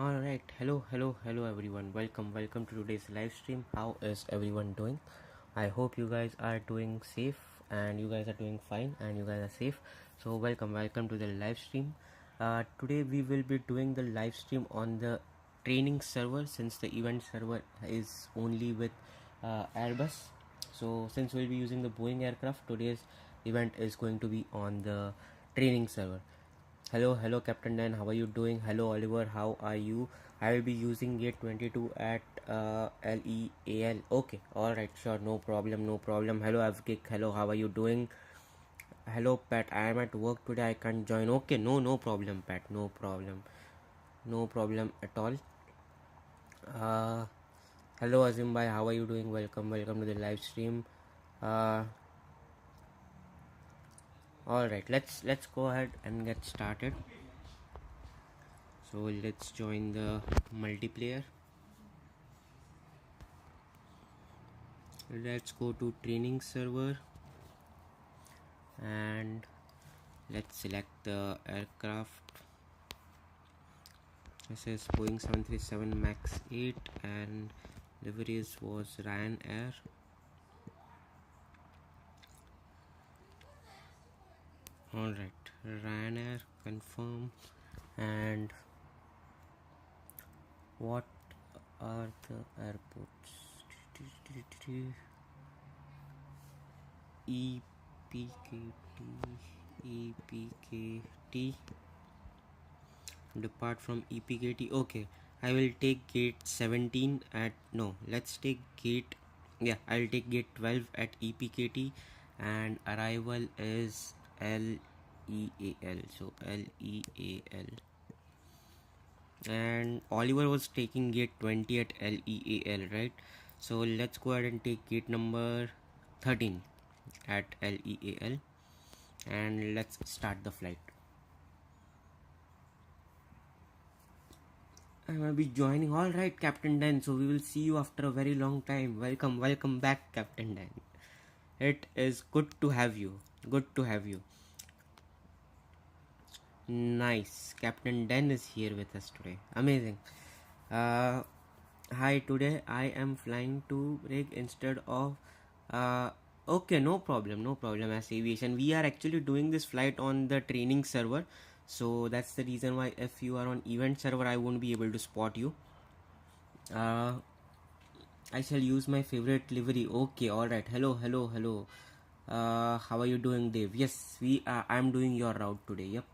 Alright, hello everyone. Welcome to today's live stream. How is everyone doing? I hope you guys are doing safe and you guys are doing fine and you guys are safe. So welcome to the live stream. Today we will be doing the live stream on the training server since the event server is only with Airbus. So since we'll be using the Boeing aircraft, today's event is going to be on the training server. Hello Captain Dan, how are you doing? Hello Oliver, how are you? I will be using gate 22 at LEAL. Okay, alright, sure, no problem. Hello Avkik, hello, how are you doing? Hello Pat, I am at work today, I can't join. Okay, no problem Pat, no problem at all. Hello Azim bhai, how are you doing? Welcome to the live stream. Alright, let's go ahead and get started. So let's join the multiplayer. Let's go to training server and let's select the aircraft. This is Boeing 737 MAX 8 and liveries was Ryanair. Alright, Ryanair, confirm. And what are the airports? EPKT. Depart from EPKT. Okay, I will take gate 17 at let's take gate, I'll take gate 12 at EPKT and arrival is LEAL. So LEAL. And Oliver was taking gate 20 at LEAL, right? So let's go ahead and take gate number 13 at LEAL and let's start the flight. I will be joining. Alright Captain Dan, so we will see you after a very long time. Welcome back Captain Dan. It is good to have you. Nice. Captain Dan is here with us today. Amazing. Hi, today I am flying to Rig instead of okay, no problem as aviation. We are actually doing this flight on the training server, so that's the reason why if you are on event server I won't be able to spot you. I shall use my favorite livery. Okay, alright. Hello. How are you doing, Dave? Yes, I'm doing your route today. Yep.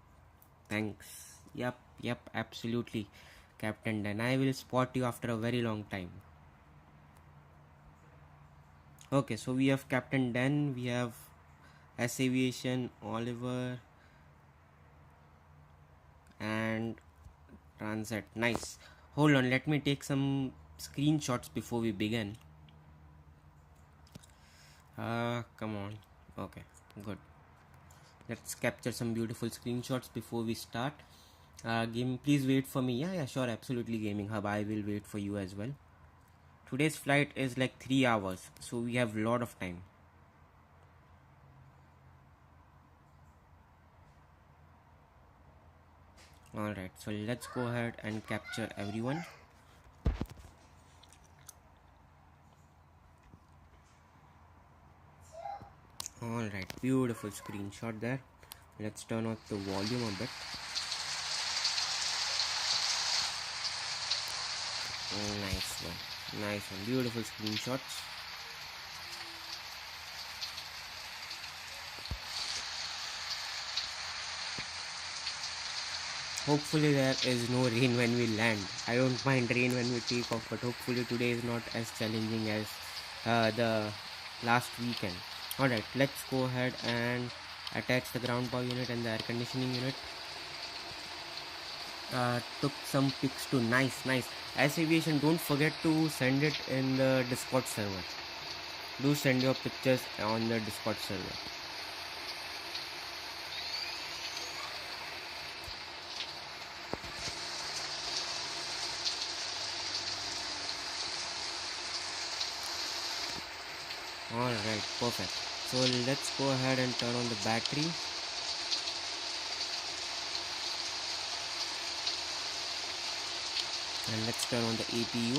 Thanks. Yep, absolutely, Captain Dan. I will spot you after a very long time. Okay, so we have Captain Dan, we have S Aviation, Oliver, and Transit. Nice. Hold on, let me take some screenshots before we begin. Come on. Okay, good. Let's capture some beautiful screenshots before we start. Game, please wait for me. Yeah, sure, absolutely, Gaming Hub. I will wait for you as well. Today's flight is like 3 hours, so we have a lot of time. Alright, so let's go ahead and capture everyone. Alright, beautiful screenshot there. Let's turn off the volume a bit. Nice one, beautiful screenshots. Hopefully there is no rain when we land. I don't mind rain when we take off, but hopefully today is not as challenging as the last weekend. Alright, let's go ahead and attach the ground power unit and the air conditioning unit. Took some pics too. Nice. As Aviation, don't forget to send it in the Discord server. Do send your pictures on the Discord server. Alright, perfect. So let's go ahead and turn on the battery. And let's turn on the APU.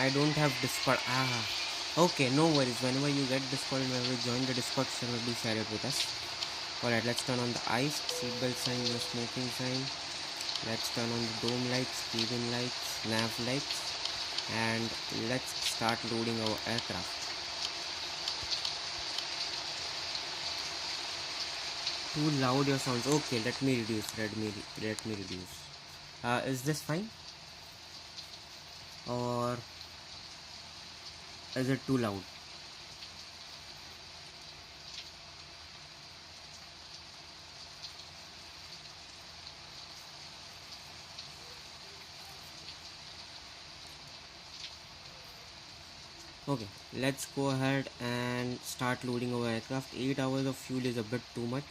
I don't have Discord. Okay, no worries. Whenever you get Discord and whenever you join the Discord server, do share it with us. Alright, let's turn on the eyes, seatbelt sign, no smoking sign. Let's turn on the dome lights, cabin lights, nav lights, and let's start loading our aircraft. Too loud your sounds. Okay, let me reduce. Let me reduce. Is this fine, or is it too loud? Okay, let's go ahead and start loading our aircraft. 8 hours of fuel is a bit too much.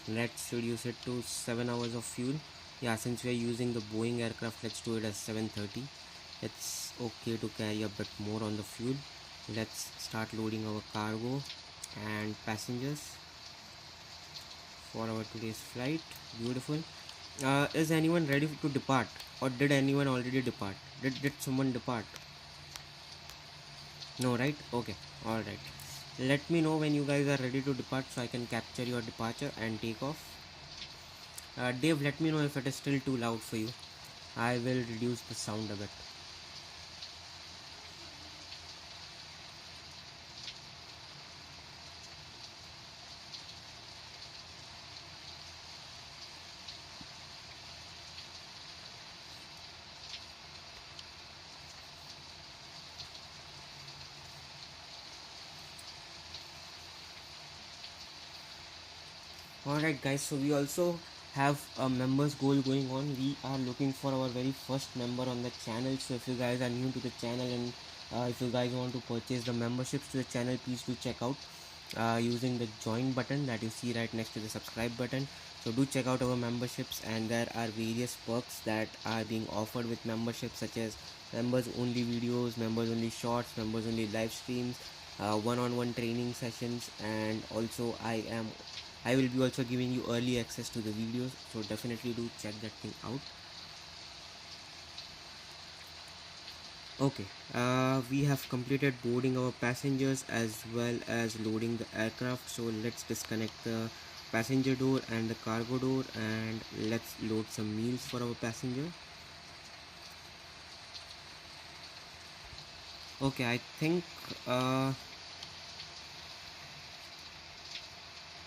Let's reduce it to 7 hours of fuel. Yeah, since we are using the Boeing aircraft, let's do it as 730. It's okay to carry a bit more on the fuel. Let's start loading our cargo and passengers for our today's flight. Beautiful. Is anyone ready to depart, or did anyone already depart? Did someone depart? No, right? Okay, all right. Let me know when you guys are ready to depart so I can capture your departure and take off. Dave, let me know if it is still too loud for you. I will reduce the sound a bit. Alright guys, so we also have a members goal going on. We are looking for our very first member on the channel. So if you guys are new to the channel and if you guys want to purchase the memberships to the channel, please do check out using the join button that you see right next to the subscribe button. So do check out our memberships, and there are various perks that are being offered with memberships, such as members only videos, members only shorts, members only live streams, one-on-one training sessions, and also I will be also giving you early access to the videos, so definitely do check that thing out. Okay, we have completed boarding our passengers as well as loading the aircraft, so let's disconnect the passenger door and the cargo door, and let's load some meals for our passenger. Okay, I think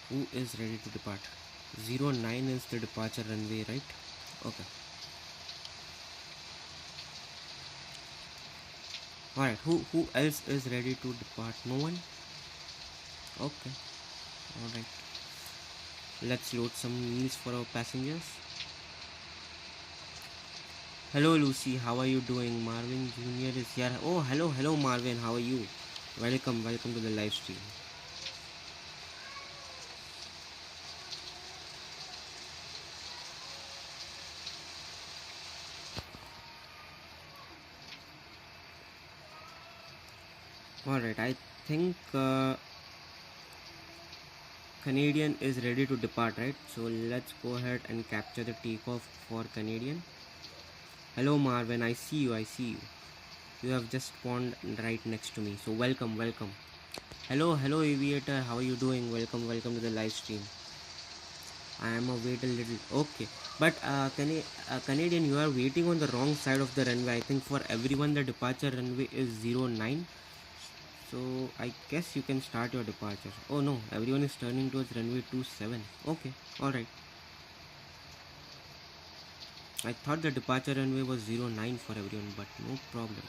who is ready to depart? 09 is the departure runway, right? Okay. Alright, who else is ready to depart? No one? Okay. Alright. Let's load some meals for our passengers. Hello Lucy, how are you doing? Marvin Jr. is here. Oh, hello Marvin, how are you? Welcome to the live stream. Alright, I think Canadian is ready to depart, right? So let's go ahead and capture the takeoff for Canadian. Hello Marvin, I see you. You have just spawned right next to me, so welcome. Hello Aviator, how are you doing? Welcome to the live stream. I am a wait a little. Okay, but Canadian, you are waiting on the wrong side of the runway. I think for everyone the departure runway is 09. So I guess you can start your departure. Oh no, everyone is turning towards runway 27. Okay, alright. I thought the departure runway was 09 for everyone, but no problem.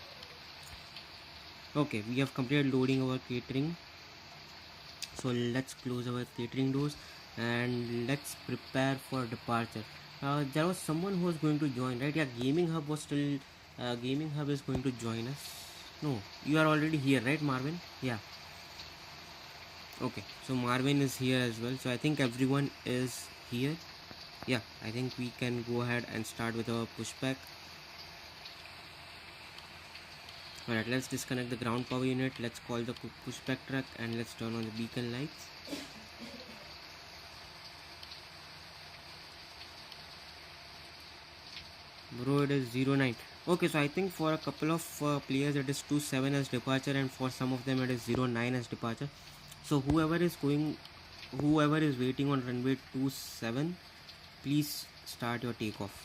Okay, we have completed loading our catering. So let's close our catering doors and let's prepare for departure. There was someone who was going to join, right? Yeah, Gaming Hub was still. Gaming Hub is going to join us. No, you are already here, right, Marvin? Yeah. Okay, so Marvin is here as well. So I think everyone is here. Yeah, I think we can go ahead and start with our pushback. Alright, let's disconnect the ground power unit. Let's call the pushback truck and let's turn on the beacon lights. Bro, it is 09. Okay, so I think for a couple of players it is 27 as departure, and for some of them it is 09 as departure. So whoever is waiting on runway 27, please start your takeoff.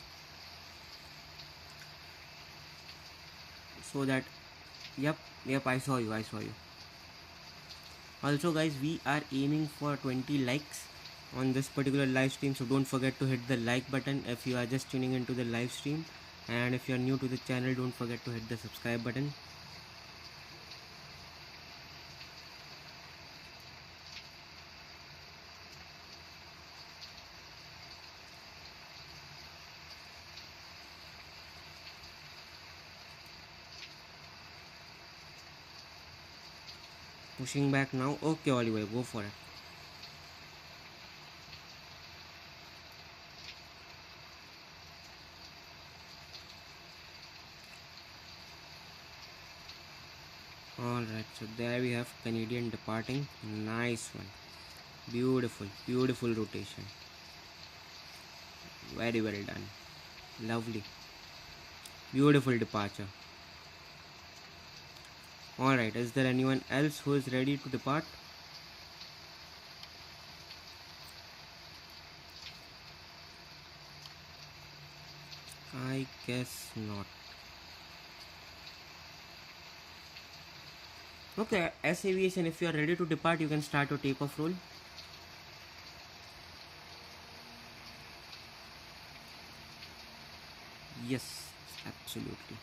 So that, yep, I saw you. Also guys, we are aiming for 20 likes on this particular live stream, so don't forget to hit the like button if you are just tuning into the live stream, and if you are new to the channel, don't forget to hit the subscribe button. Pushing back now. Okay, Oliver, go for it. Alright, so there we have Canadian departing. Nice one. Beautiful rotation. Very well done. Lovely. Beautiful departure. Alright, is there anyone else who is ready to depart? I guess not. Okay, as aviation, if you are ready to depart, you can start your takeoff roll. Yes, absolutely.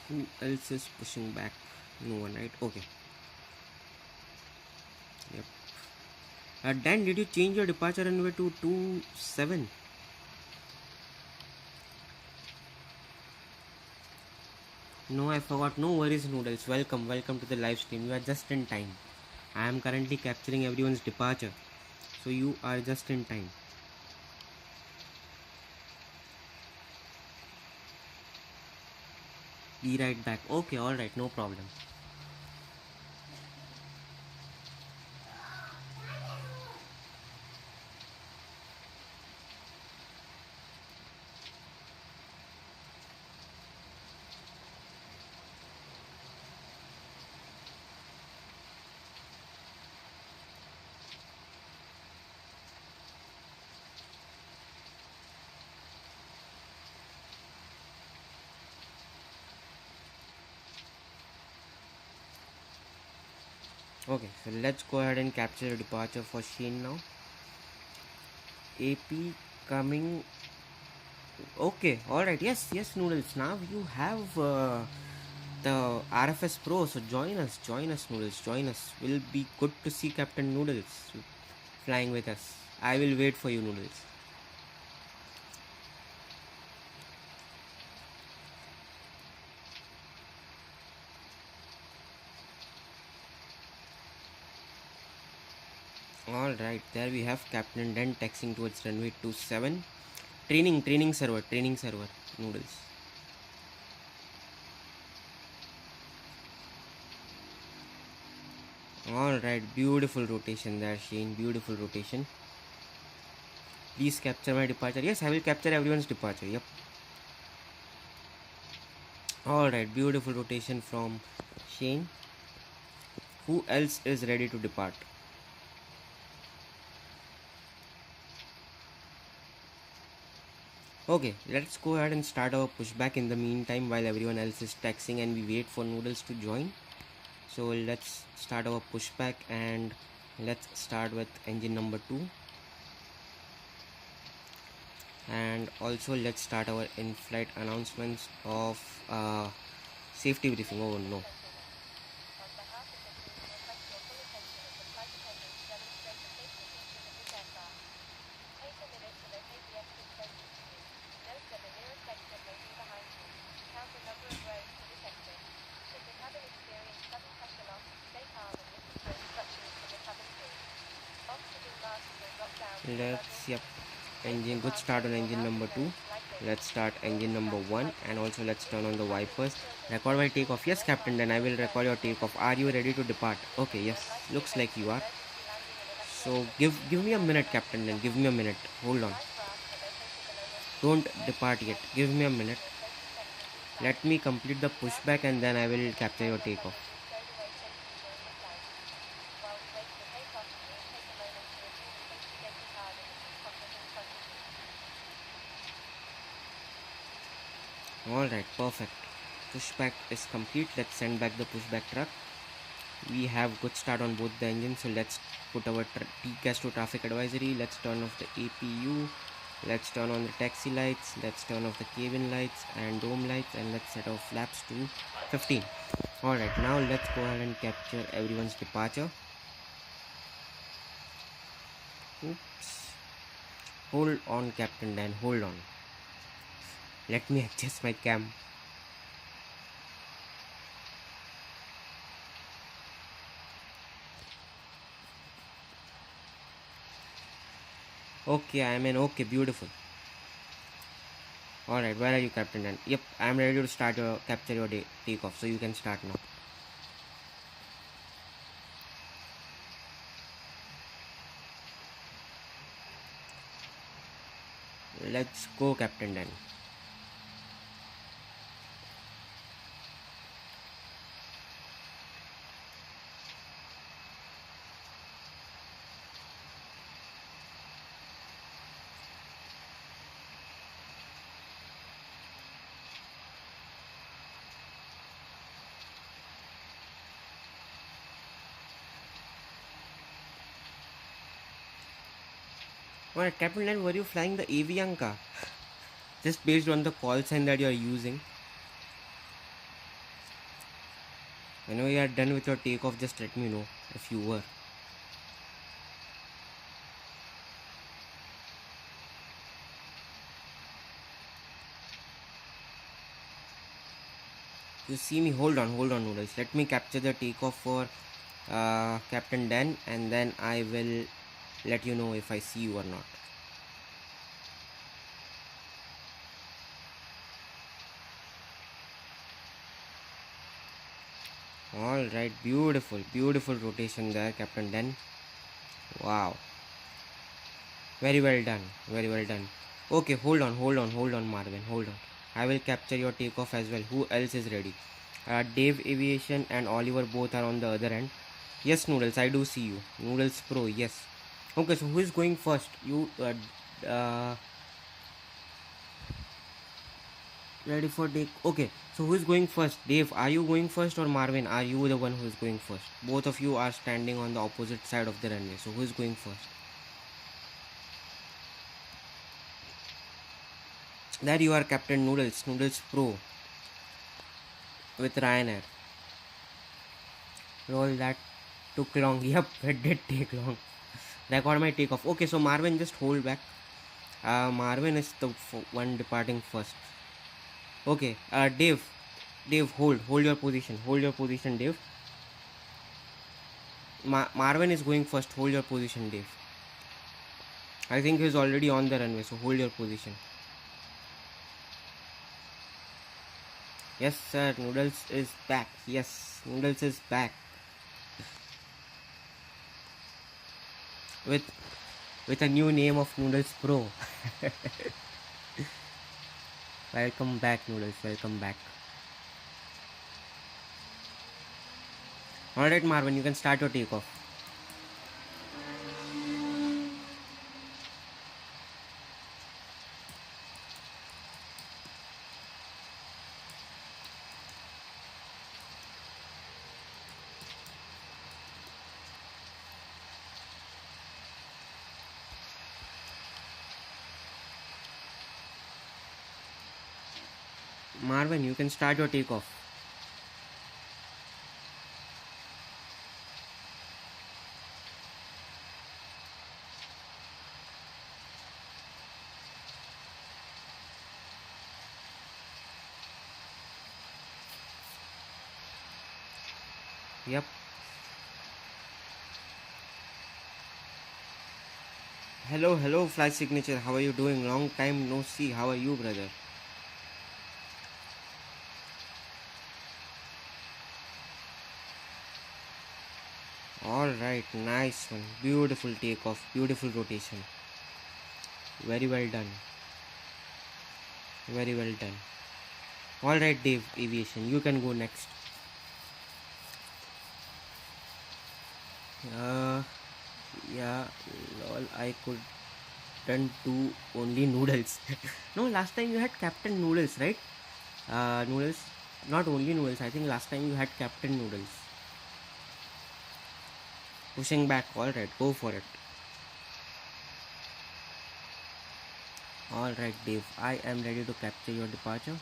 Who else is pushing back? No one, right? Okay. Yep. Dan, did you change your departure runway to 27? No, I forgot. No worries, Noodles. Welcome to the live stream. You are just in time. I am currently capturing everyone's departure, so you are just in time. Be right back. Okay, alright, no problem. Okay, so let's go ahead and capture a departure for Shane now. AP coming. Okay, alright, yes, Noodles. Now you have the RFS Pro, so join us, Noodles, join us. Will be good to see Captain Noodles flying with us. I will wait for you, Noodles. Alright, there we have Captain Den taxiing towards runway 27. Training server, Noodles. Alright, beautiful rotation there, Shane. Beautiful rotation. Please capture my departure. Yes, I will capture everyone's departure. Yep. Alright, beautiful rotation from Shane. Who else is ready to depart? Okay, let's go ahead and start our pushback in the meantime while everyone else is taxiing and we wait for Noodles to join. So let's start our pushback and let's start with engine number 2. And also let's start our in-flight announcements of safety briefing. Oh no. Engine, good start on engine number 2. Let's start engine number 1 and also let's turn on the wipers. Record my takeoff. Yes, Captain, then I will record your takeoff. Are you ready to depart? Okay, yes, looks like you are. So give me a minute, Captain. Then give me a minute. Hold on. Don't depart yet. Give me a minute. Let me complete the pushback and then I will capture your takeoff. Alright, perfect. Pushback is complete. Let's send back the pushback truck. We have good start on both the engines, so let's put our TCAS to traffic advisory. Let's turn off the APU. Let's turn on the taxi lights. Let's turn off the cabin lights and dome lights, and let's set our flaps to 15. Alright, now let's go ahead and capture everyone's departure. Oops. Hold on, Captain Dan, hold on. Let me adjust my cam. Okay, I'm in. Okay, beautiful. Alright, where are you, Captain Dan? Yep, I'm ready to start your capture your takeoff, so you can start now. Let's go, Captain Dan. Alright, Captain Dan, were you flying the Avianca? Just based on the call sign that you are using. Whenever you are done with your takeoff, just let me know if you were. You see me? Hold on, Noodles. Let me capture the takeoff for Captain Dan, and then I will let you know if I see you or not. Alright, beautiful rotation there, Captain Dan. Wow. Very well done. Okay, hold on, Marvin, hold on. I will capture your takeoff as well. Who else is ready? Dave Aviation and Oliver both are on the other end. Yes, Noodles, I do see you. Noodles Pro, yes. Okay, so who is going first? You, ready for take? Okay, so who is going first? Dave, are you going first, or Marvin, are you the one who is going first? Both of you are standing on the opposite side of the runway. So who is going first? There you are, Captain Noodles Pro with Ryanair. Roll, that took long. Yep, it did take long. Record my takeoff. Okay, so Marvin, just hold back. Marvin is the one departing first. Okay, Dave, hold your position. Dave. Marvin is going first. Hold your position, Dave. I think he's already on the runway, so hold your position. Yes, sir. Noodles is back. Yes, Noodles is back. With a new name of Noodles Pro. Welcome back, Noodles. Welcome back. Alright, Marvin, you can start your takeoff. Marvin, you can start your takeoff. Yep. Hello, Flight Signature. How are you doing? Long time no see. How are you, brother? Alright, nice one. Beautiful takeoff, beautiful rotation. Very well done. Very well done. Alright, Dave Aviation, you can go next. Yeah, lol, I couldn't do only noodles. No, last time you had Captain Noodles, right? Noodles, not only noodles. I think last time you had Captain Noodles. Pushing back, alright, go for it. Alright, Dave, I am ready to capture your departure.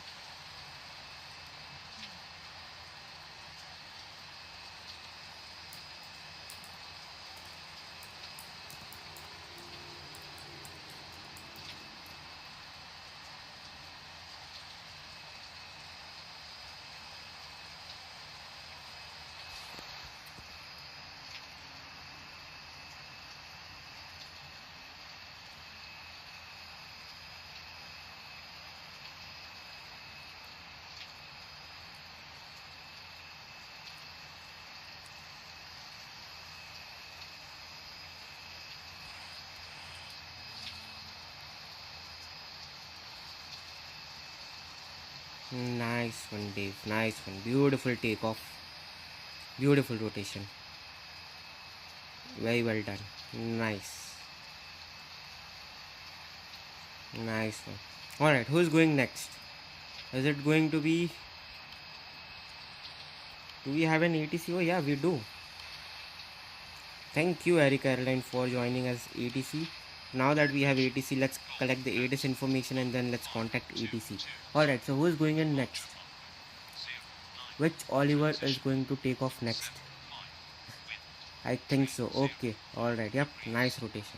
Nice one, Dave. Nice one. Beautiful takeoff. Beautiful rotation. Very well done. Nice. Nice one. Alright, who's going next? Is it going to be... Do we have an ATC? Oh yeah, we do. Thank you, Eric Airline, for joining us ATC. Now that we have ATC, let's collect the ATC information and then let's contact ATC. Alright, so who is going in next? Which Oliver is going to take off next? I think so. Okay. Alright. Yep. Nice rotation.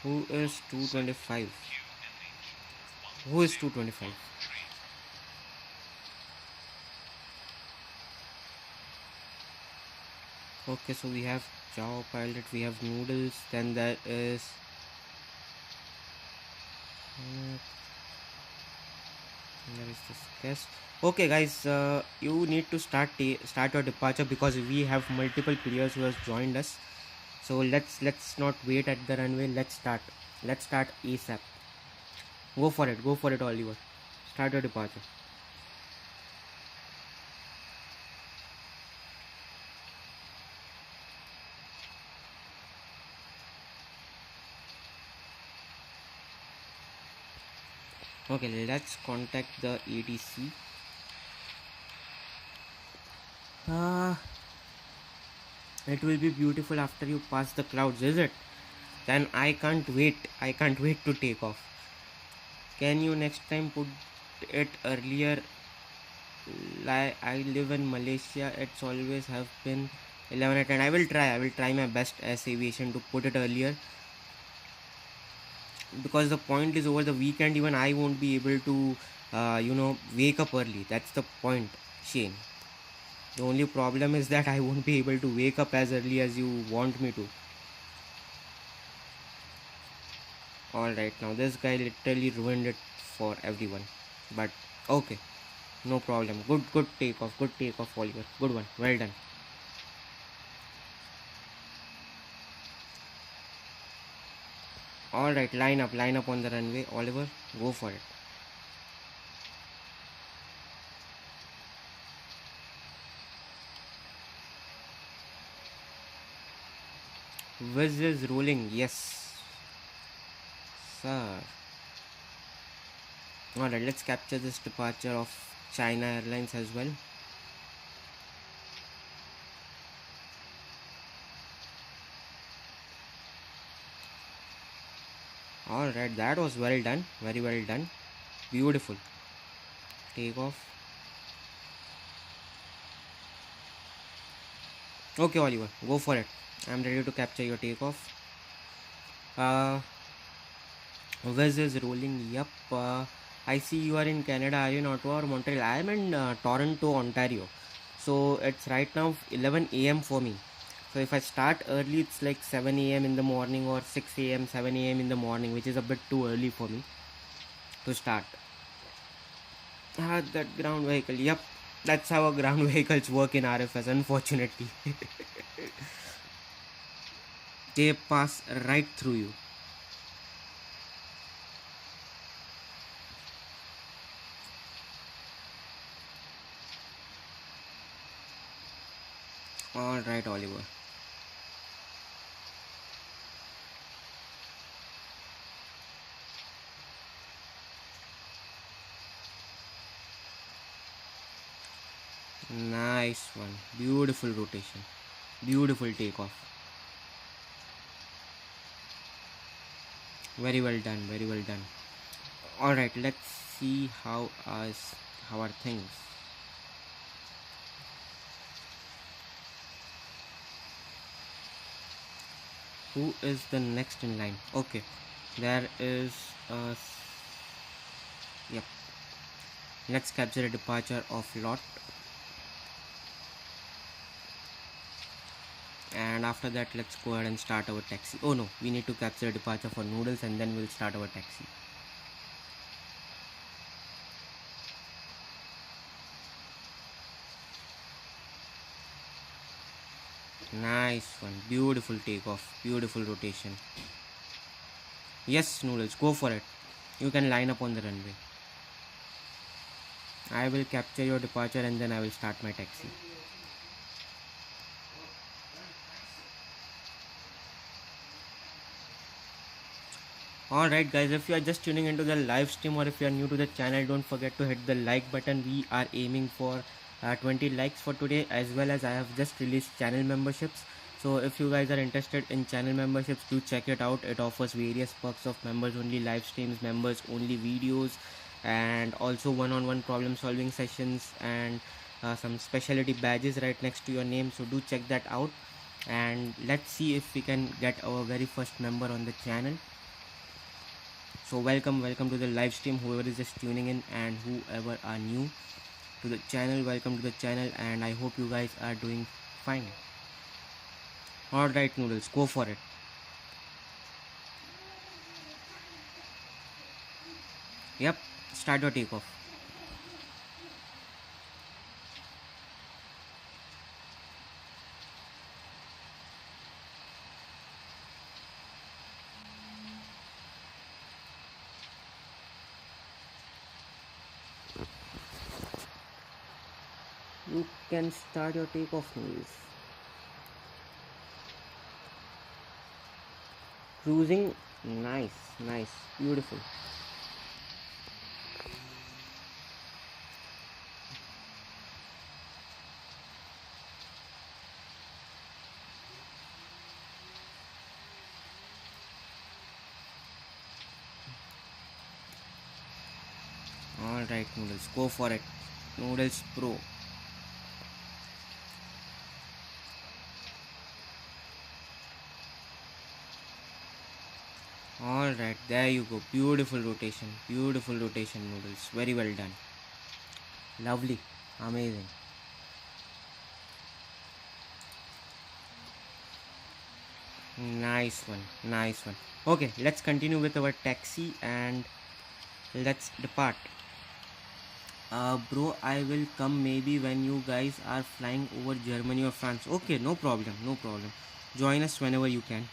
Who is 225? Who is 225? Okay, so we have Chow Pilot, we have Noodles, then there is this guest. Okay guys, you need to start your departure because we have multiple players who has joined us. So let's not wait at the runway. Let's start ASAP. Go for it, Oliver. Start your departure. Okay, let's contact the ATC. It will be beautiful after you pass the clouds, is it? Then I can't wait to take off. Can you next time put it earlier? Like, I live in Malaysia, it's always have been 11 at 10. I will try my best as aviation to put it earlier, because the point is over the weekend even I won't be able to wake up early. That's the point, Shane. The only problem is that I won't be able to wake up as early as you want me to. Alright, now this guy literally ruined it for everyone. But okay, no problem. Good takeoff, Oliver. Good one, well done. Alright, line up on the runway. Oliver, go for it. Whiz is rolling, yes sir. Alright, let's capture this departure of China Airlines as well. Alright, that was well done, very well done. Beautiful. Takeoff. Okay Oliver, go for it. I'm ready to capture your takeoff. Whiz is rolling. Yup. I see you are in Canada. Are you in Ottawa or Montreal? I am in Toronto, Ontario. So it's right now 11 a.m. for me. So if I start early, it's like 7 a.m. in the morning or 6 a.m., 7 a.m. in the morning, which is a bit too early for me to start. That ground vehicle. Yep, that's how ground vehicles work in RFS, unfortunately. They pass right through you. Alright, Oliver. Nice one. Beautiful rotation. Beautiful takeoff. Very well done. Very well done. Alright, let's see how are things. Who is the next in line? Okay, there is yep. Let's capture a departure of lot, and after that let's go ahead and start our taxi. Oh no, we need to capture a departure for noodles and then we'll start our taxi. Nice one. Beautiful takeoff. Beautiful rotation. Yes, noodles, go for it. You can line up on the runway. I will capture your departure and then I will start my taxi. Alright guys, if you are just tuning into the live stream or if you are new to the channel, don't forget to hit the like button. We are aiming for 20 likes for today, as well as I have just released channel memberships. So if you guys are interested in channel memberships, do check it out. It offers various perks of members only live streams, members only videos, and also one-on-one problem solving sessions, and some specialty badges right next to your name. So do check that out, and let's see if we can get our very first member on the channel. So welcome to the live stream, whoever is just tuning in and whoever are new to the channel. Welcome to the channel, and I hope you guys are doing fine. Alright noodles, go for it. Yep, start your takeoff. You can start your takeoff noodles. Cruising, nice, beautiful. Alright noodles, go for it. Noodles Pro. Alright, there you go. Beautiful rotation noodles. Very well done. Lovely, amazing. Nice one. Okay, let's continue with our taxi and let's depart. Bro, I will come maybe when you guys are flying over Germany or France. Okay, no problem. Join us whenever you can.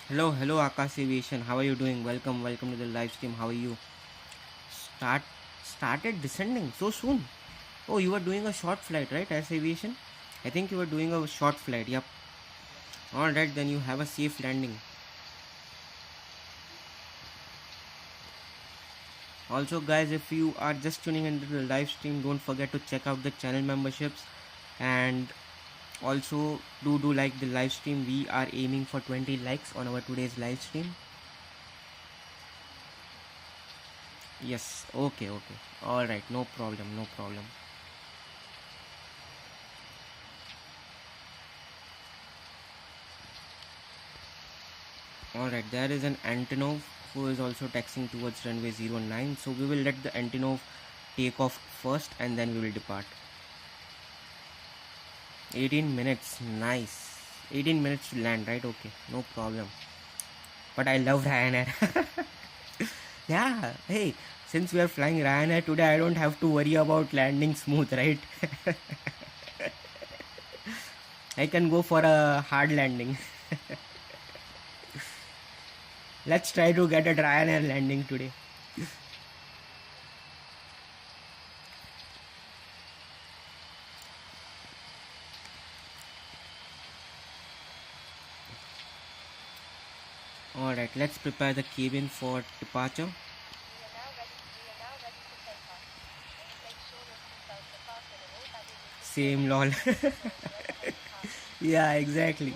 Hello Akash Aviation, how are you doing? Welcome to the live stream. How are you? Started descending so soon. Oh, you were doing a short flight, right? As Aviation, I think you were doing a short flight. Yep. Alright, then you have a safe landing. Also guys, if you are just tuning into the live stream, don't forget to check out the channel memberships, and also do like the live stream. We are aiming for 20 likes on our today's live stream. Yes, okay. Alright, no problem. Alright, there is an Antonov who is also taxiing towards runway 09. So we will let the Antonov take off first and then we will depart. 18 minutes, nice. 18 minutes to land, right? Okay, no problem. But I love Ryanair. Yeah, hey, since we are flying Ryanair today, I don't have to worry about landing smooth, right? I can go for a hard landing. Let's try to get a Ryanair landing today. Alright, let's prepare the cabin for departure. Same lol. Yeah, exactly.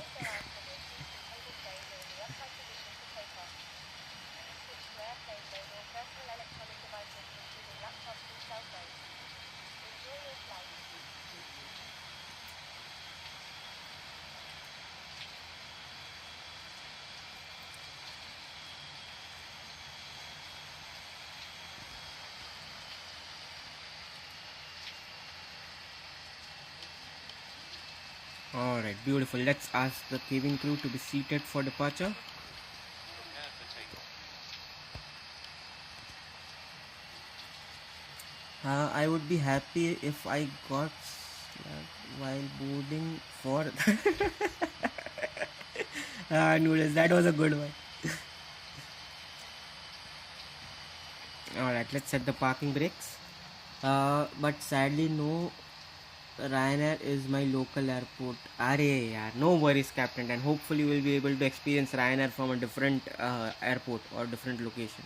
Alright, beautiful. Let's ask the cabin crew to be seated for departure. I would be happy if I got while boarding for noodles. That was a good one. Alright, let's set the parking brakes. But sadly no, Ryanair is my local airport. Arey yaar, no worries captain, and hopefully we'll be able to experience Ryanair from a different airport or different location.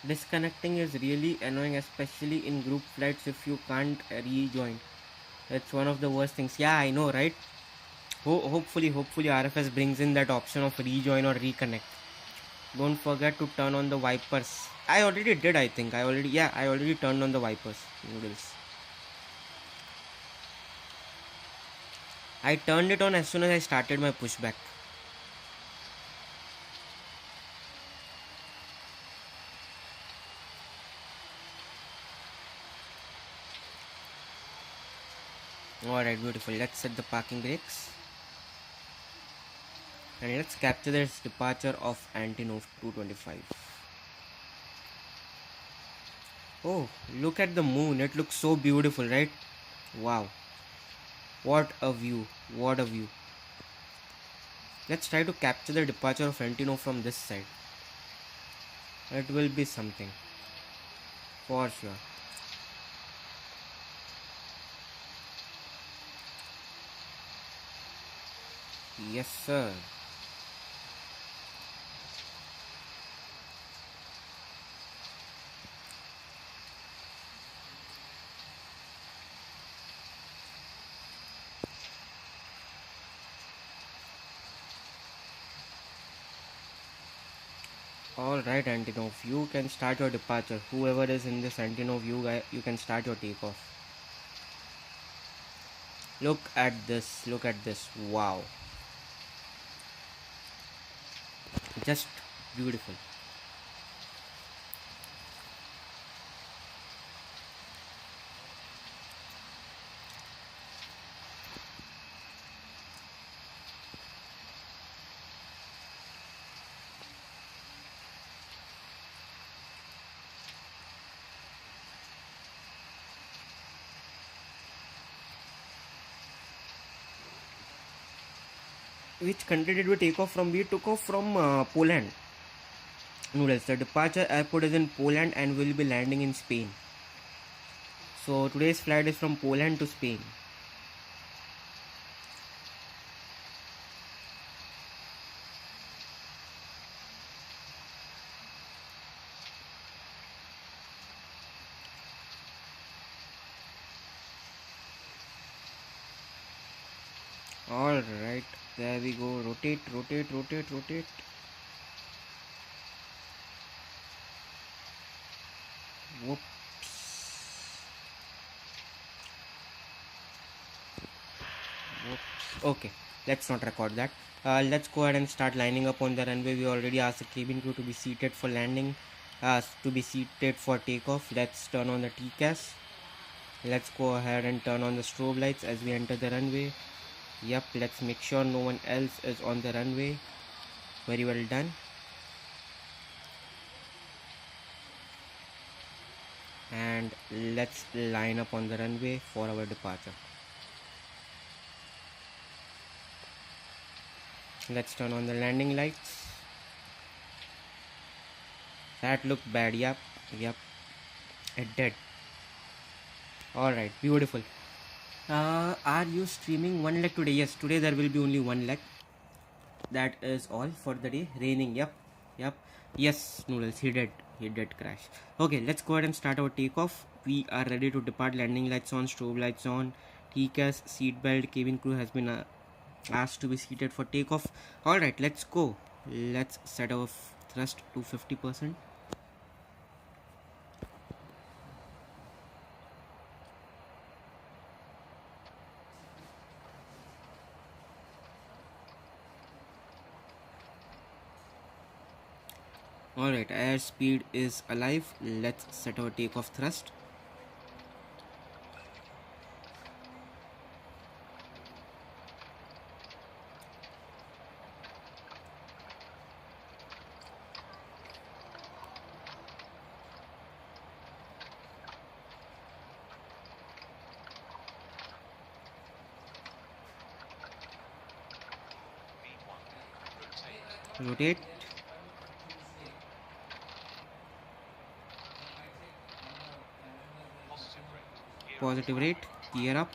Disconnecting is really annoying, especially in group flights if you can't rejoin. It's one of the worst things. Yeah, I know, right? Hopefully RFS brings in that option of rejoin or reconnect. Don't forget to turn on the wipers. I already did, I think. I already turned on the wipers. Noodles. I turned it on as soon as I started my pushback. Alright, beautiful. Let's set the parking brakes. And let's capture this departure of Antonov 225. Oh, look at the moon. It looks so beautiful, right? Wow. What a view. What a view. Let's try to capture the departure of Antonov from this side. It will be something. For sure. Yes, sir. Alright, Antonov, you can start your departure. Whoever is in this Antonov, you can start your takeoff. Look at this. Look at this. Wow. Just beautiful. Which country did we take off from? We took off from Poland. Noodles. The departure airport is in Poland and will be landing in Spain. So today's flight is from Poland to Spain. Alright, there we go. Rotate, rotate, rotate, rotate. Whoops. Whoops. Okay, let's not record that. Let's go ahead and start lining up on the runway. We already asked the cabin crew to be seated for landing, to be seated for takeoff. Let's turn on the TCAS. Let's go ahead and turn on the strobe lights as we enter the runway. Yep, let's make sure no one else is on the runway. Very well done. And let's line up on the runway for our departure. Let's turn on the landing lights. That looked bad. Yep, it did. Alright, beautiful. Are you streaming one leg today? Yes, today there will be only one leg. That is all for the day. Raining. Yep. Yes, Noodles, he did crash. Okay, let's go ahead and start our takeoff. We are ready to depart. Landing lights on, strobe lights on, TCAS, seatbelt. Cabin crew has been asked to be seated for takeoff. Alright, let's go. Let's set our thrust to 50%. Alright, airspeed is alive. Let's set our takeoff thrust. Rotate. Positive rate. Gear up.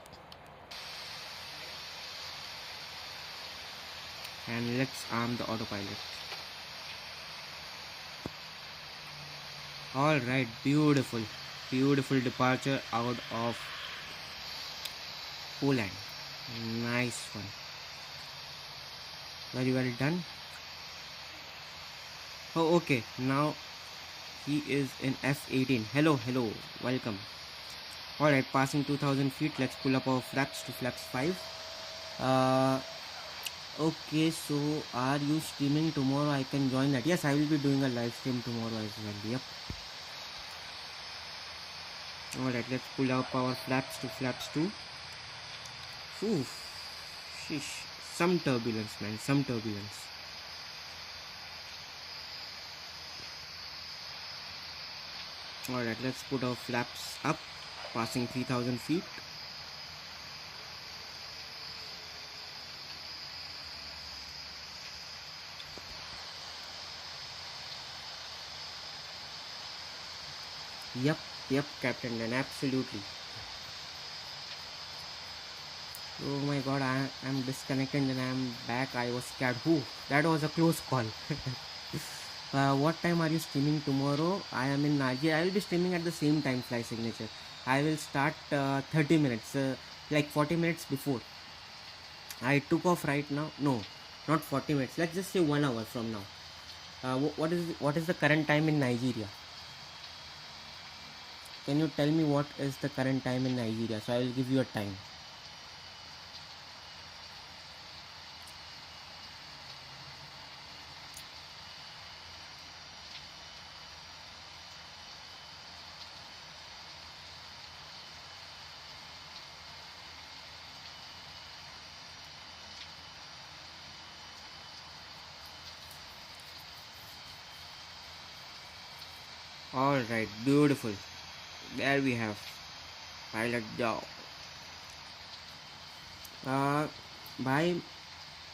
And let's arm the autopilot. Alright, beautiful departure out of Poland. Nice one. Very well done. Oh, okay, now he is in F18. Hello, welcome. Alright, passing 2000 feet. Let's pull up our flaps to flaps 5. Okay, so are you streaming tomorrow? I can join that. Yes, I will be doing a live stream tomorrow as well. Yep. Alright, let's pull up our flaps to flaps 2. Oof. Sheesh. Some turbulence, man. Some turbulence. Alright, let's put our flaps up. Passing 3000 feet. Yep, Captain Dan, absolutely. Oh my god, I'm disconnected and I'm back. I was scared. That was a close call. What time are you streaming tomorrow? I am in Nigeria. I will be streaming at the same time, Fly Signature. I will start 30 minutes, like 40 minutes before. I took off right now. No, not 40 minutes. Let's just say 1 hour from now. What is the current time in Nigeria? Can you tell me what is the current time in Nigeria? So I will give you a time. Alright, beautiful. There we have pilot job. ભાઈ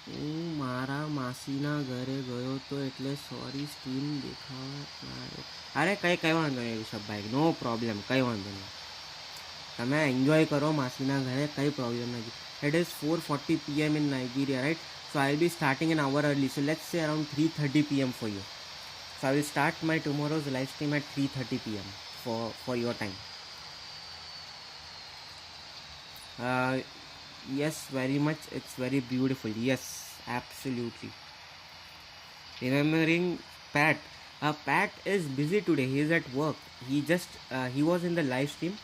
હું મારા માસીના ઘરે ગયો તો એટલે sorry screen દેખાવા. અરે કઈ વાંધો નહીં ઋષભભાઈ, નો પ્રોબ્લેમ, કઈ વાંધો નહીં. તમે એન્જોય કરો માસીના ઘરે, કઈ પ્રોબ્લેમ નથી. It is 4:40 PM in Nigeria, right? So I will be starting an hour early. So let's say around 3:30 PM for you. So I will start my tomorrow's live stream at 3:30 PM for your time. Yes, very much. It's very beautiful. Yes, absolutely. Remembering Pat. Pat is busy today. He is at work. He was in the live stream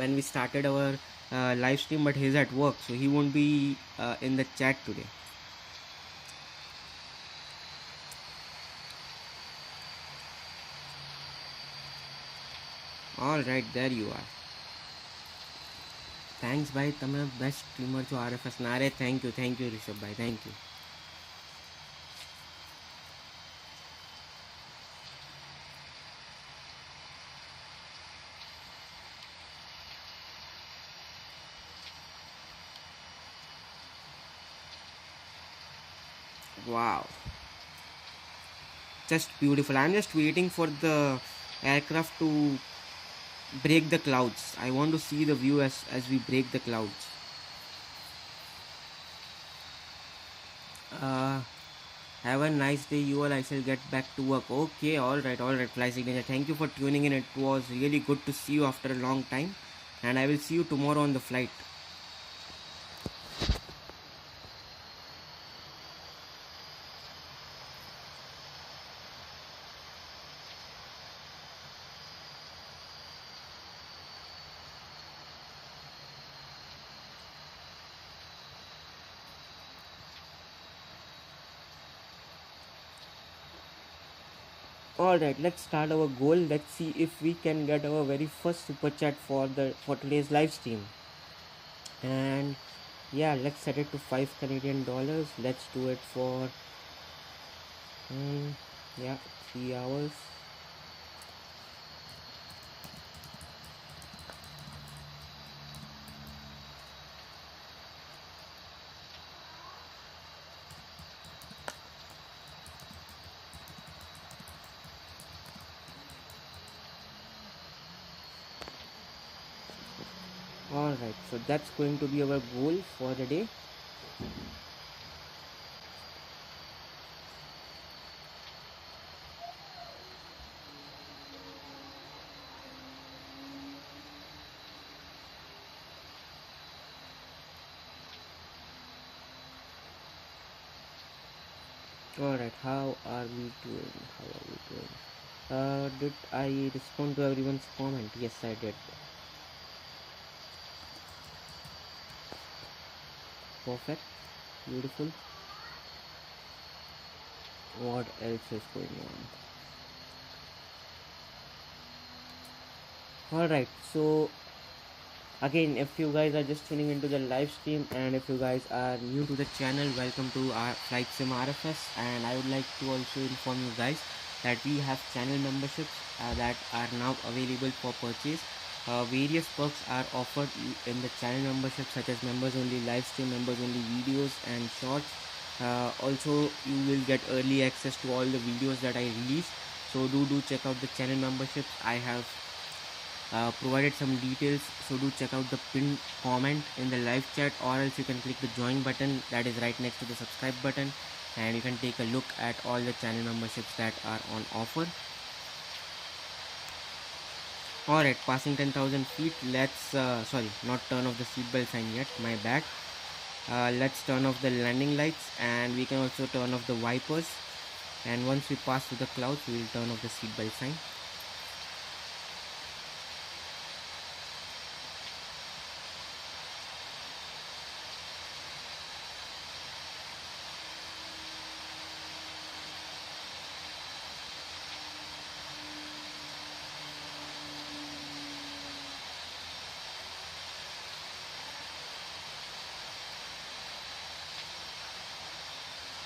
when we started our live stream, but he is at work, so he won't be in the chat today. Alright, there you are. Thanks भाई, તમે best streamer છો RFS ના. અરે thank you Rishabh ભાઈ, thank you. Wow, just beautiful. I'm just waiting for the aircraft to break the clouds. I want to see the view as we break the clouds. uh have a nice day, you all. I shall get back to work. Okay, all right, fly signature, thank you for tuning in. It was really good to see you after a long time, and I will see you tomorrow on the flight. Alright, let's start our goal. Let's see if we can get our very first super chat for today's live stream. And yeah, let's set it to $5 Canadian. Let's do it for yeah, 3 hours. Alright, so that's going to be our goal for the day. Alright, how are we doing? Did I respond to everyone's comment? Yes, I did. Perfect. Beautiful. What else is going on? Alright, so again, if you guys are just tuning into the live stream, and if you guys are new to the channel, welcome to our Flight Sim RFS. And I would like to also inform you guys that we have channel memberships that are now available for purchase. Various perks are offered in the channel membership, such as members only live stream, members only videos and shorts. Also, you will get early access to all the videos that I release. So do check out the channel memberships. I have provided some details, so do check out the pinned comment in the live chat, or else you can click the join button that is right next to the subscribe button, and you can take a look at all the channel memberships that are on offer. Alright, passing 10,000 feet. Let's sorry, not turn off the seatbelt sign yet, my bad. Let's turn off the landing lights, and we can also turn off the wipers, and once we pass through the clouds, we will turn off the seatbelt sign.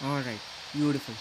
Alright, beautiful.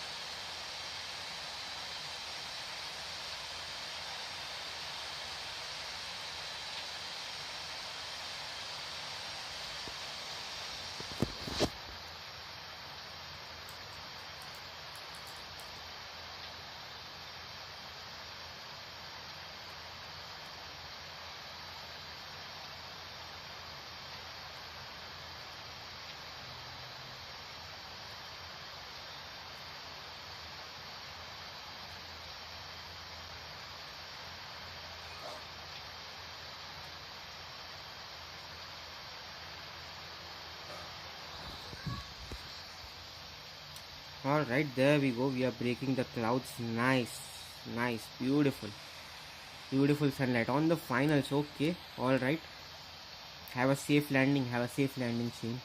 Alright, there we go. We are breaking the clouds. Nice, beautiful sunlight on the finals. Okay, alright. Have a safe landing, Shane.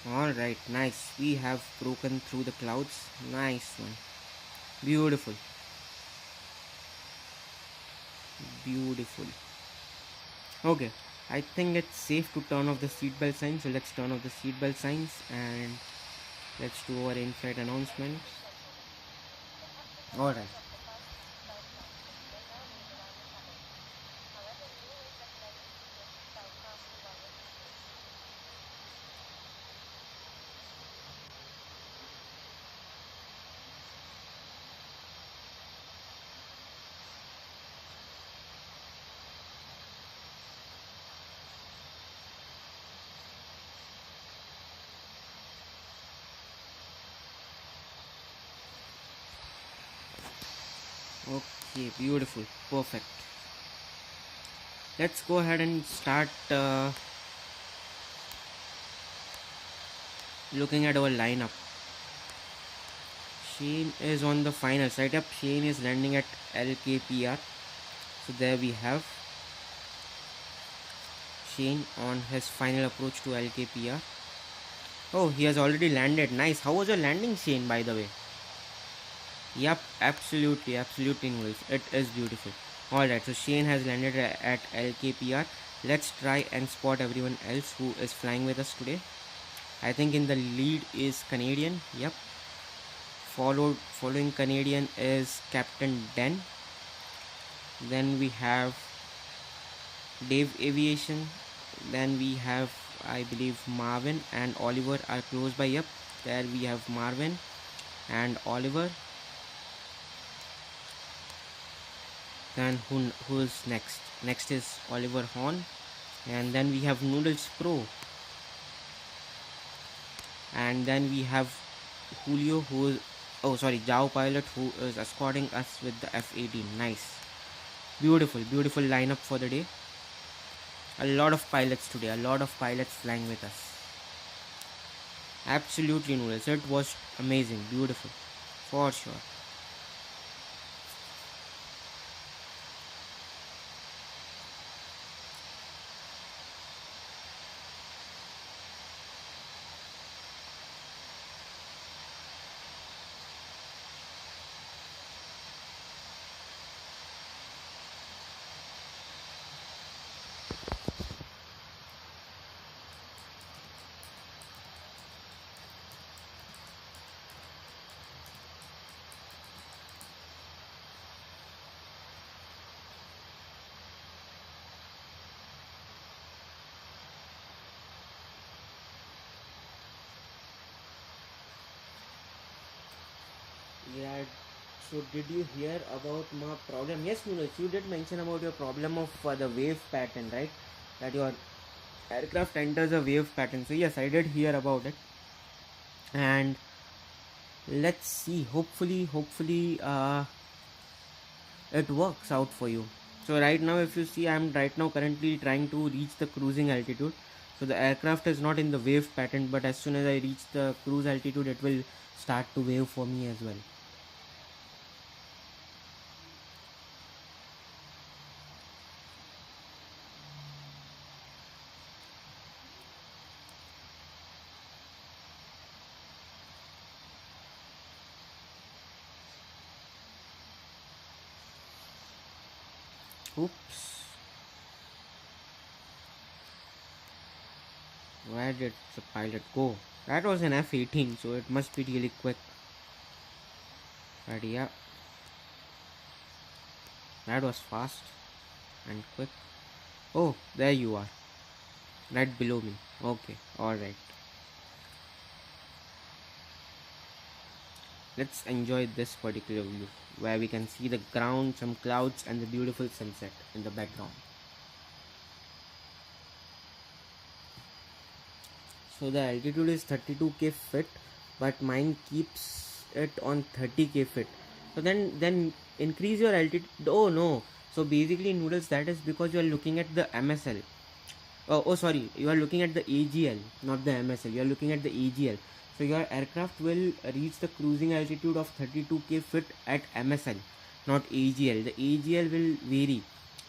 Alright, nice. We have broken through the clouds. Nice one. Beautiful. Beautiful. Okay, I think it's safe to turn off the seatbelt signs. So let's turn off the seatbelt signs and let's do our in-flight announcements. Alright. Okay, beautiful. Perfect. Let's go ahead and start looking at our lineup. Shane is on the final side up. Shane is landing at LKPR. So there we have Shane on his final approach to LKPR. Oh, he has already landed. Nice. How was your landing, Shane, by the way? Yep, absolutely, absolutely, Noodles. It is beautiful. Alright, so Shane has landed at LKPR. Let's try and spot everyone else who is flying with us today. I think in the lead is Canadian. Yep. Following Canadian is Captain Den. Then we have Dave Aviation. Then we have, I believe, Marvin and Oliver are close by. Yep, there we have Marvin and Oliver. Then who is next? Next is Oliver Horn, and then we have Noodles Pro, and then we have Julio, who is Jao Pilot, who is escorting us with the F-18. Nice, beautiful lineup for the day. A lot of pilots today, a lot of pilots flying with us. Absolutely, Noodles. It was amazing, beautiful, for sure. Yeah, so did you hear about my problem? Yes, Noodles, you did mention about your problem of the wave pattern, right? That your aircraft enters a wave pattern. So yes, I did hear about it. And let's see, hopefully it works out for you. So right now, if you see, I'm right now currently trying to reach the cruising altitude. So the aircraft is not in the wave pattern, but as soon as I reach the cruise altitude, it will start to wave for me as well. Oops. Where did the pilot go? That was an F-18, so it must be really quick. But yeah, that was fast and quick. Oh, there you are. Right below me. Okay, alright. Let's enjoy this particular view where we can see the ground, some clouds and the beautiful sunset in the background. So the altitude is 32k feet, but mine keeps it on 30k feet. So then increase your altitude. Oh no. So basically, Noodles, that is because you are looking at the MSL. Oh sorry, you are looking at the AGL, not the MSL. You are looking at the AGL. So your aircraft will reach the cruising altitude of 32k feet at MSL, not AGL. The AGL will vary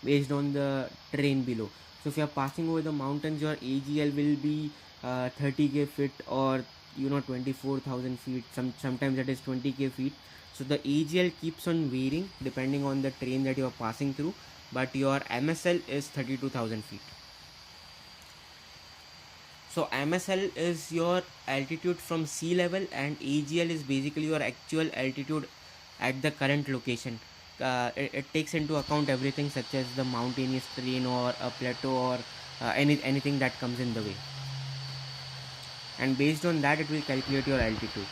based on the terrain below. So if you are passing over the mountains, your AGL will be 30k feet, or 24,000 feet. Sometimes it is 20k feet. So the AGL keeps on varying depending on the terrain that you are passing through, but your MSL is 32,000 feet. So MSL is your altitude from sea level, and AGL is basically your actual altitude at the current location. It takes into account everything such as the mountainous terrain or a plateau, or anything that comes in the way, and based on that it will calculate your altitude.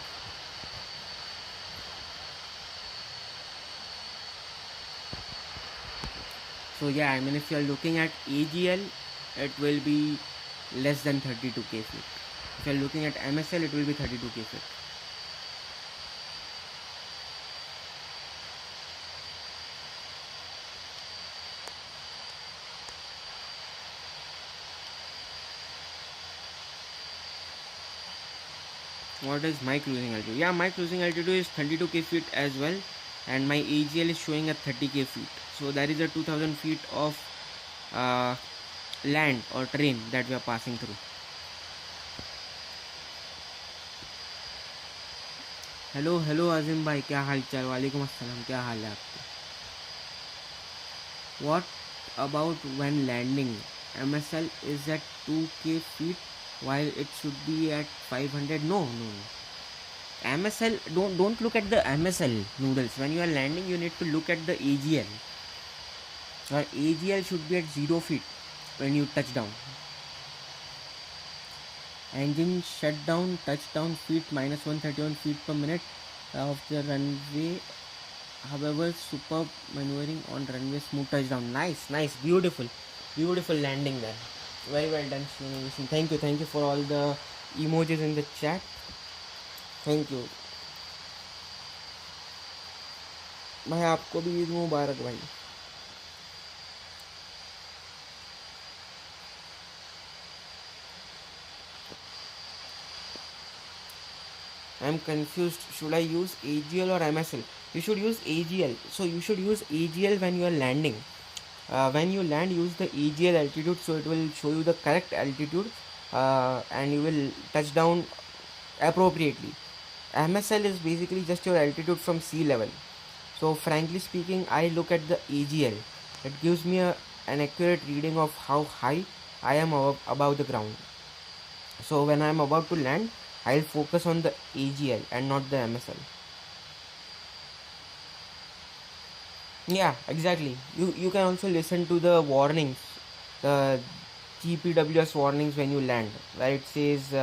So yeah, I mean, if you are looking at AGL, it will be less than 32k feet. If you are looking at MSL, it will be 32k feet. What is my cruising altitude? Yeah, my cruising altitude is 32k feet as well, and my AGL is showing at 30k feet. So there is a 2000 feet of land or terrain that we are passing through. Hello Azim भाई, क्या हाल चाल? वालेकुम अस्सलाम, क्या हाल है आपका? What about when landing? MSL is at 2k feet while it should be at 500. No. MSL, don't look at the MSL noodles. When you are landing, you need to look at the AGL. Your AGL should be at 0 feet when you touch down. Engine shutdown, touchdown feet minus 131 feet per minute of the runway. However, superb maneuvering on runway, smooth touchdown. Nice, beautiful landing there. Very well done, Srinivas. Thank you for all the emojis in the chat. Thank you भाई, आपको भी ईद मुबारक भाई. I'm confused. Should I use AGL or MSL? You should use AGL. So you should use AGL when you are landing. When you land, use the AGL altitude, so it will show you the correct altitude, and you will touch down appropriately. MSL is basically just your altitude from sea level. So frankly speaking, I look at the AGL. It gives me an accurate reading of how high I am above the ground. So when I am about to land, I'll focus on the AGL and not the MSL. Yeah, exactly. You can also listen to the warnings, the GPWS warnings when you land, where it says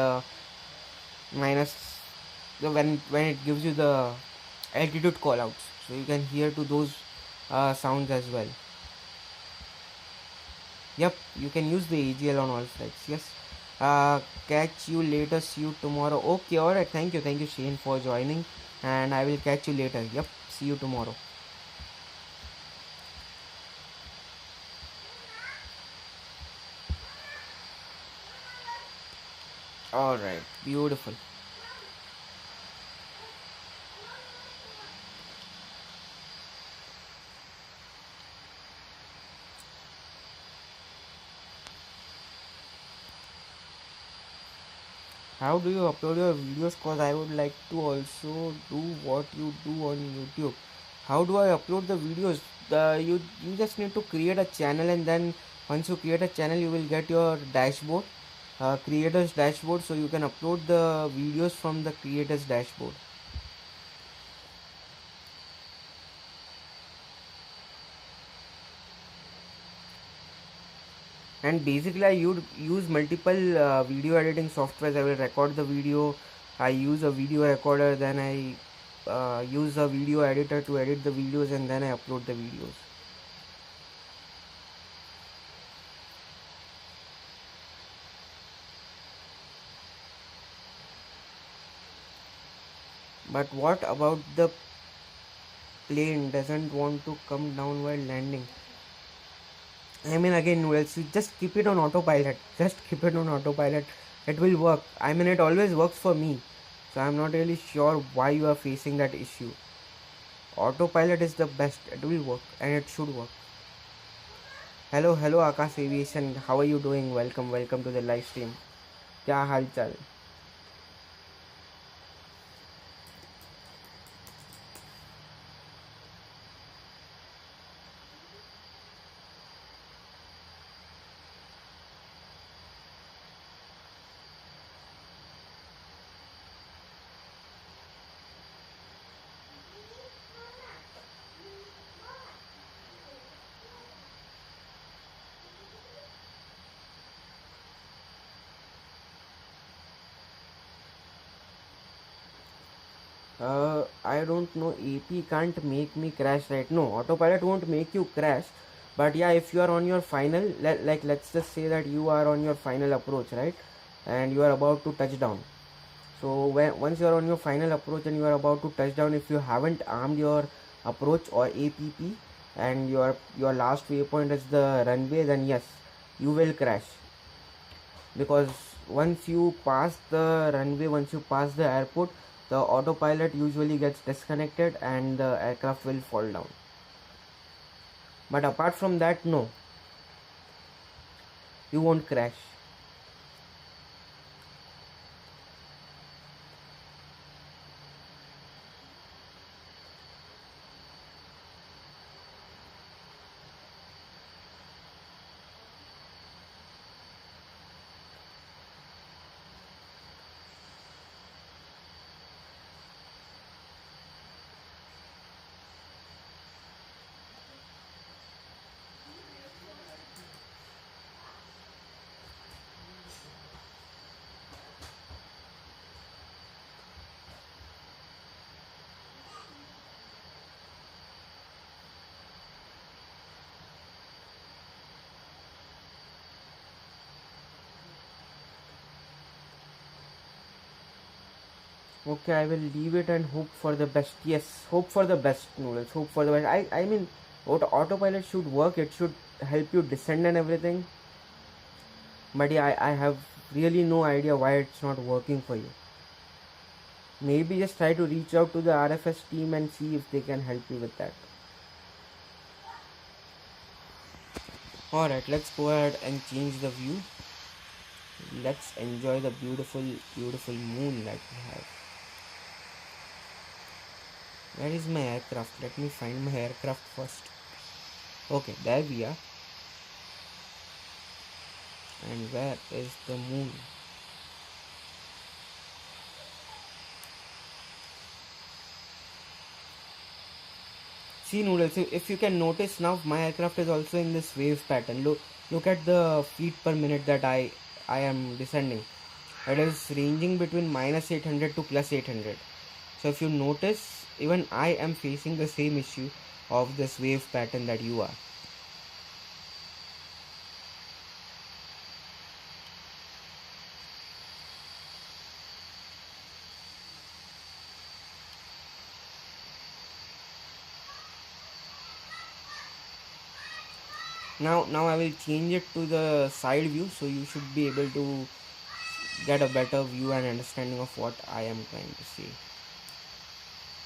minus when it gives you the altitude callouts. So you can hear to those sounds as well. Yep, you can use the AGL on all flights. Yes. Catch you later. See you tomorrow. Okay, alright. Thank you, Shane, for joining, and I will catch you later. Yep. See you tomorrow. Alright, beautiful. How do you upload your videos? Cause I would like to also do what you do on YouTube. How do I upload the videos? You just need to create a channel, and then once you create a channel, you will get your dashboard, creators dashboard, so you can upload the videos from the creators dashboard. And basically I use multiple video editing softwares. I will record the video, I use a video recorder, then I use a video editor to edit the videos, and then I upload the videos. But what about the plane doesn't want to come down while landing? I mean, again, well, so just keep it on autopilot. It will work. I mean, it always works for me. So I'm not really sure why you are facing that issue. Autopilot is the best. It will work, and it should work. Hello Akash Aviation, how are you doing? Welcome to the live stream. क्या हाल चाल? I don't know. AP can't make me crash right. No, autopilot won't make you crash. But yeah, if you are on your final, let's just say that you are on your final approach, right? And you are about to touch down. So once you are on your final approach and you are about to touch down, if you haven't armed your approach or APP, and your last waypoint is the runway, then yes, you will crash, because once you pass the runway, once you pass the airport, the autopilot usually gets disconnected and the aircraft will fall down. But apart from that, no, you won't crash. Okay, I will leave it and hope for the best. Yes, hope for the best, Noodles. Hope for the best. I mean, autopilot should work. It should help you descend and everything. But yeah, I have really no idea why it's not working for you. Maybe just try to reach out to the RFS team and see if they can help you with that. Alright, let's go ahead and change the view. Let's enjoy the beautiful moon that we have. Where is my aircraft? Let me find my aircraft first. Okay, there we are. And where is the moon? See, Noodles, if you can notice now, my aircraft is also in this wave pattern. Look at the feet per minute that I am descending. It is ranging between minus 800 to plus 800. So if you notice, even I am facing the same issue of this wave pattern that you are. Now I will change it to the side view, so you should be able to get a better view and understanding of what I am trying to say.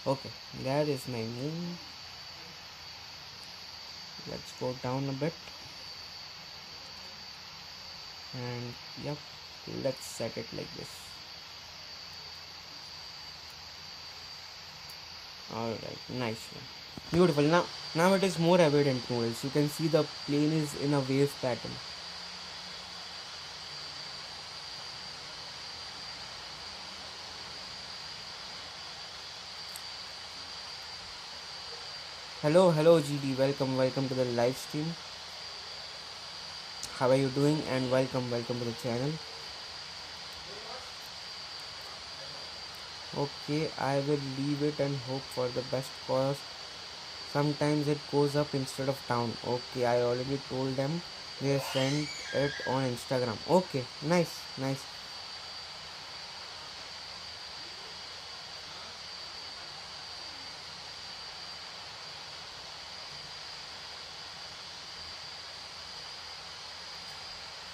Okay, there is my moon. Let's go down a bit, and yep, let's set it like this. Alright, nice one. Beautiful. Now it is more evident, Noodles. You can see the plane is in a wave pattern. Hello GD, welcome to the live stream. How are you doing? And welcome to the channel. Okay, I will leave it and hope for the best, cause sometimes it goes up instead of down. Okay, I already told them. They sent it on Instagram. Okay, nice.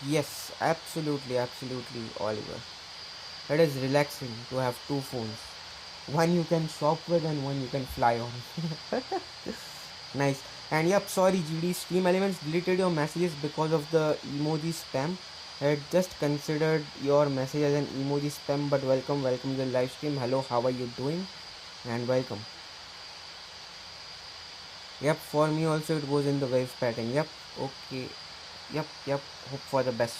Yes, absolutely, Oliver. It is relaxing to have two phones. One you can shop with and one you can fly on. Nice. And yep, sorry GD, Steam Elements deleted your messages because of the emoji spam. I had just considered your message as an emoji spam, but welcome to the live stream. Hello, how are you doing? And welcome. Yep, for me also it goes in the wave pattern. Yep, okay. Yep, hope for the best.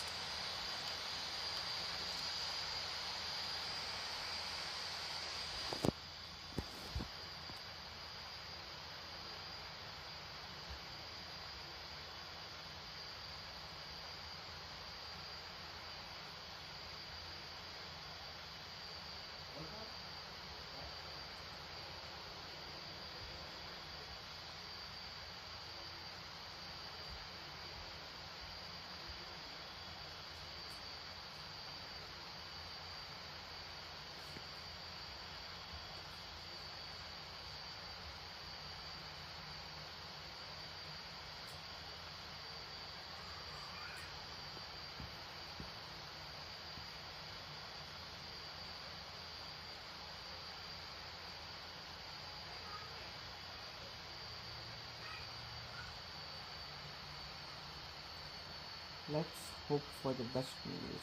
Let's hope for the best news.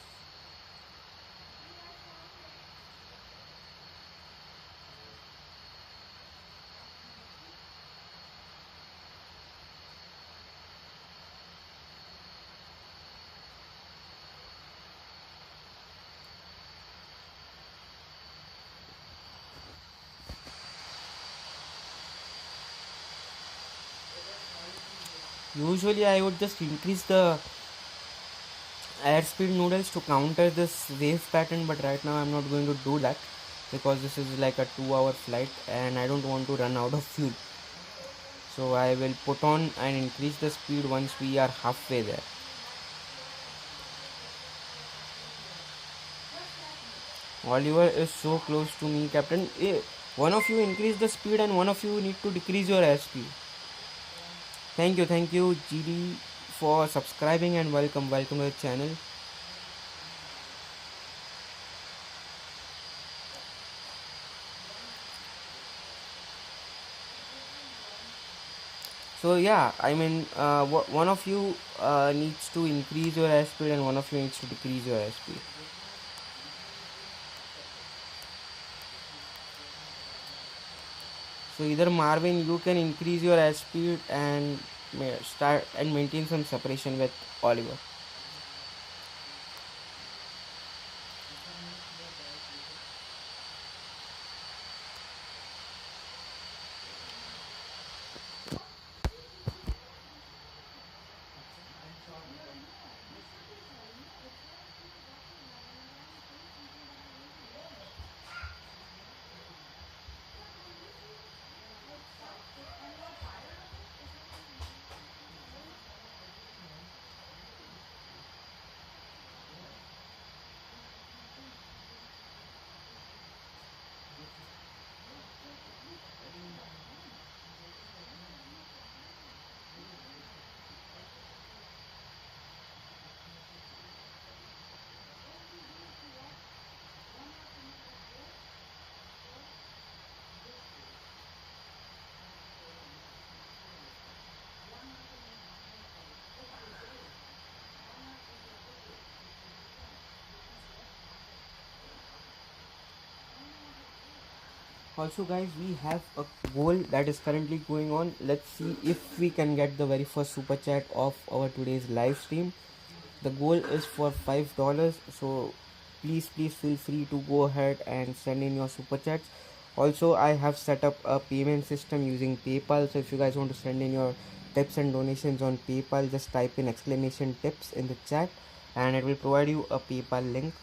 Usually I would just increase the airspeed noodles to counter this wave pattern, but right now I'm not going to do that because this is like a 2-hour flight and I don't want to run out of fuel. So I will put on and increase the speed once we are halfway there. Oliver is so close to me, Captain. One of you increase the speed and one of you need to decrease your airspeed. Thank you, GD, for subscribing and welcome to the channel. So yeah, I mean, one of you needs to increase your airspeed and one of you needs to decrease your airspeed. So either Marvin, you can increase your airspeed and start and maintain some separation with Oliver. Also guys, we have a goal that is currently going on. Let's see if we can get the very first super chat of our today's live stream. The goal is for $5, so please feel free to go ahead and send in your super chats. Also, I have set up a payment system using PayPal, so if you guys want to send in your tips and donations on PayPal, just type in exclamation tips in the chat and it will provide you a PayPal link.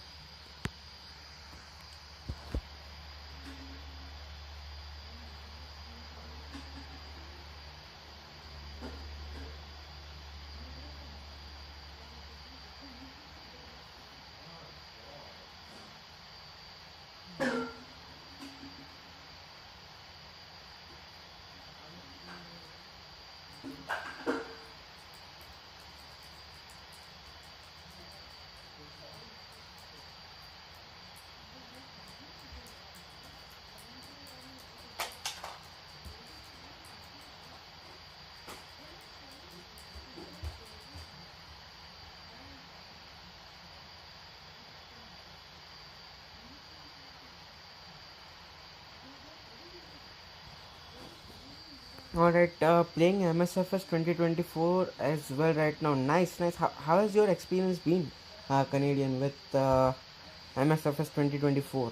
Alright, playing MSFS 2024 as well right now. Nice, nice. How has your experience been, Canadian, with MSFS 2024?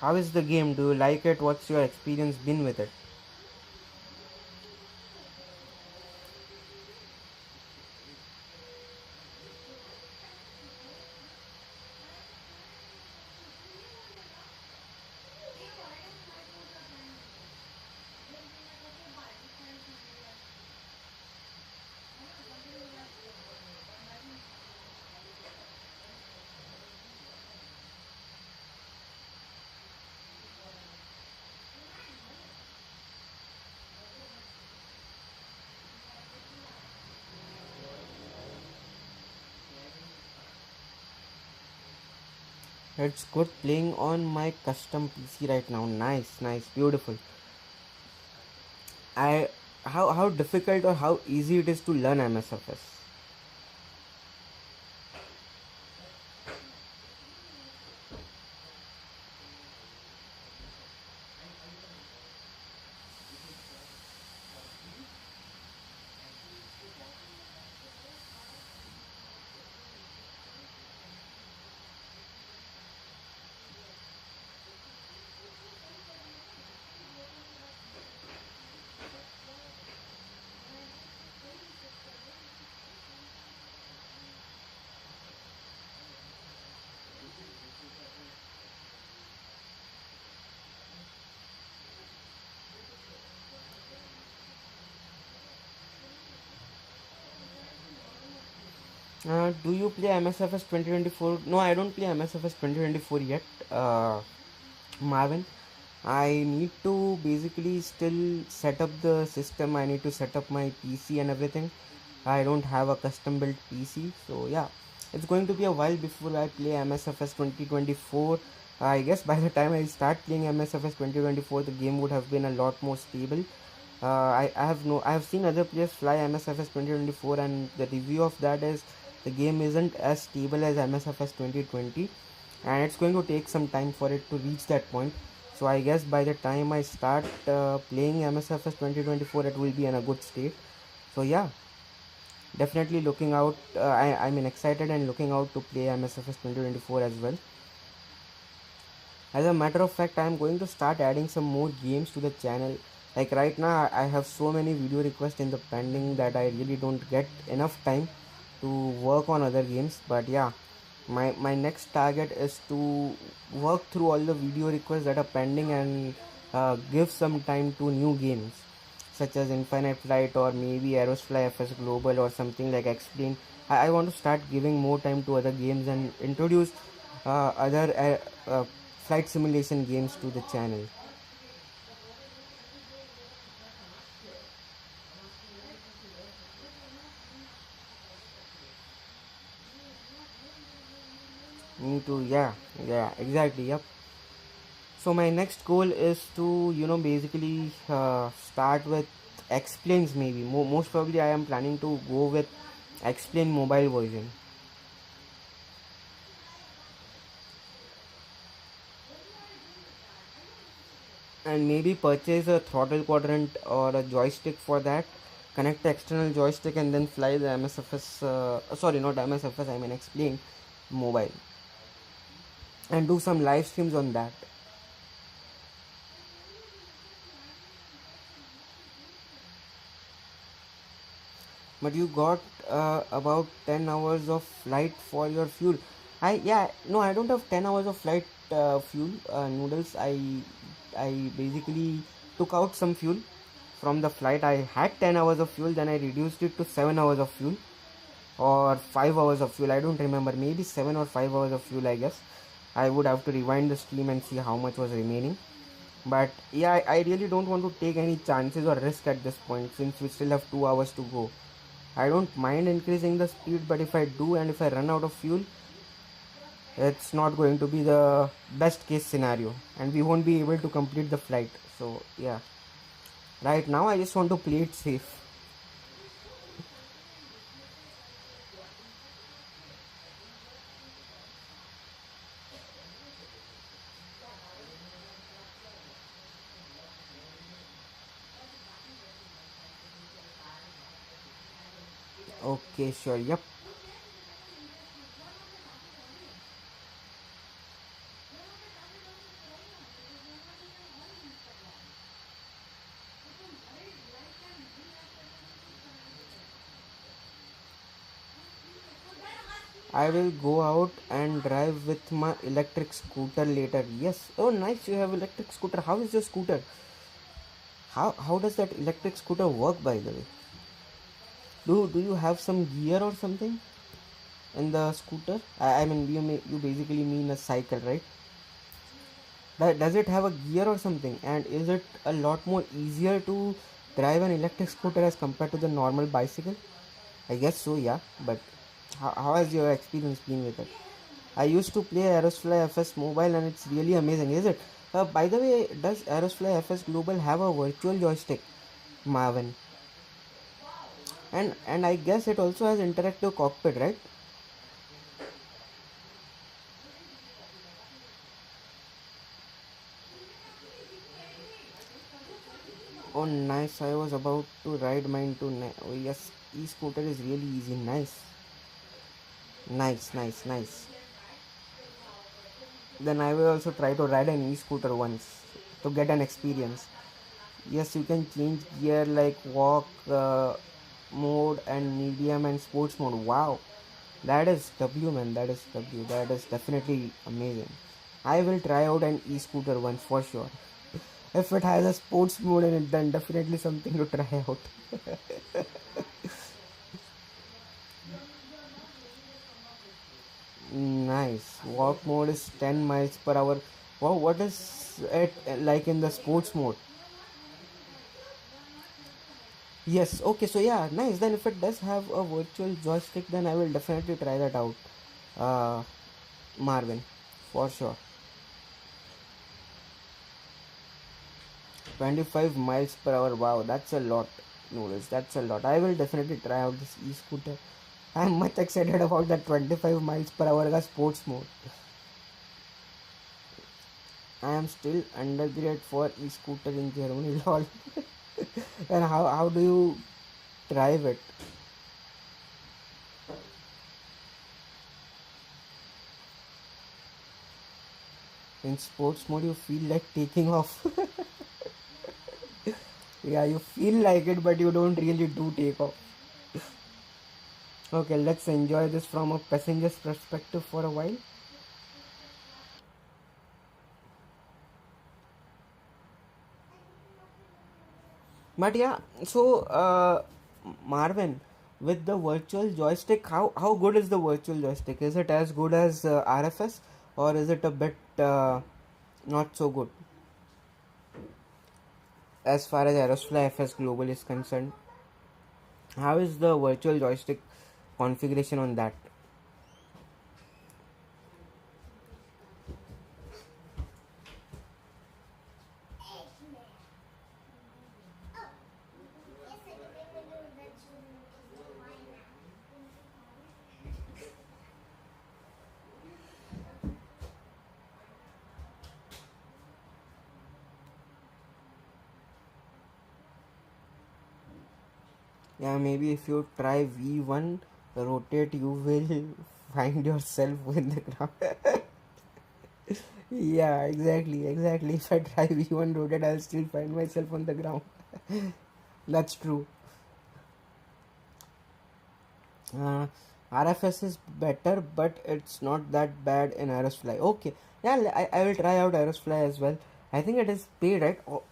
How is the game? Do you like it? What's your experience been with it? It's good playing on my custom PC right now. Nice, nice, beautiful. I how difficult or how easy it is to learn MSFS? Do you play MSFS 2024? No, I don't play MSFS 2024 yet, Marvin. I need to basically still set up the system. I need to set up my PC and everything. I don't have a custom built PC, so yeah, it's going to be a while before I play MSFS 2024. I guess by the time I start playing MSFS 2024, the game would have been a lot more stable. I have seen other players fly MSFS 2024, and the review of that is the game isn't as stable as MSFS 2020, and it's going to take some time for it to reach that point. So I guess by the time I start playing MSFS 2024, it will be in a good state. So yeah, definitely looking out. I mean excited and looking out to play MSFS 2024 as well. As a matter of fact, I am going to start adding some more games to the channel. Like right now, I have so many video requests in the pending that I really don't get enough time to work on other games. But yeah, my next target is to work through all the video requests that are pending and give some time to new games such as Infinite Flight or maybe Aerosfly FS Global or something like Explain. I want to start giving more time to other games and introduce other flight simulation games to the channel. Me too, yeah, yeah, exactly, yep. So my next goal is to basically start with Explains maybe. Most probably I am planning to go with Explain mobile version. And maybe purchase a throttle quadrant or a joystick for that, connect the external joystick and then fly the MSFS, sorry, not MSFS, I mean Explain mobile, and do some live streams on that. But you got about 10 hours of flight for your fuel. I don't have 10 hours of flight fuel, noodles. I basically took out some fuel from the flight. I had 10 hours of fuel, then I reduced it to 7 hours of fuel or 5 hours of fuel. I don't remember, maybe 7 or 5 hours of fuel, I guess. I would have to rewind the stream and see how much was remaining. But yeah, I really don't want to take any chances or risk at this point since we still have 2 hours to go. I don't mind increasing the speed, but if I do and if I run out of fuel, it's not going to be the best case scenario and we won't be able to complete the flight. So yeah, right now I just want to play it safe. Okay, sure. Yep. I will go out and drive with my electric scooter later. Yes. Oh, nice. You have electric scooter. How is your scooter? How does that electric scooter work, by the way? Do you have some gear or something in the scooter? I mean, you basically mean a cycle, right? Does it have a gear or something? And is it a lot more easier to drive an electric scooter as compared to the normal bicycle? I guess so, yeah. But how has your experience been with it? I used to play Aerosfly FS Mobile and it's really amazing, is it? By the way, does Aerosfly FS Global have a virtual joystick, Marvin? And I guess it also has interactive cockpit, right? Oh, nice. I was about to ride mine too. Oh, yes. E-scooter is really easy. Nice. Nice, nice, nice. Then I will also try to ride an e-scooter once to get an experience. Yes, you can change gear like walk mode and medium and sports mode. Wow, that is W, man. That is W. That is definitely amazing. I will try out an e-scooter once for sure. If it has a sports mode in it, then definitely something to try out. Nice. Walk mode is 10 miles per hour. Wow, what is it like in the sports mode? Yes, okay, so yeah, nice. Then if it does have a virtual joystick, then I will definitely try that out. Uh, Marvin, for sure. 25 miles per hour. Wow, that's a lot. Noodles, that's a lot. I will definitely try out this e-scooter. I'm much excited about that 25 miles per hour का sports mode. I am still undergrad for e-scooter in Germany. Lol. And how do you drive it? In sports mode, you feel like taking off. Yeah, you feel like it, but you don't really do take off. Okay, let's enjoy this from a passenger's perspective for a while. But yeah, so Marvin, with the virtual joystick, how good is the virtual joystick? Is it as good as RFS, or is it a bit not so good as far as Aerosfly FS Global is concerned? How is the virtual joystick configuration on that? Yeah, maybe if you try V1 rotate, you will find yourself in the ground. Yeah, exactly. If I try V1 rotate, I'll still find myself on the ground. That's true. Uh, RFS is better, but it's not that bad in Aerosfly. Okay, yeah, I will try out Aerosfly as well. I think it is paid, right? Oh,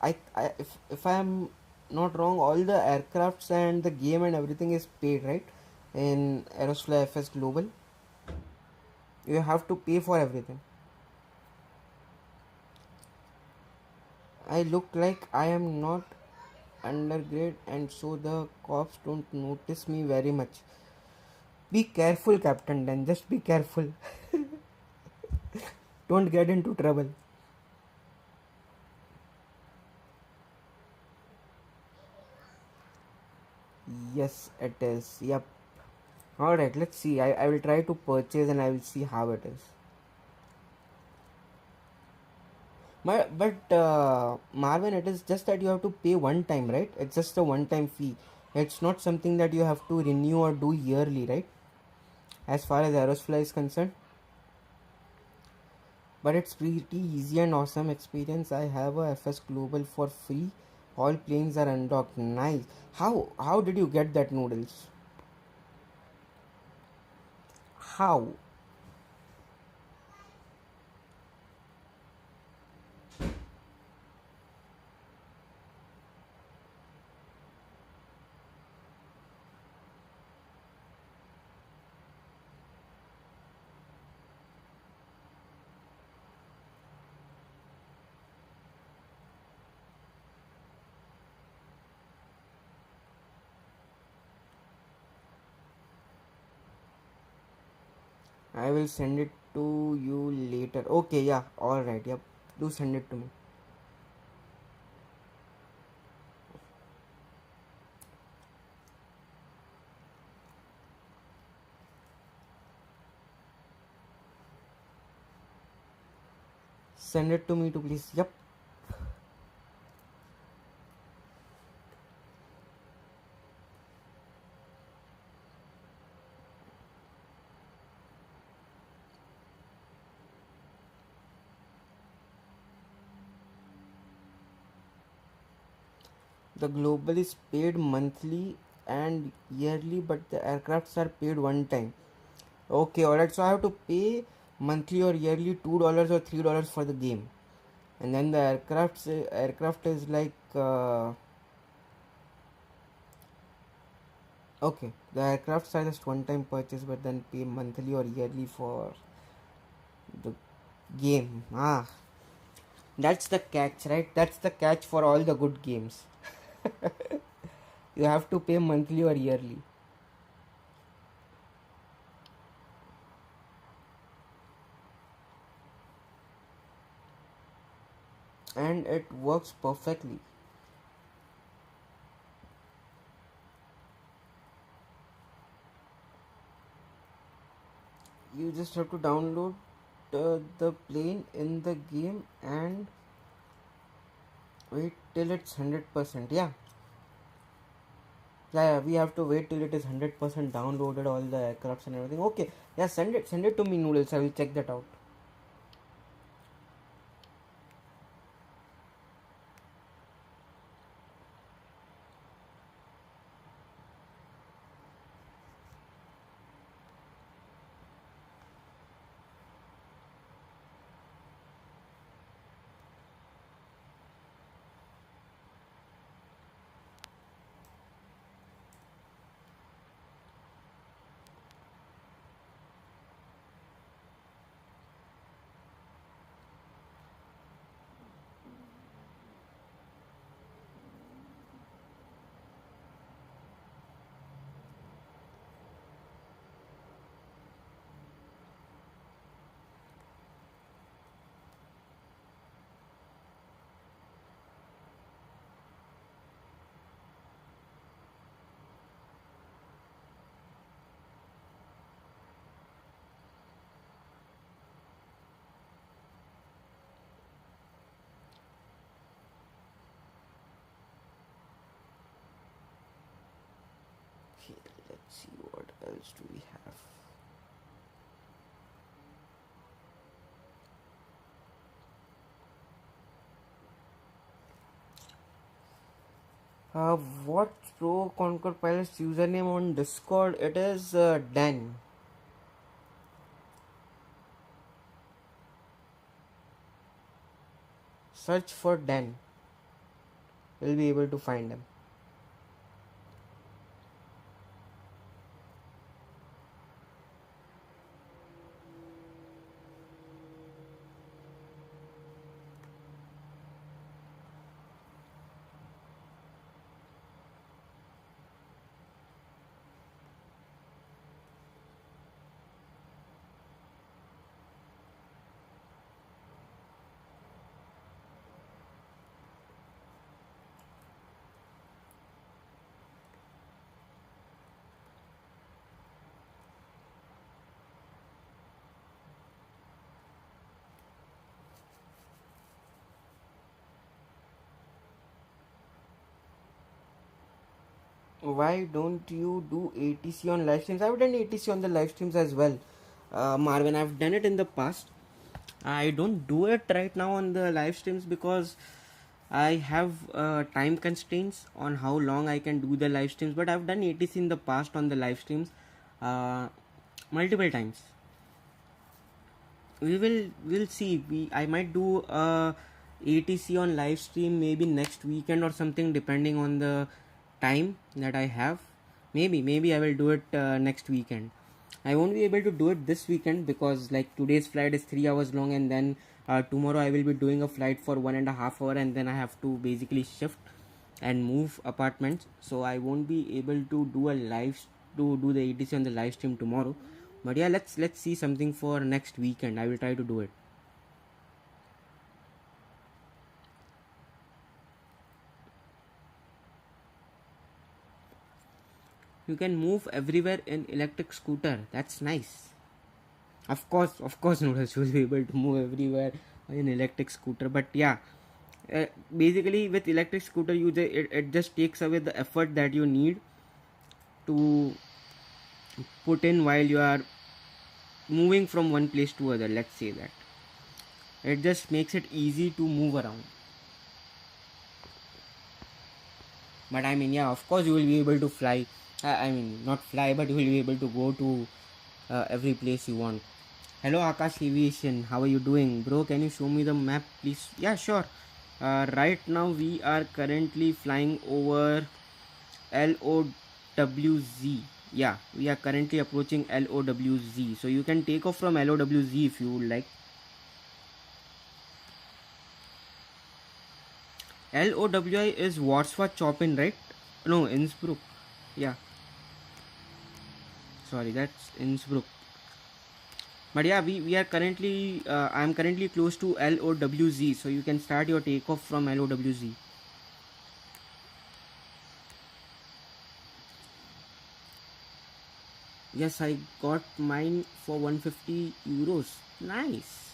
if I am not wrong, all the aircrafts and the game and everything is paid, right? In Aerosfly FS Global, you have to pay for everything. I look like I am not undergrad, and so the cops don't notice me very much. Be careful, Captain. Then just be careful. Don't get into trouble. Yes, it is. Yep. Alright, let's see. I will try to purchase and I will see how it is. But Marvin, it is just that you have to pay one time, right? It's just a one time fee. It's not something that you have to renew or do yearly, right? As far as Aerosfly is concerned. But it's pretty easy and awesome experience. I have a FS Global for free. All planes are undocked. Nice. How did you get that noodles? How? I will send it to you later. Okay, yeah, alright, yep. Do send it to me. Send it to me too, please. Yep. The global is paid monthly and yearly, but the aircrafts are paid one time. Okay, alright. So I have to pay monthly or yearly $2 or $3 for the game, and then the aircraft is like okay. The aircrafts are just one time purchase, but then pay monthly or yearly for the game. That's the catch, right? That's the catch for all the good games. You have to pay monthly or yearly. And it works perfectly. You just have to download the plane in the game and wait till it's 100%. Yeah, we have to wait till it is 100% downloaded, all the aircrafts and everything. Okay, yeah, send it to me, Noodles. I will check that out. Okay, let's see what else do we have. What Pro Concord Pilot's username on Discord? It is Dan. Search for Dan. You'll be able to find him. Why don't you do ATC on live streams? I've done ATC on the live streams as well, Marvin. I've done it in the past. I don't do it right now on the live streams because I have time constraints on how long I can do the live streams. But I've done ATC in the past on the live streams multiple times. We'll see. I might do ATC on live stream maybe next weekend or something, depending on the time that I have. Maybe I will do it next weekend. I won't be able to do it this weekend because like today's flight is 3 hours long, and then tomorrow I will be doing a flight for 1.5 hours, and then I have to basically shift and move apartments, so I won't be able to do the ATC on the live stream tomorrow. But yeah, let's see something for next weekend. I will try to do it. You can move everywhere in electric scooter. That's nice. Of course, Noodles will be able to move everywhere in electric scooter. But yeah, basically with electric scooter, it just takes away the effort that you need to put in while you are moving from one place to other. Let's say that it just makes it easy to move around. But I mean, yeah, of course you will be able to fly. I mean, not fly, but you will be able to go to every place you want. Hello Akash Aviation, how are you doing? Bro, can you show me the map please? Yeah, sure. Right now we are currently flying over LOWZ. Yeah, we are currently approaching LOWZ. So you can take off from LOWZ if you would like. LOWI is Warsaw Chopin, right? No, Innsbruck. Yeah. Sorry, that's Innsbruck. But yeah, we are currently I'm currently close to LOWZ, so you can start your takeoff from LOWZ. Yes, I got mine for 150 euros. Nice.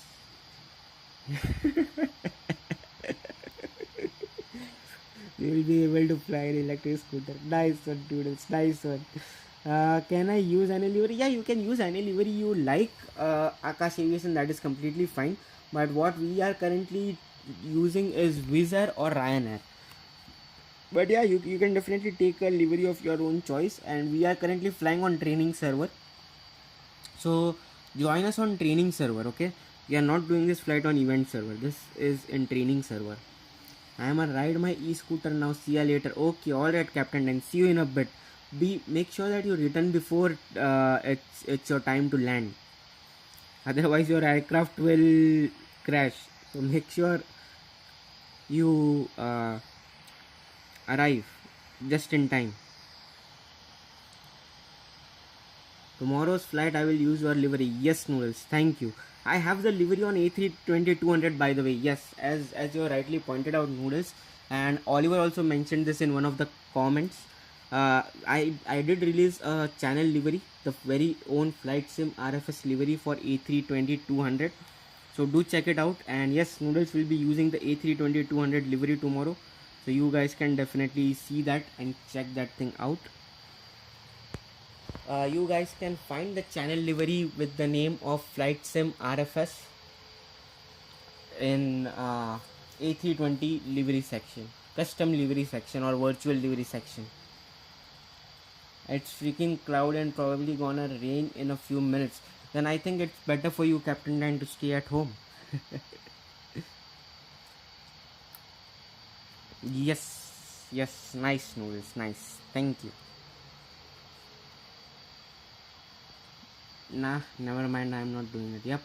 You will be able to fly an electric scooter. Nice one, Doodles. Nice one. Can I use any livery? Yeah, you can use any livery you like, Akash Aviation. That is completely fine. But what we are currently using is Wizz Air or Ryanair. But yeah, you can definitely take a livery of your own choice. And we are currently flying on training server. So join us on training server, okay? We are not doing this flight on event server. This is in training server. I am a ride my e-scooter now. See you later. Okay, alright, Captain. And see you in a bit. Make sure that you return before it's your time to land. Otherwise, your aircraft will crash. So make sure you arrive just in time. Tomorrow's flight, I will use your livery. Yes, Noodles. Thank you. I have the livery on A320-200, by the way. Yes, as you rightly pointed out, Noodles. And Oliver also mentioned this in one of the comments. I did release a channel livery, the very own flight sim RFS livery for A320-200. So do check it out. And yes, Noodles will be using the A320-200 livery tomorrow. So you guys can definitely see that and check that thing out. You guys can find the channel livery with the name of Flight Sim RFS in A320 livery section, custom livery section or virtual livery section. It's freaking cloud and probably gonna rain in a few minutes. Then I think it's better for you, Captain Dan, to stay at home. Yes, nice Noodles, nice. Thank you. Nah, never mind, I'm not doing it. Yep.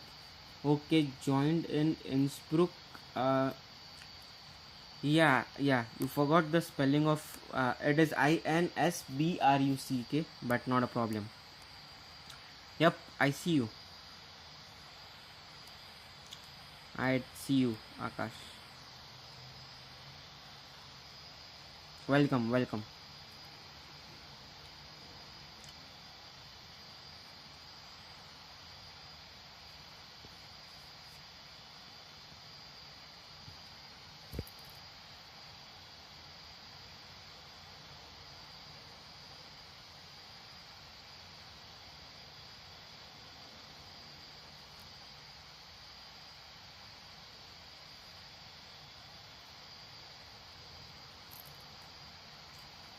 Okay, joined in Innsbruck. Yeah, you forgot the spelling of it is INSBRUCK, but not a problem. Yep, I see you. I see you, Akash. Welcome.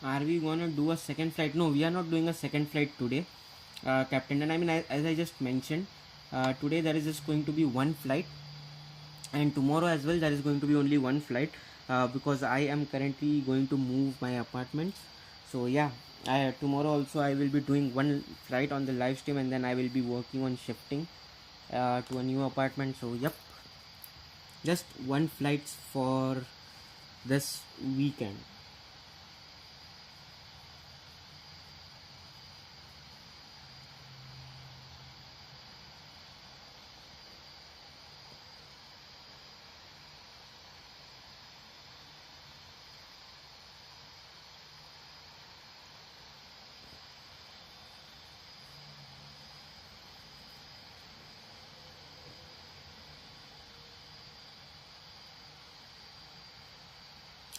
Are we gonna do a second flight? No, we are not doing a second flight today, Captain. And I mean, as I just mentioned, today there is just going to be one flight, and tomorrow as well there is going to be only one flight, because I am currently going to move my apartments. So yeah, tomorrow also I will be doing one flight on the live stream, and then I will be working on shifting to a new apartment. So yep, just one flight for this weekend.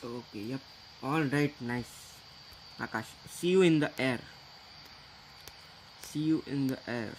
Okay, yep. Alright, nice. Akash, see you in the air. See you in the air.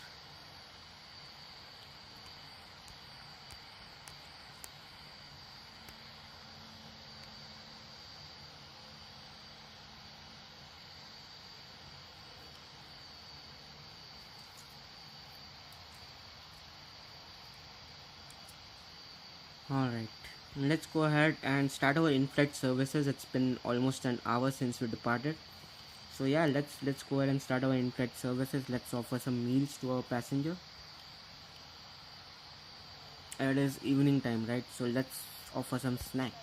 Alright, let's go ahead and start our in-flight services. It's been almost an hour since we departed. So yeah, let's go ahead and start our in-flight services. Let's offer some meals to our passenger. It is evening time, right? So let's offer some snacks.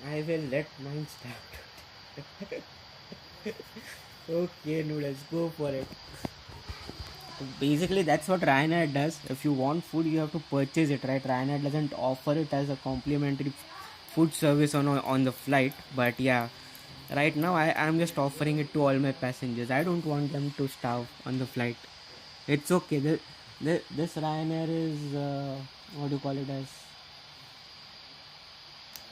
I will let mine start. Okay, noodles, go for it. Basically, that's what Ryanair does. If you want food, you have to purchase it, right? Ryanair doesn't offer it as a complimentary food service on the flight. But yeah, right now I am just offering it to all my passengers. I don't want them to starve on the flight. It's okay. This Ryanair is what do you call it as?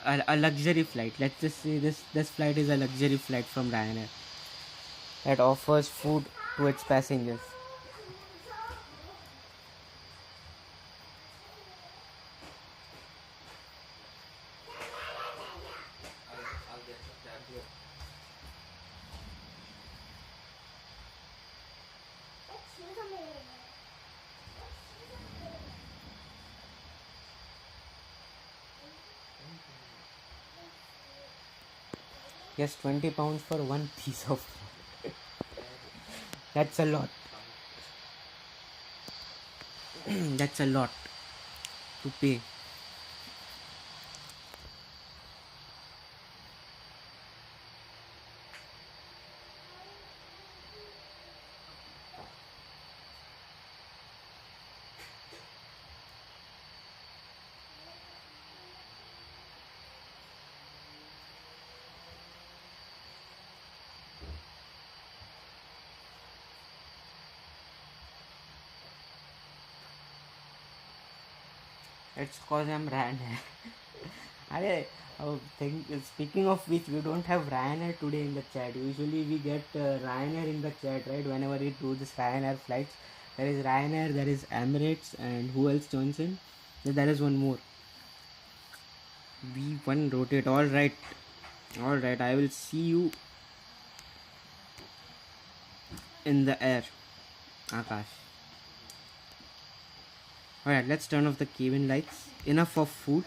A luxury flight. Let's just say this flight is a luxury flight from Ryanair that offers food to its passengers. Yes, 20 pounds for one piece of food. That's a lot. That's a lot to pay. It's cause I'm Ryanair. Speaking of which, we don't have Ryanair today in the chat. Usually we get Ryanair in the chat, right? Whenever we do this Ryanair flights, there is Ryanair, there is Emirates, and who else joins in? There is one more. V1 rotate. Alright. Alright, I will see you in the air, Akash. Alright, let's turn off the cabin lights. Enough of food.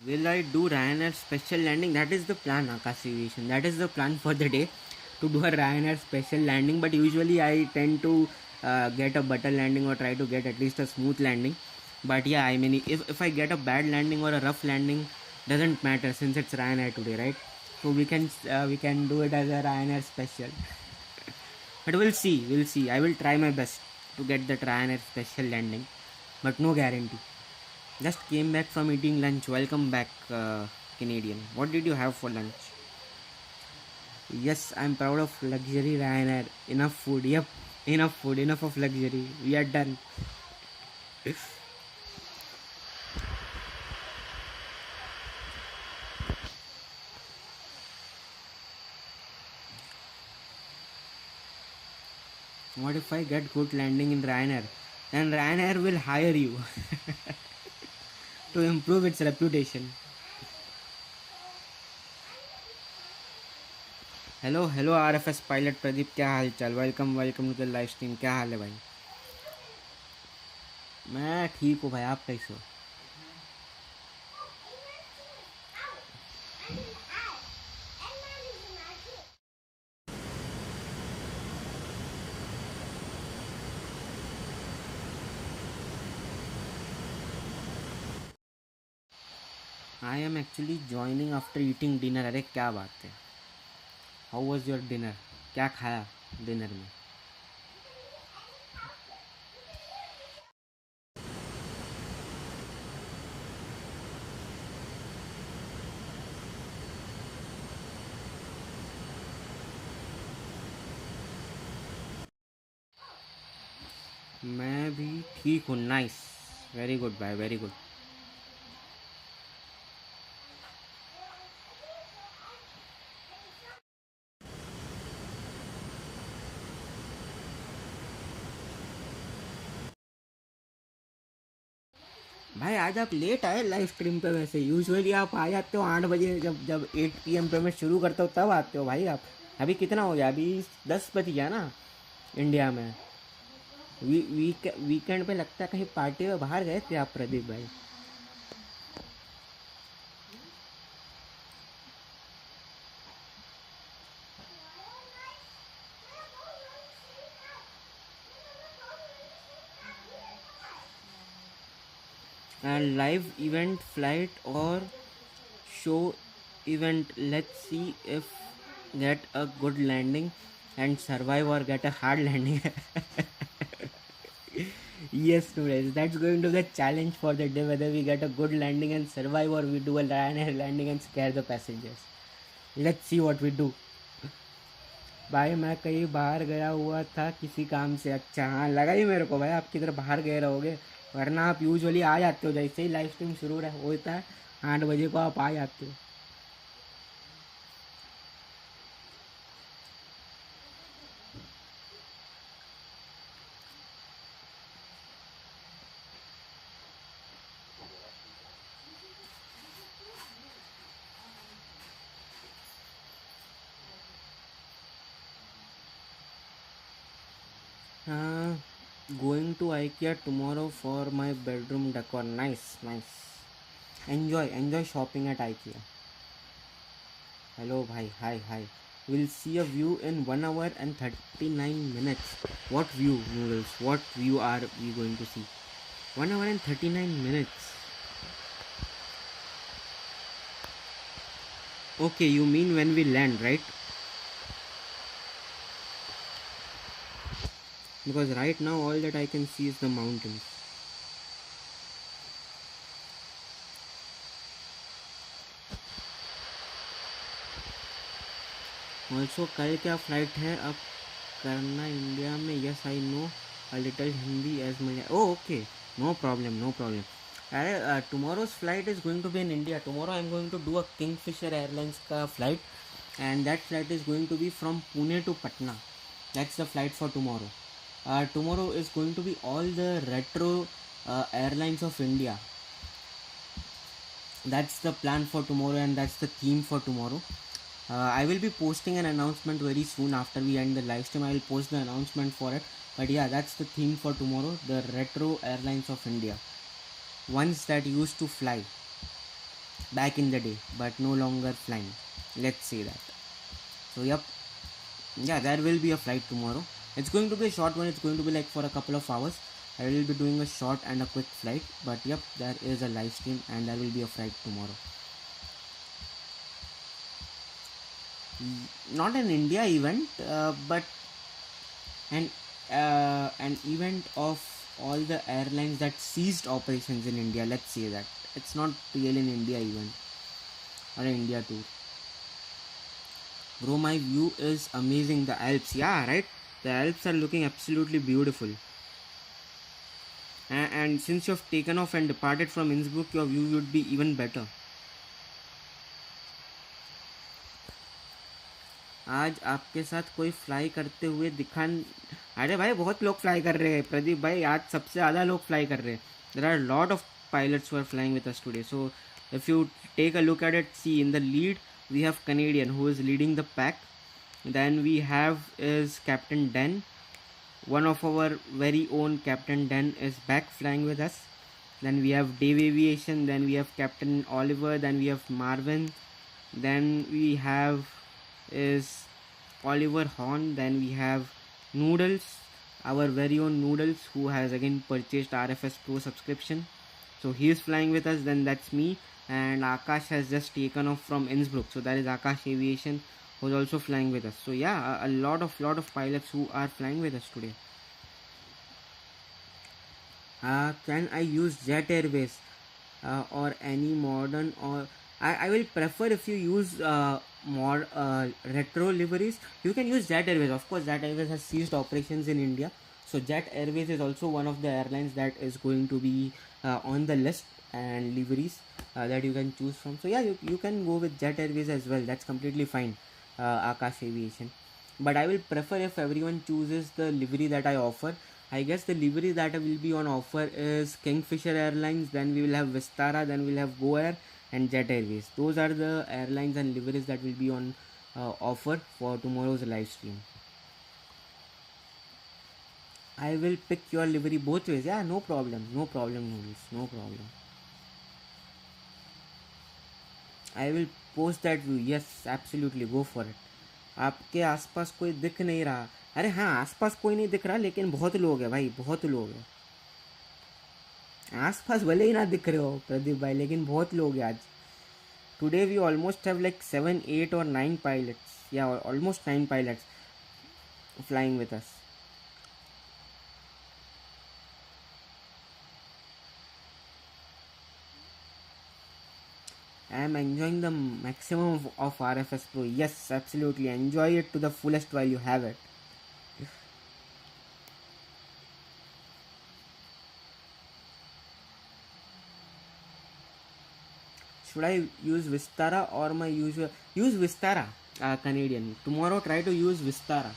Will I do Ryanair special landing? That is the plan, Akash Aviation. That is the plan for the day, to do a Ryanair special landing. But usually I tend to get a butter landing or try to get at least a smooth landing. But yeah, I mean, if I get a bad landing or a rough landing, doesn't matter since it's Ryanair today, right? So we can do it as a Ryanair special. But we'll see, we'll see. I will try my best to get that Ryanair special landing, but no guarantee. Just came back from eating lunch. Welcome back, Canadian. What did you have for lunch? Yes, I'm proud of luxury Ryanair. Enough food. Yep, enough food. Enough of luxury. We are done. What if I get good landing in Ryanair? Then Ryanair will hire you to improve its reputation. Hello hello RFS pilot Pradeep, क्या हाल चाल? Welcome welcome to the live stream. क्या हाल है भाई? मैं ठीक हूँ भाई, आप कैसे हो? I am actually joining after eating dinner. अरे क्या बात है. How was your dinner? क्या खाया डिनर में? मैं भी ठीक हूँ. नाइस, वेरी गुड भाई, वेरी गुड. भाई आज आप लेट आए लाइव स्ट्रीम पे. वैसे यूजुअली आप आ जाते हो 8 बजे, जब जब 8 PM पे मैं शुरू करता हूँ तब आते हो भाई आप. अभी कितना हो गया? अभी 10 बज गया ना इंडिया में. वीकेंड पे लगता है कहीं पार्टी में बाहर गए थे आप प्रदीप भाई? लाइव इवेंट, फ्लाइट और show event. Let's see if get a good landing and survive or get a hard landing. Yes, students, that's going to be the challenge for the day, whether we get a good landing and survive or we do a Ryanair landing and scare the passengers. Let's see what we do. भाई मैं कहीं बाहर गया हुआ था किसी काम से. अच्छा, हाँ लगा ही मेरे को भाई आप किधर बाहर गए रहोगे, वरना आप यूजुअली आ जाते हो. जैसे ही लाइव स्ट्रीम शुरू होता है 8 बजे को आप आ जाते हो. Going to IKEA tomorrow for my bedroom decor. Nice, nice. Enjoy shopping at IKEA. Hello bhai, hi. We'll see a view in 1 hour and 39 minutes. What view, Noodles? What view are we going to see? 1 hour and 39 minutes. Okay, you mean when we land, right? Because right now all that I can see is the mountains. Also कल क्या flight है अब करना India में? Yes I know a little Hindi as my. Oh okay, no problem. अरे tomorrow's flight is going to be in India. Tomorrow I am going to do a Kingfisher Airlines का flight, and that flight is going to be from Pune to Patna. That's the flight for tomorrow. Tomorrow is going to be all the retro airlines of India. That's the plan for tomorrow, and that's the theme for tomorrow. I will be posting an announcement very soon after we end the live stream. I will post the announcement for it. But yeah, that's the theme for tomorrow, the retro airlines of India. Ones that used to fly. back in the day, but no longer flying. Let's say that. So yep, yeah, there will be a flight tomorrow. It's going to be a short one. It's going to be like for a couple of hours. I will be doing a short and a quick flight, but yep, there is a live stream and there will be a flight tomorrow. Not an India event, but an event of all the airlines that ceased operations in India. Let's say that it's not really an India event or an India tour. Bro, my view is amazing. The Alps, yeah, right? The Alps are looking absolutely beautiful. And since you've taken off and departed from Innsbruck, your view would be even better. आज आपके साथ कोई fly करते हुए दिखा, अरे भाई बहुत लोग फ्लाई कर रहे हैं प्रदीप भाई, आज सबसे ज़्यादा लोग फ्लाई कर रहे हैं. There are a lot of pilots who are flying with us today. So if you take a look at it, see in the lead we have Canadian who is leading the pack. Then we have is Captain Dan. One of our very own Captain Dan is back flying with us. Then we have Dave Aviation. Then we have Captain Oliver. Then we have Marvin. Then we have is Oliver Horn. Then we have Noodles, our very own Noodles, who has again purchased RFS Pro subscription. So he is flying with us. Then that's me, and Akash has just taken off from Innsbruck. So that is Akash Aviation, who is also flying with us. So yeah, a lot of pilots who are flying with us today. Can I use Jet Airways or any modern, or I will prefer if you use more retro liveries. You can use Jet Airways. Of course, Jet Airways has ceased operations in India. So Jet Airways is also one of the airlines that is going to be on the list, and liveries that you can choose from. So yeah, you can go with Jet Airways as well. That's completely fine. Akash Aviation. But I will prefer if everyone chooses the livery that I offer. I guess the livery that will be on offer is Kingfisher Airlines, then we will have Vistara, then we'll have Go Air and Jet Airways. Those are the airlines and liveries that will be on offer for tomorrow's live stream. I will pick your livery both ways. Yeah, no problem, Noodles, no problem. I will post that view. Yes, absolutely, go for it. आपके आसपास कोई दिख नहीं रहा. अरे हाँ, आसपास कोई नहीं दिख रहा, लेकिन बहुत लोग हैं भाई, बहुत लोग हैं. आसपास भले ही ना दिख रहे हो प्रदीप भाई, लेकिन बहुत लोग हैं आज. Today we almost have like 7, 8 or 9 pilots. Yeah, almost 9 pilots flying with us. I am enjoying the maximum of RFS Pro. Yes, absolutely. Enjoy it to the fullest while you have it. Should I use Vistara or my usual? Use Vistara, Canadian. Tomorrow try to use Vistara.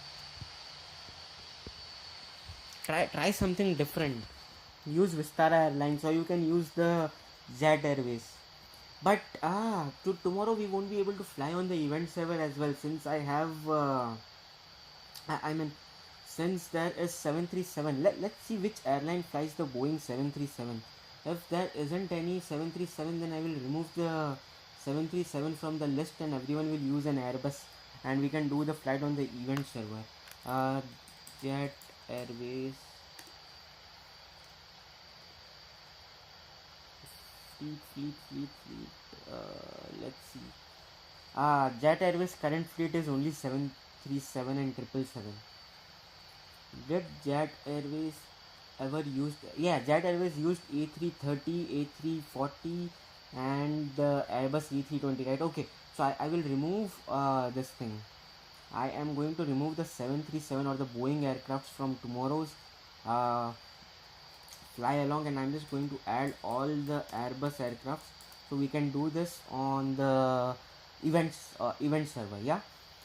Try something different. Use Vistara Airlines, or you can use the Jet Airways. But tomorrow we won't be able to fly on the event server as well, since I have I mean, since there is 737. Let's see which airline flies the Boeing 737. If there isn't any 737, then I will remove the 737 from the list and everyone will use an Airbus, and we can do the flight on the event server. Jet Airways. Fleet. Let's see. Jet Airways current fleet is only 737 and 777. Did Jet Airways ever used? Yeah, Jet Airways used A330, A340 and the Airbus A320, right? Okay, so I will remove this thing. I am going to remove the 737 or the Boeing aircrafts from tomorrow's fly along, and I'm just going to add all the Airbus aircrafts, so we can do this on the event server. Yeah,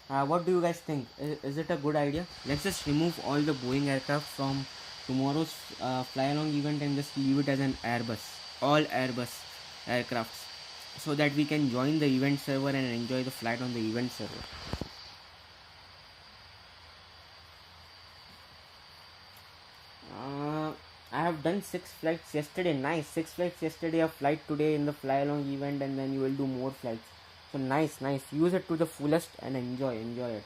what do you guys think? Is it a good idea? Let's just remove all the Boeing aircraft from tomorrow's fly along event and just leave it as an Airbus, all Airbus aircrafts, so that we can join the event server and enjoy the flight on the event server. I have have done 6 flights yesterday. Nice, 6 flights yesterday, a flight today in the fly along event, and then you will do more flights. So nice. Use it to the fullest and enjoy it.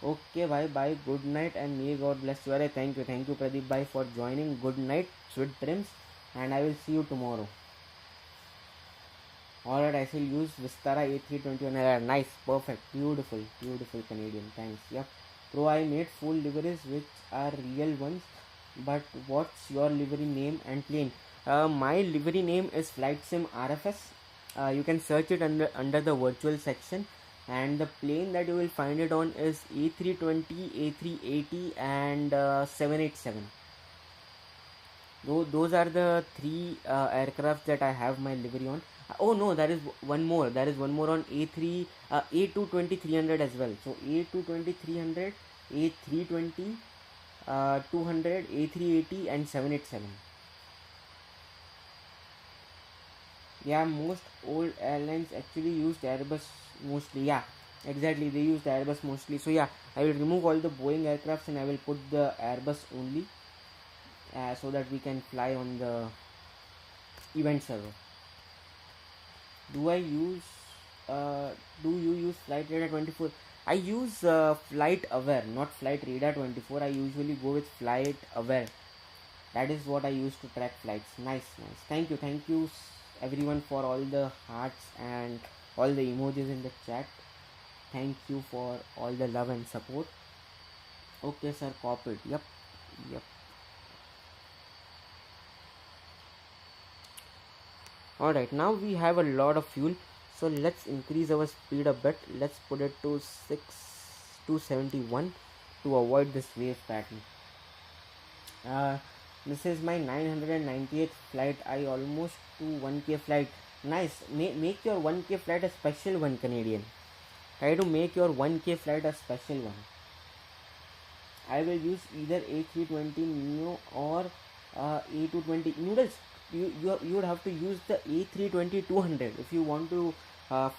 Okay, bye, good night, and may God bless you. Arey, thank you Pradeep bhai for joining. Good night, sweet dreams, and I will see you tomorrow. Alright, I shall use Vistara A321. Nice, perfect, beautiful Canadian. Thanks. Yep. Bro, I made full liveries which are real ones, but what's your livery name and plane? My livery name is Flight Sim RFS. You can search it under the virtual section, and the plane that you will find it on is A320, A380, and 787. Those are the three aircraft that I have my livery on. Oh no, there is one more. On A220-300 as well. So A220-300, A320, 200, A380, and 787. Yeah, most old airlines actually used Airbus mostly. Yeah, exactly. They used Airbus mostly. So yeah, I will remove all the Boeing aircrafts and I will put the Airbus only, so that we can fly on the event server. Do you use Flight Radar 24? I use Flight Aware, not Flight Radar 24. I usually go with Flight Aware. That is what I use to track flights. Nice. Thank you everyone for all the hearts and all the emojis in the chat. Thank you for all the love and support. Okay, sir, copied. Yep. Alright, now we have a lot of fuel, so let's increase our speed a bit. Let's put it to 271 to avoid this wave pattern. This is my 998th flight. I almost do 1k flight. Nice. Make your 1k flight a special one, Canadian. Try to make your 1k flight a special one. I will use either A320 Neo or A220 Noodles. You would have to use the A320-200 if you want to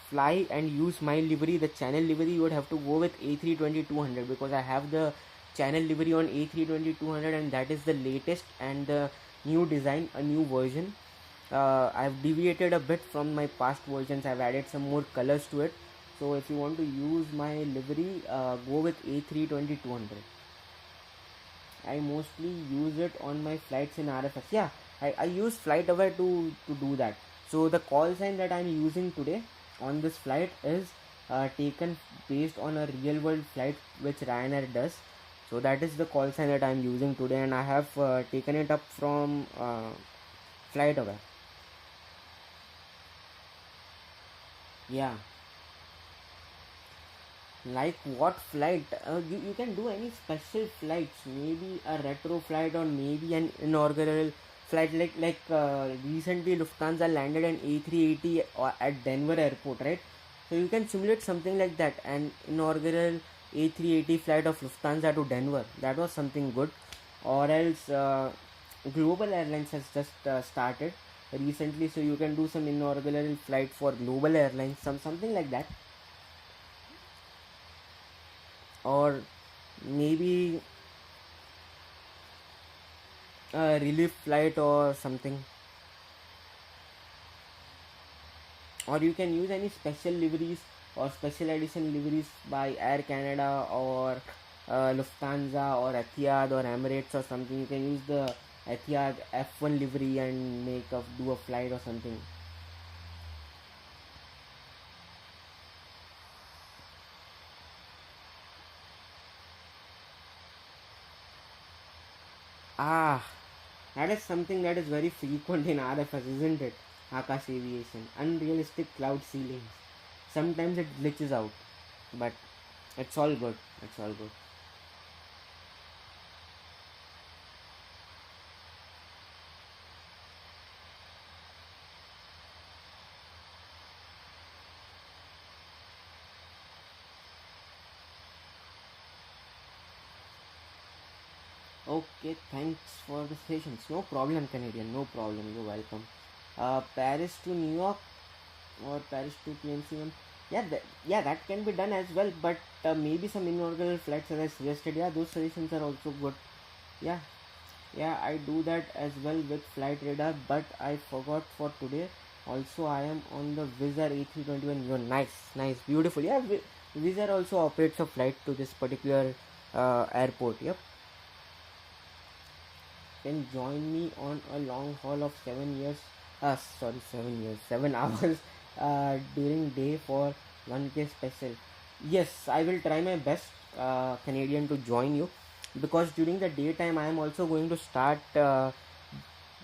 fly and use my livery, the channel livery. You would have to go with A320-200 because I have the channel livery on A320-200, and that is the latest and the new design, a new version. I've deviated a bit from my past versions. I've added some more colors to it. So if you want to use my livery, go with A320-200. I mostly use it on my flights in RFS. Yeah, I use Flight Aware to do that. So the call sign that I'm using today on this flight is taken based on a real world flight which Ryanair does. So that is the call sign that I'm using today, and I have taken it up from Flight Aware. Yeah. Like what flight? You can do any special flights, maybe a retro flight or maybe an inaugural flight. Like recently Lufthansa landed an A380 at Denver airport, right? So you can simulate something like that, an inaugural A380 flight of Lufthansa to Denver. That was something good. Or else Global Airlines has just started recently, so you can do some inaugural flight for Global Airlines, something like that. Or maybe a relief flight or something. Or you can use any special liveries or special edition liveries by Air Canada or Lufthansa or Etihad or Emirates or something. You can use the Etihad F1 livery and do a flight or something. That is something that is very frequent in RFS, isn't it? Akash Aviation. Unrealistic cloud ceilings. Sometimes it glitches out, but it's all good. Okay, thanks for the patience. No problem, Canadian. No problem. You're welcome. Paris to New York or Paris to PNCM. Yeah, that can be done as well. But maybe some inaugural flights, as I suggested. Yeah, those suggestions are also good. Yeah. Yeah, I do that as well with flight radar, but I forgot for today. Also, I am on the Wizz Air A321. Nice, nice, beautiful. Yeah, Wizz Air also operates a flight to this particular airport. Yep. Can join me on a long haul of 7 years. Sorry, 7 years, 7 hours during day for 1K special. Yes, I will try my best, Canadian, to join you, because during the daytime I am also going to start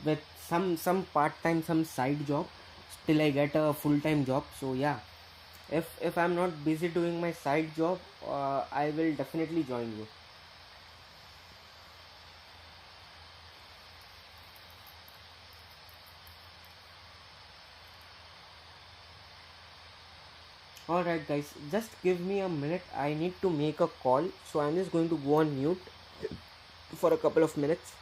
with some part time, some side job till I get a full time job. So yeah, if I'm not busy doing my side job, I will definitely join you. Alright guys, just give me a minute. I need to make a call, so I'm just going to go on mute for a couple of minutes.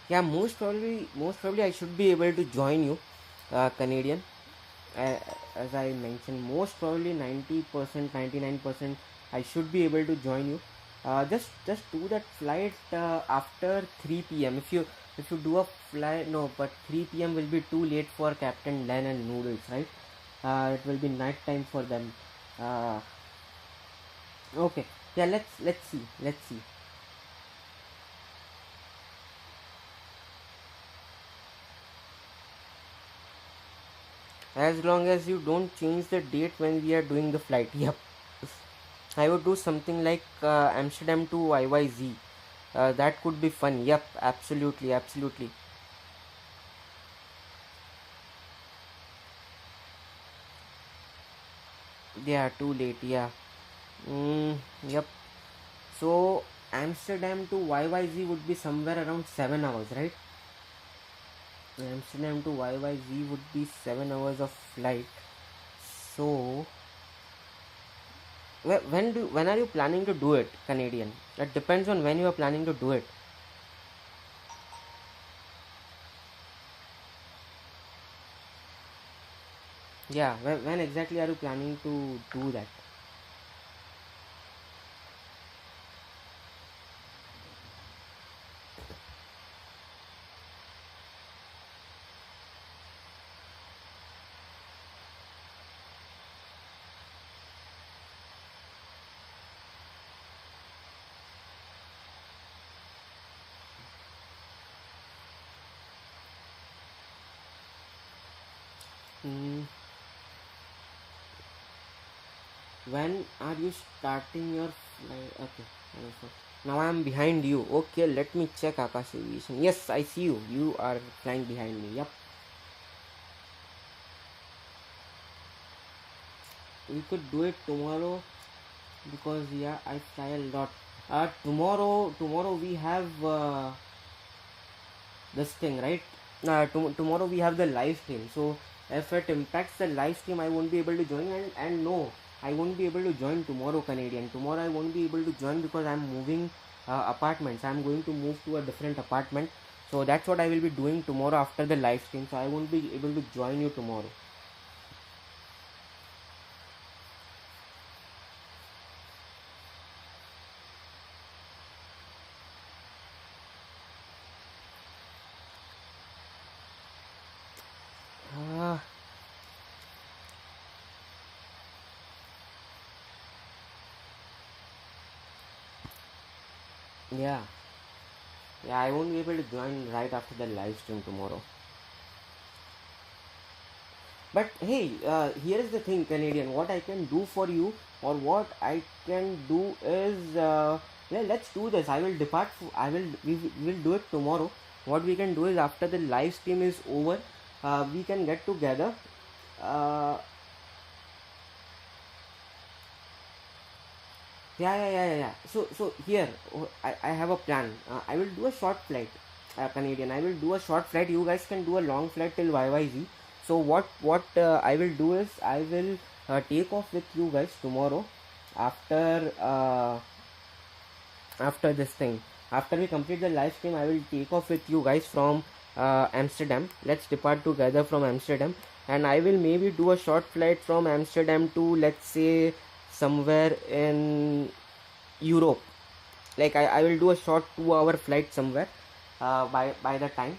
Yeah, most probably I should be able to join you, Canadian. uh, as I mentioned, most probably 90%, 99% I should be able to join you. Just do that flight after 3 p.m. If you do a flight, no, but 3 p.m. will be too late for Captain Len and Noodles, right? It will be night time for them. uh, okay, yeah, let's see. As long as you don't change the date when we are doing the flight. Yep. I would do something like Amsterdam to YYZ. That could be fun. Yep, absolutely, absolutely. Yeah, too late. Yeah. Yep. So Amsterdam to YYZ would be somewhere around 7 hours, right? Amsterdam to YYZ would be 7 hours of flight. So when are you planning to do it, Canadian? That depends on when you are planning to do it. Yeah, when exactly are you planning to do that? Mm, when are you starting your flight? Okay, wonderful. Now I am behind you. Okay, let me check Akash Aviation. Yes, I see you. You are flying behind me. Yep. We could do it tomorrow because yeah, I fly a lot. Tomorrow we have this thing, right? Tomorrow we have the live stream. So if it impacts the live stream, I won't be able to join. And no, I won't be able to join tomorrow, Canadian. Tomorrow I won't be able to join because I'm moving apartments. I'm going to move to a different apartment. So that's what I will be doing tomorrow after the live stream. So I won't be able to join you tomorrow. Ah, yeah. Yeah, I won't be able to join right after the live stream tomorrow. But hey, here is the thing, Canadian. What I can do for you, or what I can do is, yeah, let's do this. I will depart. We will do it tomorrow. What we can do is, after the live stream is over, we can get together. Uh, yeah. So here, I have a plan. I will do a short flight, Canadian. I will do a short flight. You guys can do a long flight till YYZ. So what I will do is, I will take off with you guys tomorrow after after this thing. After we complete the live stream, I will take off with you guys from Amsterdam. Let's depart together from Amsterdam, and I will maybe do a short flight from Amsterdam to, let's say, somewhere in Europe. Like I will do a short 2 hour flight somewhere by the time,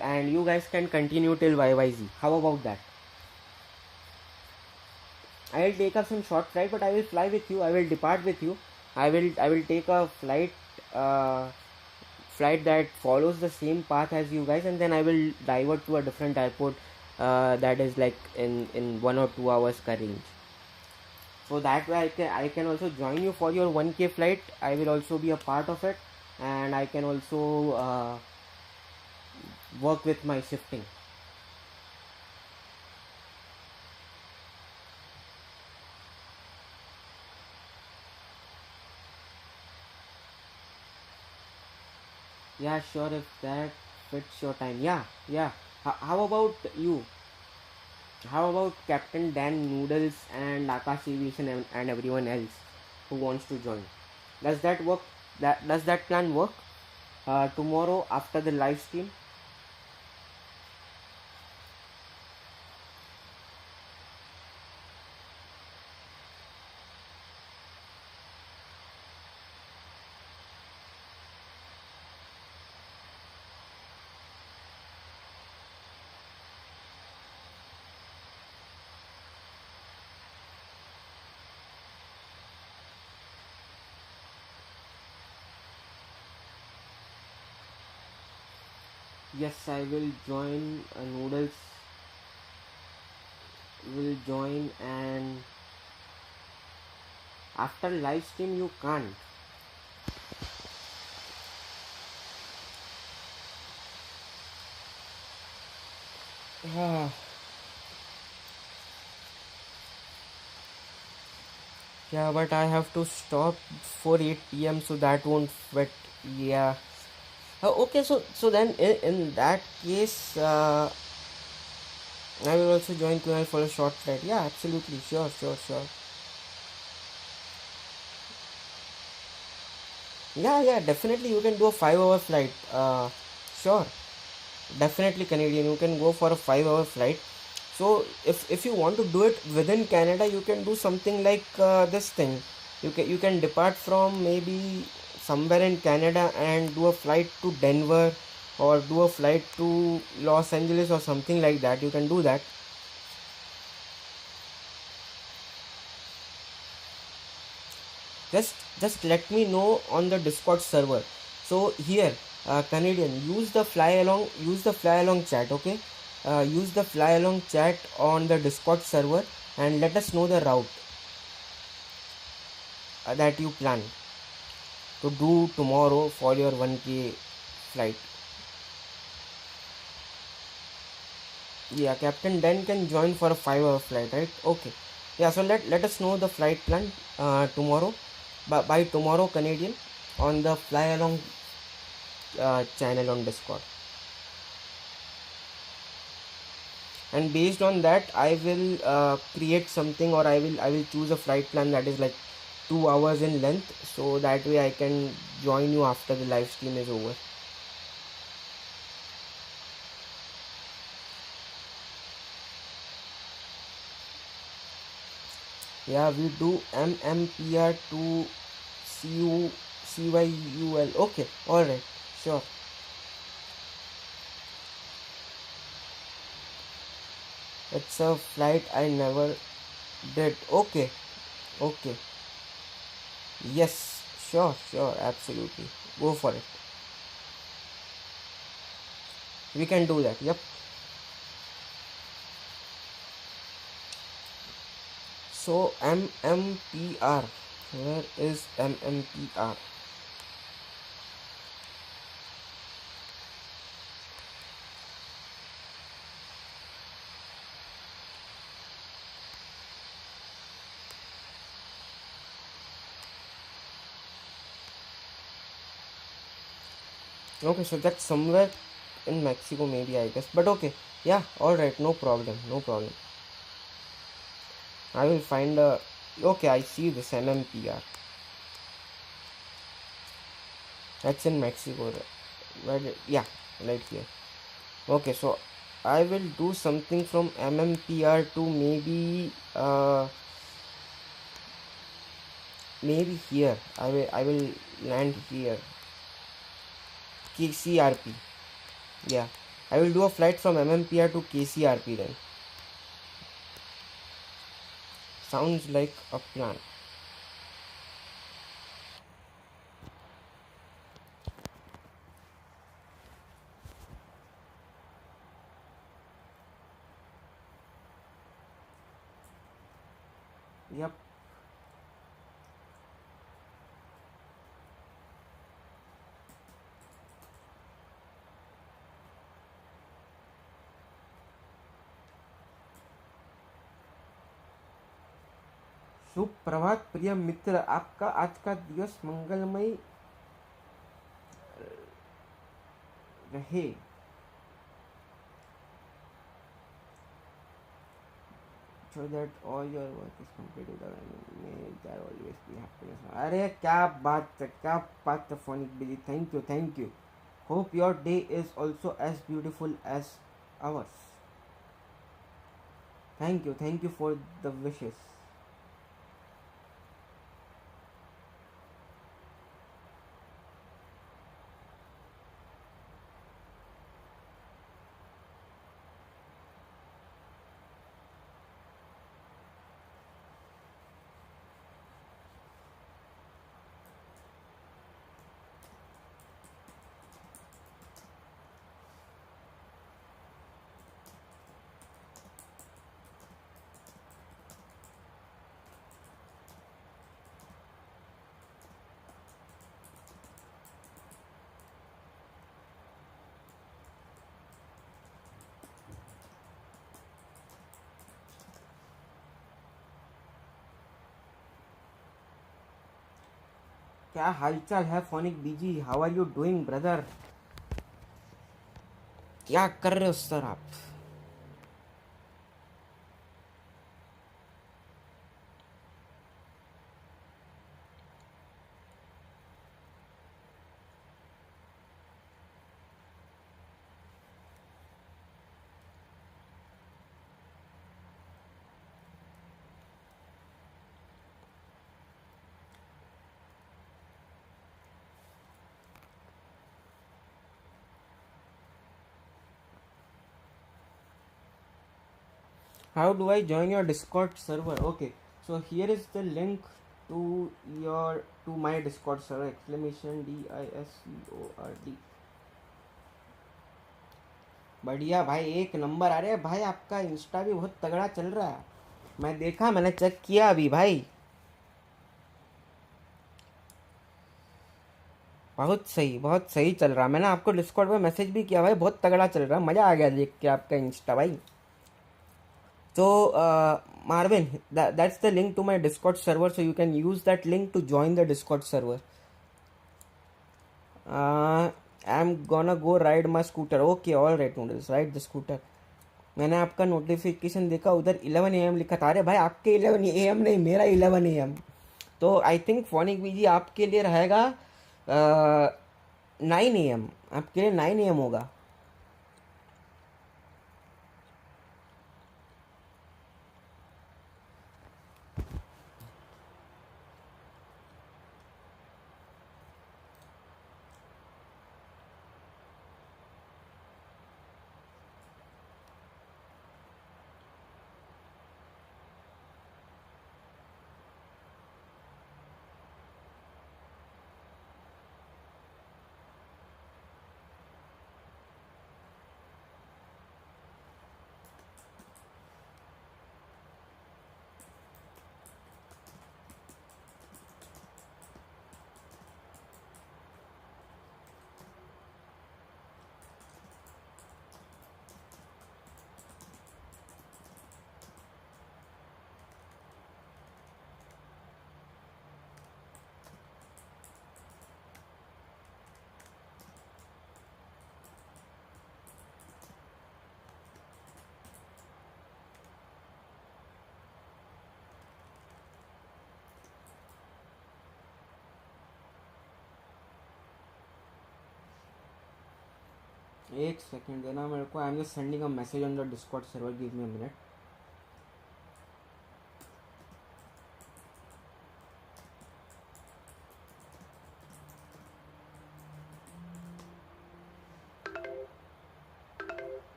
and you guys can continue till YYZ. How about that? I will take up some short flight, but I will fly with you. I will depart with you. I will take a uh, flight that follows the same path as you guys, and then I will divert to a different airport that is like in 1 or 2 hours ka range. So that way I can also join you for your 1K flight. I will also be a part of it, and I can also work with my shifting. Yeah, sure, if that fits your time. Yeah. How about you? How about Captain Dan Noodles and Akash Aviation and everyone else who wants to join? Does that work? Does that plan work? Tomorrow after the live stream. Yes, I will join. Noodles will join, and after live stream you can't. Ah, yeah, but I have to stop for 8 p.m. so that won't fit. Yeah. Okay, so then in that case, I will also join Kunal for a short flight. Yeah, absolutely, sure. Yeah, definitely you can do a 5 hour flight. Sure, definitely, Canadian, you can go for a 5 hour flight. So if you want to do it within Canada, you can do something like this thing. You can depart from maybe somewhere in Canada and do a flight to Denver, or do a flight to Los Angeles or something like that. You can do that. Just let me know on the Discord server. So here, Canadian, use the fly along chat. Okay, use the fly along chat on the Discord server, and let us know the route that you plan to do tomorrow for your 1K flight. Yeah, Captain Dan can join for a 5 hour flight, right? Okay. Yeah, so let us know the flight plan tomorrow. By tomorrow, Canadian, on the fly along channel on Discord. And based on that, I will create something, or I will choose a flight plan that is like 2 hours in length, so that way I can join you after the live stream is over. Yeah, we do MMPR to CYUL. Okay, alright, sure. It's a flight I never did. Okay. Yes, sure, absolutely. Go for it. We can do that. Yep. So MMPR, where is MMPR? Okay, so that's somewhere in Mexico maybe, I guess, but okay, yeah, alright, no problem, no problem. I will find a... Okay, I see this MMPR. That's in Mexico. Yeah, right here. Okay, so I will do something from MMPR to maybe maybe here. I will land here. KCRP. Yeah, I will do a flight from MMPR to KCRP then. Sounds like a plan. Yep. सुप्रभात प्रिय मित्र, आपका आज का दिवस मंगलमय रहे. So that all your work is completed and may there always be happiness. अरे क्या बात है phonic busy. Thank you. Hope your day is also as beautiful as ours. Thank you for the wishes. क्या हालचाल है Phonic बीजी? How are you doing brother? क्या कर रहे हो सर आप? How do I join your Discord server? Okay, so here is the link to my Discord server, exclamation DISCORD. बढ़िया भाई, एक नंबर. अरे भाई आपका इंस्टा भी बहुत तगड़ा चल रहा है. मैंने चेक किया अभी भाई. बहुत सही चल रहा. मैंने आपको डिस्कॉर्ड पे मैसेज भी किया भाई, बहुत तगड़ा चल रहा. मज़ा आ गया देख के आपका इंस्टा भाई. So Marvin, that's the link to my Discord server, so you can use that link to join the Discord server. I'm gonna go ride my scooter. Okay, all right noodles, ride the scooter. मैंने आपका notification देखा, उधर 11 AM लिखा था. अरे भाई आपके 11 AM नहीं, मेरा 11 AM. तो आई थिंक फोनिक बीजी आपके लिए रहेगा 9 AM. आपके लिए 9 AM होगा. एक सेकंड देना मेरे को. I am just sending a message on the Discord server. Give me a minute.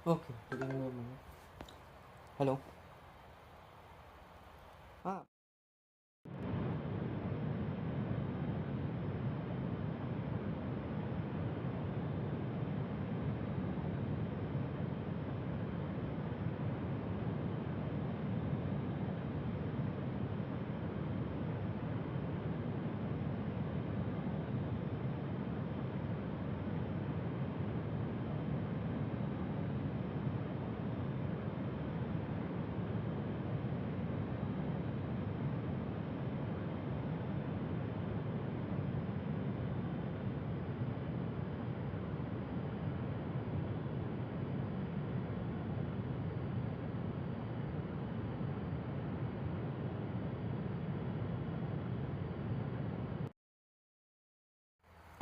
Okay, give me a minute. Hello. हाँ.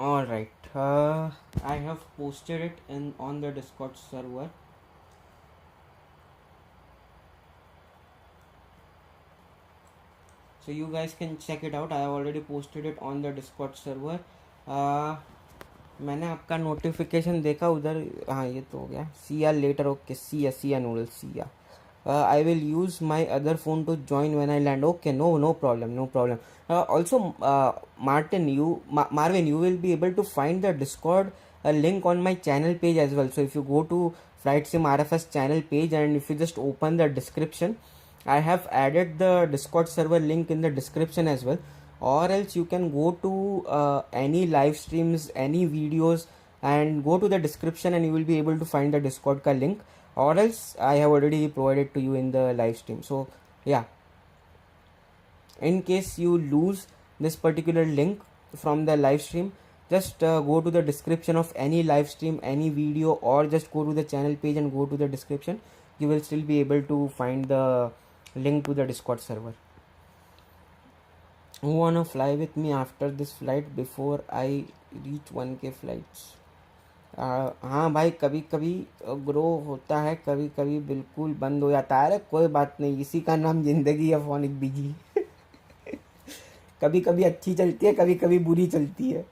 All right. I have posted it in on the Discord server. So you guys can check it out. I have already posted it on the Discord server. मैंने आपका notification देखा उधर. हाँ, ये तो हो गया. C R letter. Okay, C R noodle. C R. I will use my other phone to join when I land. Okay, no problem, no problem. Also, Marvin, you will be able to find the Discord link on my channel page as well. So if you go to Flight Sim RFS channel page and if you just open the description, I have added the Discord server link in the description as well. Or else you can go to any live streams, any videos, and go to the description and you will be able to find the Discord ka link. Or else I have already provided to you in the live stream. So yeah, in case you lose this particular link from the live stream, just go to the description of any live stream, any video, or just go to the channel page and go to the description. You will still be able to find the link to the Discord server. Who wanna fly with me after this flight before I reach 1K flights? हाँ भाई, कभी कभी grow होता है, कभी कभी बिल्कुल बंद हो जाता है. अरे कोई बात नहीं, इसी का नाम जिंदगी है फोनिक बिजी. कभी कभी अच्छी चलती है, कभी कभी बुरी चलती है.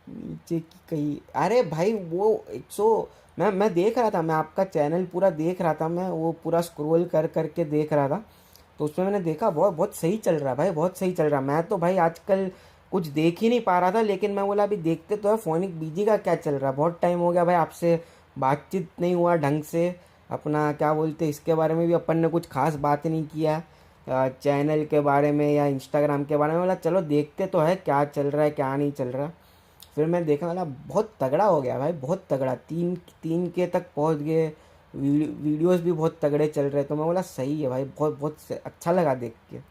नीचे की कहीं. अरे भाई वो 100. मैं देख रहा था, मैं आपका चैनल पूरा देख रहा था, मैं वो पूरा स्क्रॉल कर करके देख रहा था. तो उसमें मैंने देखा बहुत बहुत सही चल रहा है भाई, बहुत सही चल रहा है. मैं तो भाई आजकल कुछ देख ही नहीं पा रहा था, लेकिन मैं बोला अभी देखते तो है फोनिक बीजी का क्या चल रहा है. बहुत टाइम हो गया भाई, आपसे बातचीत नहीं हुआ ढंग से. अपना क्या बोलते, इसके बारे में भी अपन ने कुछ खास बात नहीं किया, चैनल के बारे में या इंस्टाग्राम के बारे में. बोला चलो देखते तो है क्या चल रहा है क्या नहीं चल रहा. फिर मैं देखा, वाला बहुत तगड़ा हो गया भाई, बहुत तगड़ा. 3 के तक पहुंच गए. वीडियोस भी बहुत तगड़े चल रहे. तो मैं बोला सही है भाई, बहुत बहुत अच्छा लगा देख के.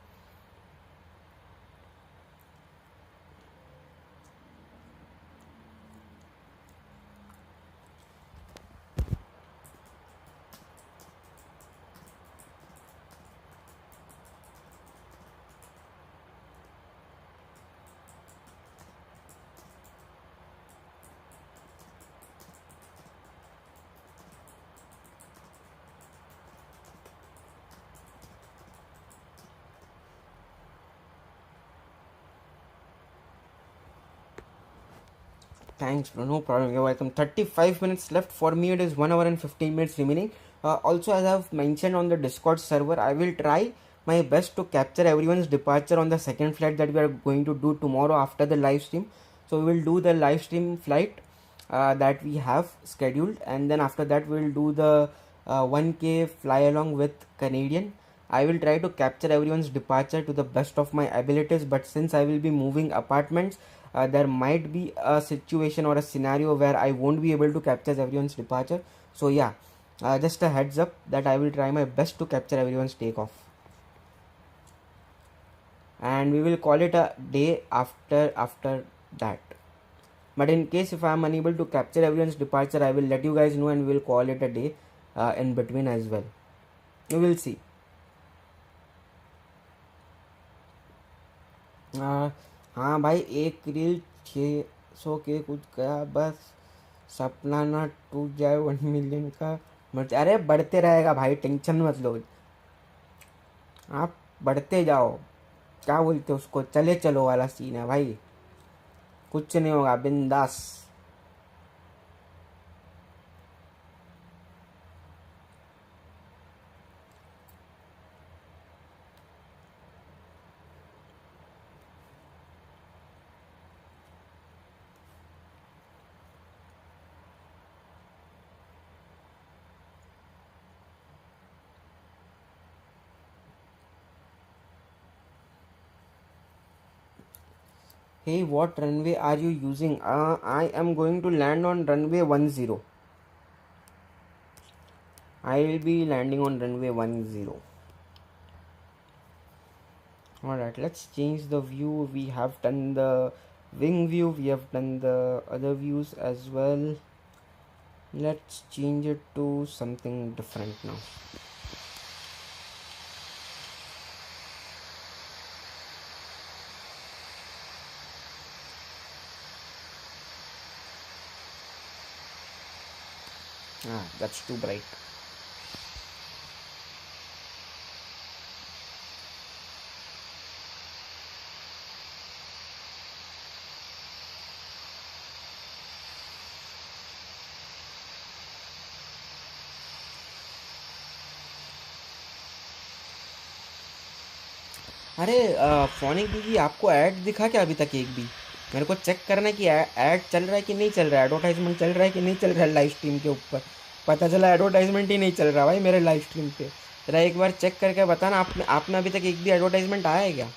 Thanks, bro. No problem. You're welcome. 35 minutes left. For me, it is 1 hour and 15 minutes remaining. Also, as I've mentioned on the Discord server, I will try my best to capture everyone's departure on the second flight that we are going to do tomorrow after the live stream. So, we will do the live stream flight that we have scheduled, and then after that, we will do the 1K fly along with Canadian. I will try to capture everyone's departure to the best of my abilities, but since I will be moving apartments, there might be a situation or a scenario where I won't be able to capture everyone's departure. So yeah, just a heads up that I will try my best to capture everyone's takeoff, and we will call it a day after that. But in case if I am unable to capture everyone's departure, I will let you guys know and we will call it a day in between as well. We will see. हाँ भाई, एक reel 600 के कुछ गया, बस सपना ना टूट जाए 1 मिलियन का। मत, अरे बढ़ते रहेगा भाई, टेंशन मत लो, आप बढ़ते जाओ। क्या बोलते हो उसको, चले चलो वाला सीन है भाई, कुछ नहीं होगा, बिंदास। Hey, what runway are you using? I am going to land on runway 10. I will be landing on runway 10. Alright, let's change the view. We have done the wing view, we have done the other views as well. Let's change it to something different now. That's too bright. अरे phonic दीदी, आपको add दिखा क्या अभी तक एक भी? मेरे को चेक करना है कि ऐड चल रहा है कि नहीं चल रहा है, एडवर्टाइजमेंट चल रहा है कि नहीं चल रहा है लाइव स्ट्रीम के ऊपर। पता चला एडवर्टाइजमेंट ही नहीं चल रहा भाई मेरे लाइव स्ट्रीम पे। जरा एक बार चेक करके बताना, आपने अभी तक एक भी एडवर्टाइजमेंट आया है क्या?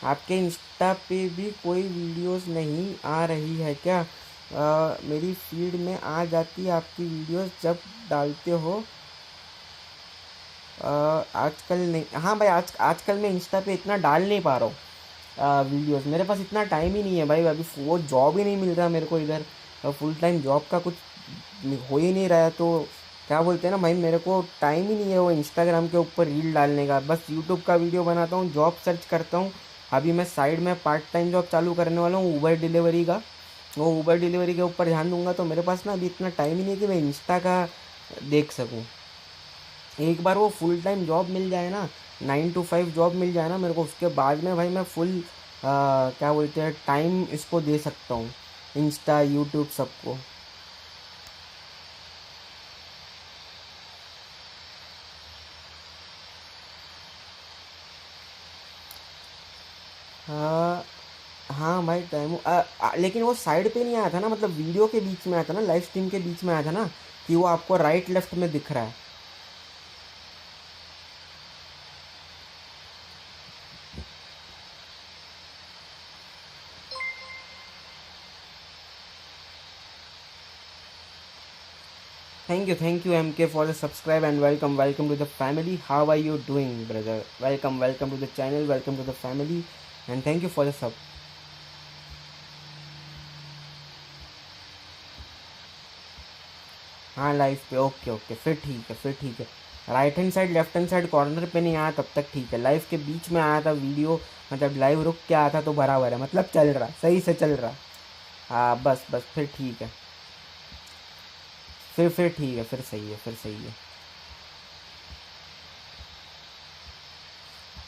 आपके इंस्टा पे भी कोई वीडियोस नहीं आ रही है क्या? मेरी फीड में आ जाती है आपकी वीडियोस जब डालते हो। आजकल नहीं, हाँ भाई, आजकल मैं इंस्टा पे इतना डाल नहीं पा रहा हूँ वीडियोस, मेरे पास इतना टाइम ही नहीं है भाई। अभी वो जॉब ही नहीं मिल रहा मेरे को इधर, फुल टाइम जॉब का कुछ हो ही नहीं रहा है। तो क्या बोलते हैं ना भाई, मेरे को टाइम ही नहीं है वो इंस्टाग्राम के ऊपर रील डालने का। बस यूट्यूब का वीडियो बनाता हूँ, जॉब सर्च करता हूँ। अभी मैं साइड में पार्ट टाइम जॉब चालू करने वाला हूँ, ऊबर डिलीवरी का। वो ऊबर डिलीवरी के ऊपर ध्यान दूंगा, तो मेरे पास ना अभी इतना टाइम ही नहीं है कि मैं इंस्टा का देख सकूँ। एक बार वो फुल टाइम जॉब मिल जाए ना, 9 to 5 जॉब मिल जाए ना मेरे को, उसके बाद में भाई मैं फुल क्या बोलते हैं टाइम इसको दे सकता हूँ, इंस्टा यूट्यूब सबको। हाँ हाँ भाई, टाइम लेकिन वो साइड पे नहीं आया था ना, मतलब वीडियो के बीच में आया था ना, लाइव स्ट्रीम के बीच में आया था ना, कि वो आपको राइट लेफ्ट में दिख रहा है। Thank you MK for the subscribe, and welcome to the family. How are you doing, brother? Welcome to the channel, welcome to the family, and thank you for the sub. हाँ live पे, okay okay, फिर ठीक है। Right hand side left hand side corner पे नहीं आया तब तक ठीक है, लाइव के बीच में आया था वीडियो, मतलब लाइव रुक के आया था तो बराबर है, मतलब चल रहा, सही से चल रहा। हाँ बस फिर ठीक है, फिर ठीक है, फिर सही है।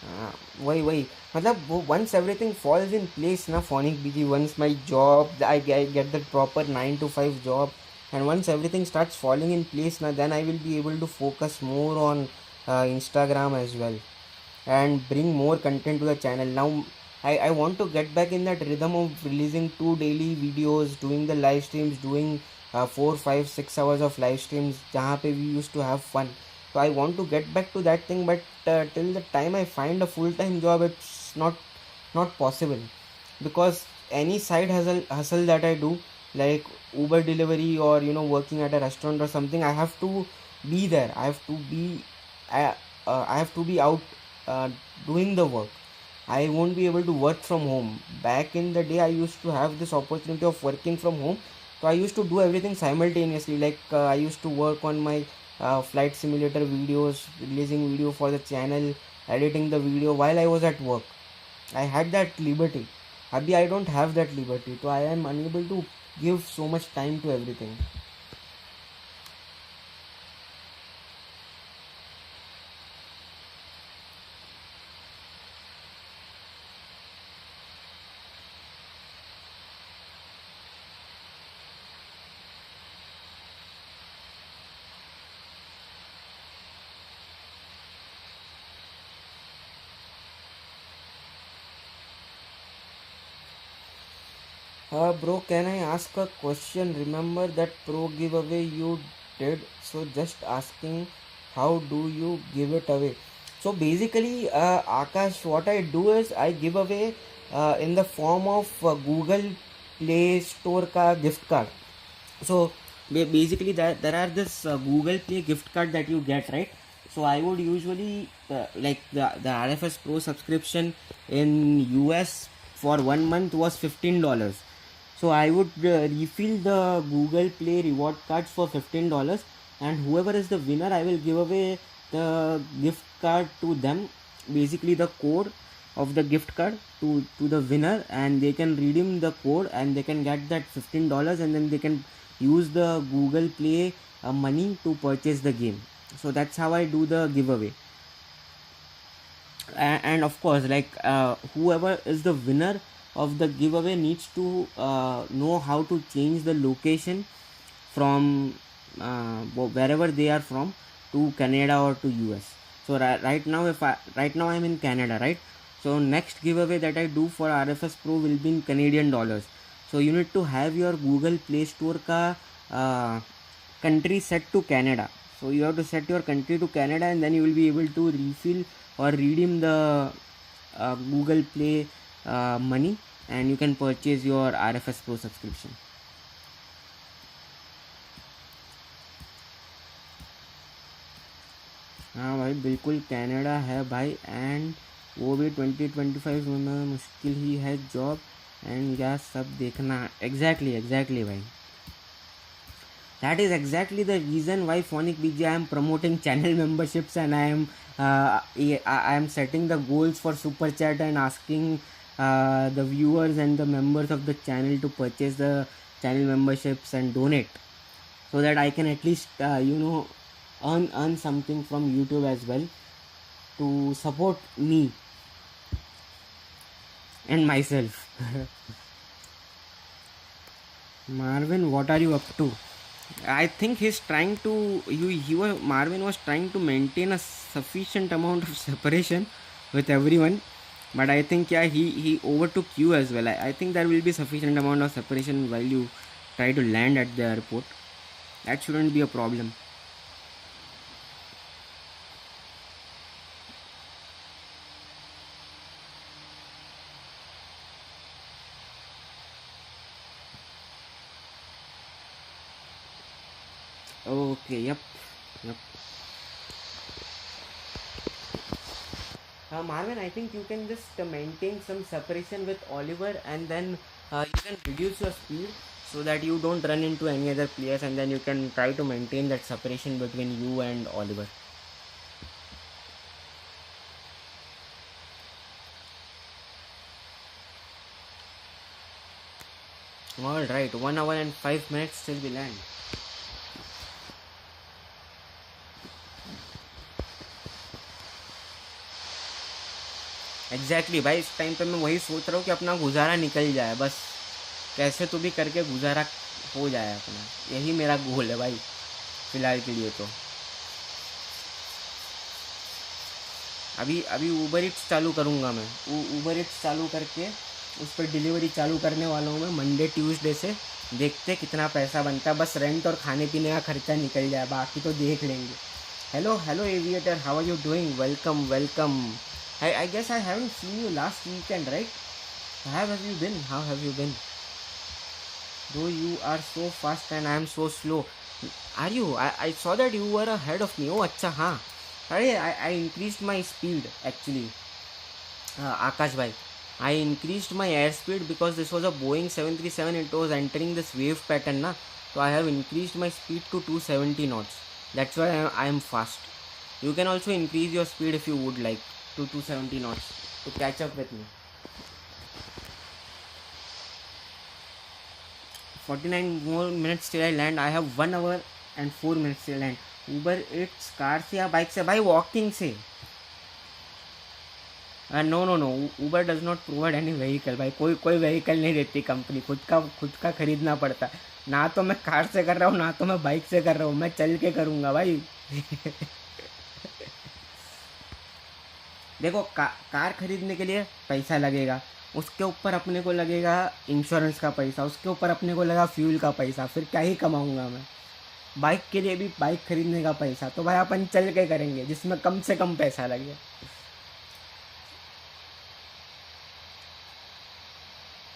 हाँ वही मतलब वो once everything falls in place ना फोनिक बीजी, once my job I get that proper 9 to 5 job, and once everything starts falling in place now, then I will be able to focus more on Instagram as well, and bring more content to the channel. Now I want to get back in that rhythm of releasing 2 daily videos, doing the live streams, doing 4 5 6 hours of live streams jahan pe we used to have fun. So I want to get back to that thing, but till the time I find a full-time job, it's not possible, because any side hustle that I do, like Uber delivery or working at a restaurant or something, I have to be there. I have to be out doing the work. I won't be able to work from home. Back in the day, I used to have this opportunity of working from home, so I used to do everything simultaneously. Like I used to work on my flight simulator videos, releasing video for the channel, editing the video while I was at work. I had that liberty. Abhi I don't have that liberty, so I am unable to give so much time to everything. Bro, can I ask a question? Remember that pro giveaway you did? So just asking, how do you give it away? So basically, Akash, what I do is I give away in the form of Google Play Store ka gift card. So basically, there are this Google Play gift card that you get, right? So I would usually like the RFS Pro subscription in US for 1 month was $15. So I would refill the Google Play reward cards for $15, and whoever is the winner, I will give away the gift card to them. Basically, the code of the gift card to the winner, and they can redeem the code and they can get that $15, and then they can use the Google Play money to purchase the game. So that's how I do the giveaway. And of course, like whoever is the winner of the giveaway needs to know how to change the location from wherever they are from to Canada or to US. So right now I'm in Canada, right? So next giveaway that I do for RFS Pro will be in Canadian dollars. So you need to have your Google Play Store ka country set to Canada. So you have to set your country to Canada, and then you will be able to refill or redeem the Google Play money, and you can purchase your RFS Pro subscription. हाँ भाई बिल्कुल Canada है भाई, and वो भी 2025 में मुश्किल ही है जॉब एंड या सब देखना. एग्जैक्टली भाई. That is exactly the reason why Phonic BG I am promoting channel memberships, and I am setting the goals for super chat and asking the viewers and the members of the channel to purchase the channel memberships and donate, so that I can at least earn something from YouTube as well to support me and myself. Marvin, what are you up to? I think he's trying to Marvin was trying to maintain a sufficient amount of separation with everyone, but I think he overtook you as well. I think there will be sufficient amount of separation while you try to land at the airport. That shouldn't be a problem. Okay, yep. Marvin, I think you can just maintain some separation with Oliver, and then you can reduce your speed so that you don't run into any other players, and then you can try to maintain that separation between you and Oliver. Alright, 1 hour and 5 minutes till we land. Exactly भाई, इस time पे मैं वही सोच रहा हूँ कि अपना गुजारा निकल जाए, बस कैसे तो भी करके गुजारा हो जाए अपना. यही मेरा गोल है भाई फ़िलहाल के लिए. तो अभी ऊबर ईट्स चालू करूँगा मैं. ऊबर ईट्स चालू करके उस पर डिलीवरी चालू करने वाला हूँ मैं मंडे ट्यूसडे से. देखते कितना पैसा बनता है, बस रेंट और खाने पीने का खर्चा निकल जाए, बाकी तो देख लेंगे. Hello aviator, how are you doing? Welcome. I guess I haven't seen you last weekend, right? How have you been? Though you are so fast and I am so slow. Are you? I saw that you were ahead of me. Oh, अच्छा हाँ. अरे I increased my speed actually. Akash bhai, I increased my airspeed because this was a Boeing 737. It was entering this wave pattern na. So I have increased my speed to 270 knots. That's why I am fast. You can also increase your speed if you would like to 270 knots to catch up with me. 49 more minutes till I land. I have 1 hour and 4 minutes till land. Uber Eats car से या bike से भाई, walking से. No Uber does not provide any vehicle भाई. कोई vehicle नहीं देती company. खुद का खरीदना पड़ता. ना तो मैं कार से कर रहा हूँ, ना तो मैं बाइक से कर रहा हूँ. मैं चल के करूँगा भाई. देखो, कार खरीदने के लिए पैसा लगेगा, उसके ऊपर अपने को लगेगा इंश्योरेंस का पैसा, उसके ऊपर अपने को लगा फ्यूल का पैसा. फिर क्या ही कमाऊँगा मैं. बाइक के लिए भी बाइक खरीदने का पैसा. तो भाई अपन चल के करेंगे जिसमें कम से कम पैसा लगे.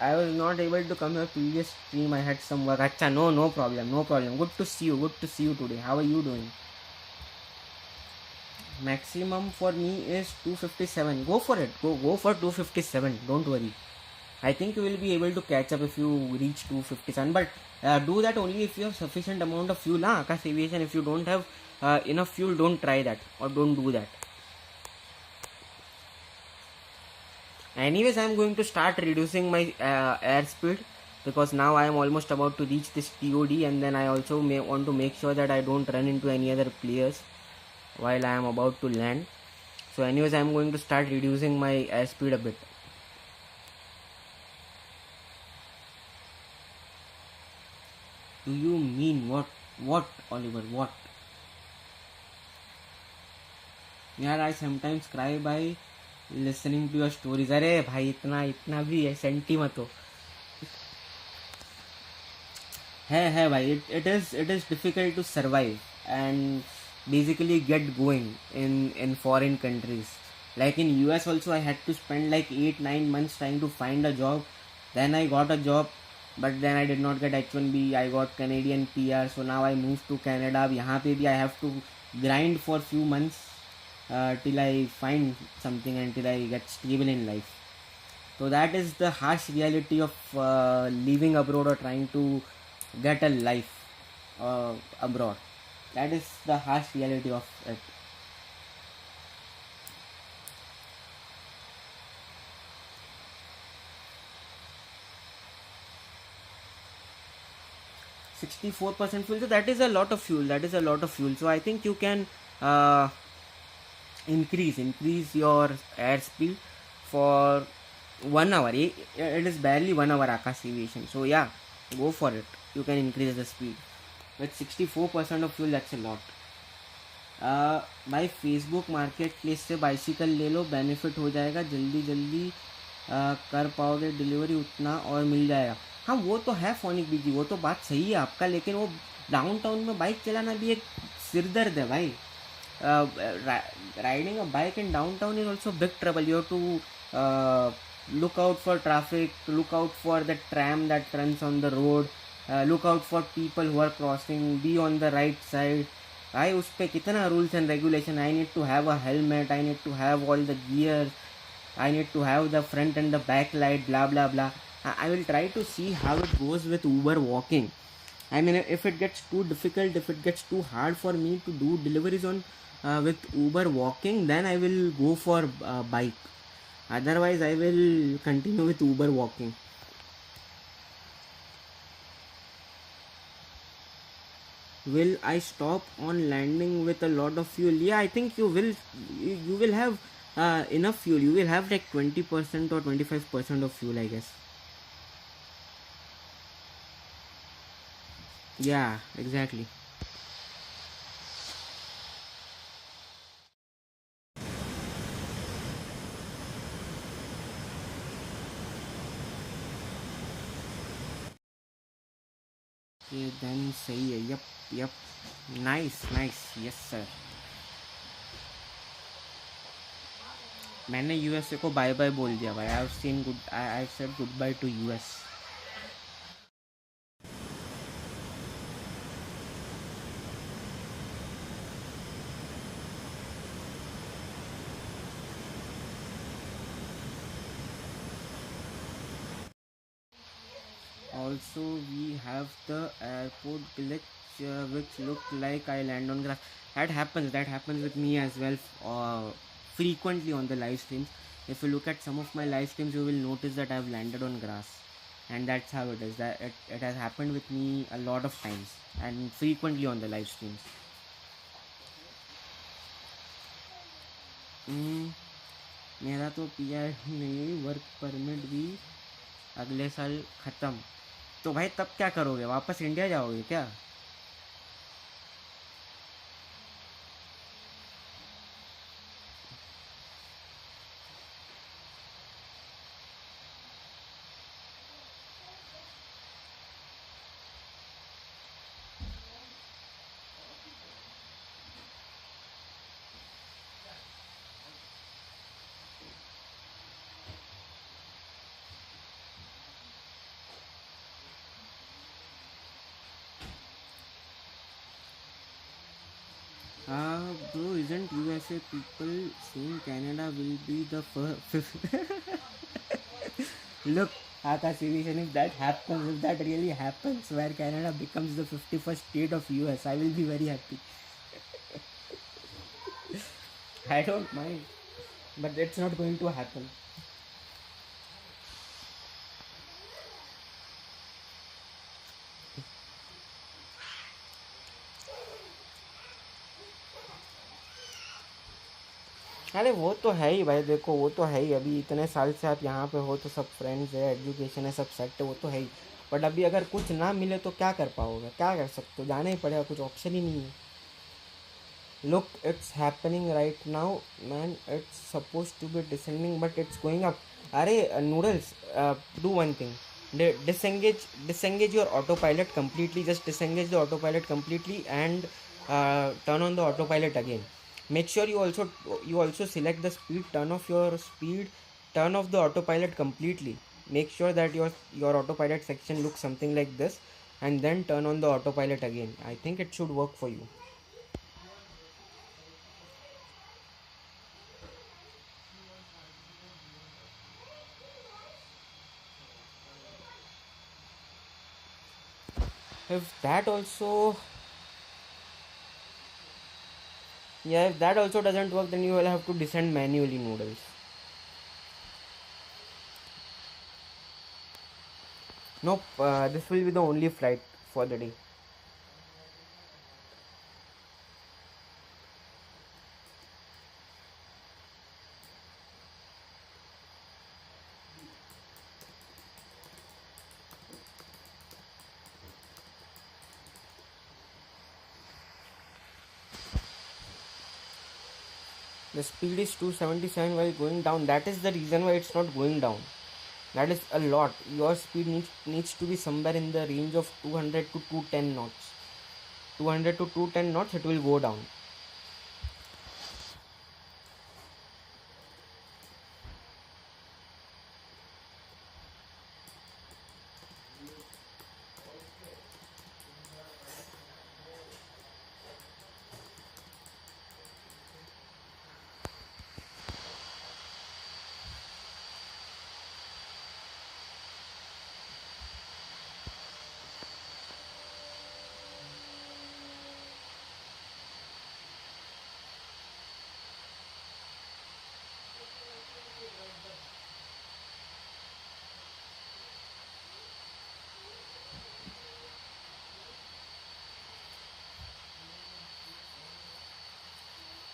I was not able to come here previous stream. I had some work. Acha, no problem. Good to see you today. How are you doing? Maximum for me is 257. Go for it. Go for 257. Don't worry. I think you will be able to catch up if you reach 257. But do that only if you have sufficient amount of fuel. Akash Aviation, if you don't have enough fuel, don't try that or don't do that. Anyways, I am going to start reducing my airspeed because now I am almost about to reach this TOD, and then I also may want to make sure that I don't run into any other players while I am about to land. So anyways, I am going to start reducing my airspeed a bit. Do you mean what Oliver, what? Yeah, I sometimes cry by listening to your stories. अरे भाई, इतना भी senti मत हो. है भाई. It is difficult to survive and basically get going in foreign countries. Like in US also, I had to spend like 8-9 months trying to find a job. Then I got a job, but then I did not get H1B. I got Canadian PR, so now I moved to Canada. यहाँ पे भी I have to grind for few months till I find something and till I get stable in life. So that is the harsh reality of living abroad or trying to get a life abroad. That is the harsh reality of it. %64 fuel. So that is a lot of fuel. So I think you can increase your airspeed for 1 hour. It is barely 1 hour, Akash Aviation. So yeah, go for it. You can increase the speed. With 64% of fuel, that's a lot. भाई Facebook market place से bicycle ले लो, benefit हो जाएगा. जल्दी कर पाओगे delivery, उतना और मिल जाएगा. हाँ, वो तो है फोनिक बीजी, वो तो बात सही है आपका. लेकिन वो डाउनटाउन में बाइक चलाना भी एक सिरदर्द है भाई. Riding a bike in downtown is also big trouble. You have to look out for traffic, look out for the tram that runs on the road, look out for people who are crossing, be on the right side. भाई उस पर कितना rules and regulation. I need to have a helmet, I need to have all the gears, I need to have the front and the back light, blah blah blah. I will try to see how it goes with Uber walking. I mean, if it gets too difficult, if it gets too hard for me to do deliveries on with Uber walking, then I will go for bike. Otherwise, I will continue with Uber walking. Will I stop on landing with a lot of fuel? Yeah, I think you will. You will have enough fuel. You will have like 20% or 25% of fuel, I guess. Yeah, exactly. Okay, then सही है. Yep. Nice. Yes sir. मैंने USA को bye bye बोल दिया भाई. I've said goodbye to US. Also, we have the airport glitch which look like I land on grass. That happens with me as well frequently on the live streams. If you look at some of my live streams, you will notice that I've landed on grass, and that's how it is. That it has happened with me a lot of times and frequently on the live streams. मेरा तो PR नहीं, work permit भी अगले साल ख़त्म। तो भाई तब क्या करोगे, वापस इंडिया जाओगे क्या? Bro, isn't USA people saying Canada will be the fifth? Look, Akash Aviation, if that happens, if that really happens, where Canada becomes the 51st state of US, I will be very happy. I don't mind, but it's not going to happen. अरे वो तो है ही भाई, देखो वो तो है ही। अभी इतने साल से आप यहाँ पे हो तो सब फ्रेंड्स है, एजुकेशन है, सब सेट है, वो तो है ही। बट अभी अगर कुछ ना मिले तो क्या कर पाओगे, क्या कर सकते हो? जाना ही पड़ेगा, कुछ ऑप्शन ही नहीं है। Look, it's happening right now man, it's suppose to be descending but it's going up. अरे noodles, do one thing, disengage your autopilot completely. Just disengage the autopilot completely and turn on the autopilot again. Make sure you also select the speed, turn off the autopilot completely. Make sure that your autopilot section looks something like this, and then turn on the autopilot again. I think it should work for you. If that also if that also doesn't work, then you will have to descend manually, noodles. Nope, this will be the only flight for the day. The speed is 277 while going down. That is the reason why it's not going down. That is a lot. Your speed needs to be somewhere in the range of 200 to 210 knots. 200 to 210 knots, it will go down.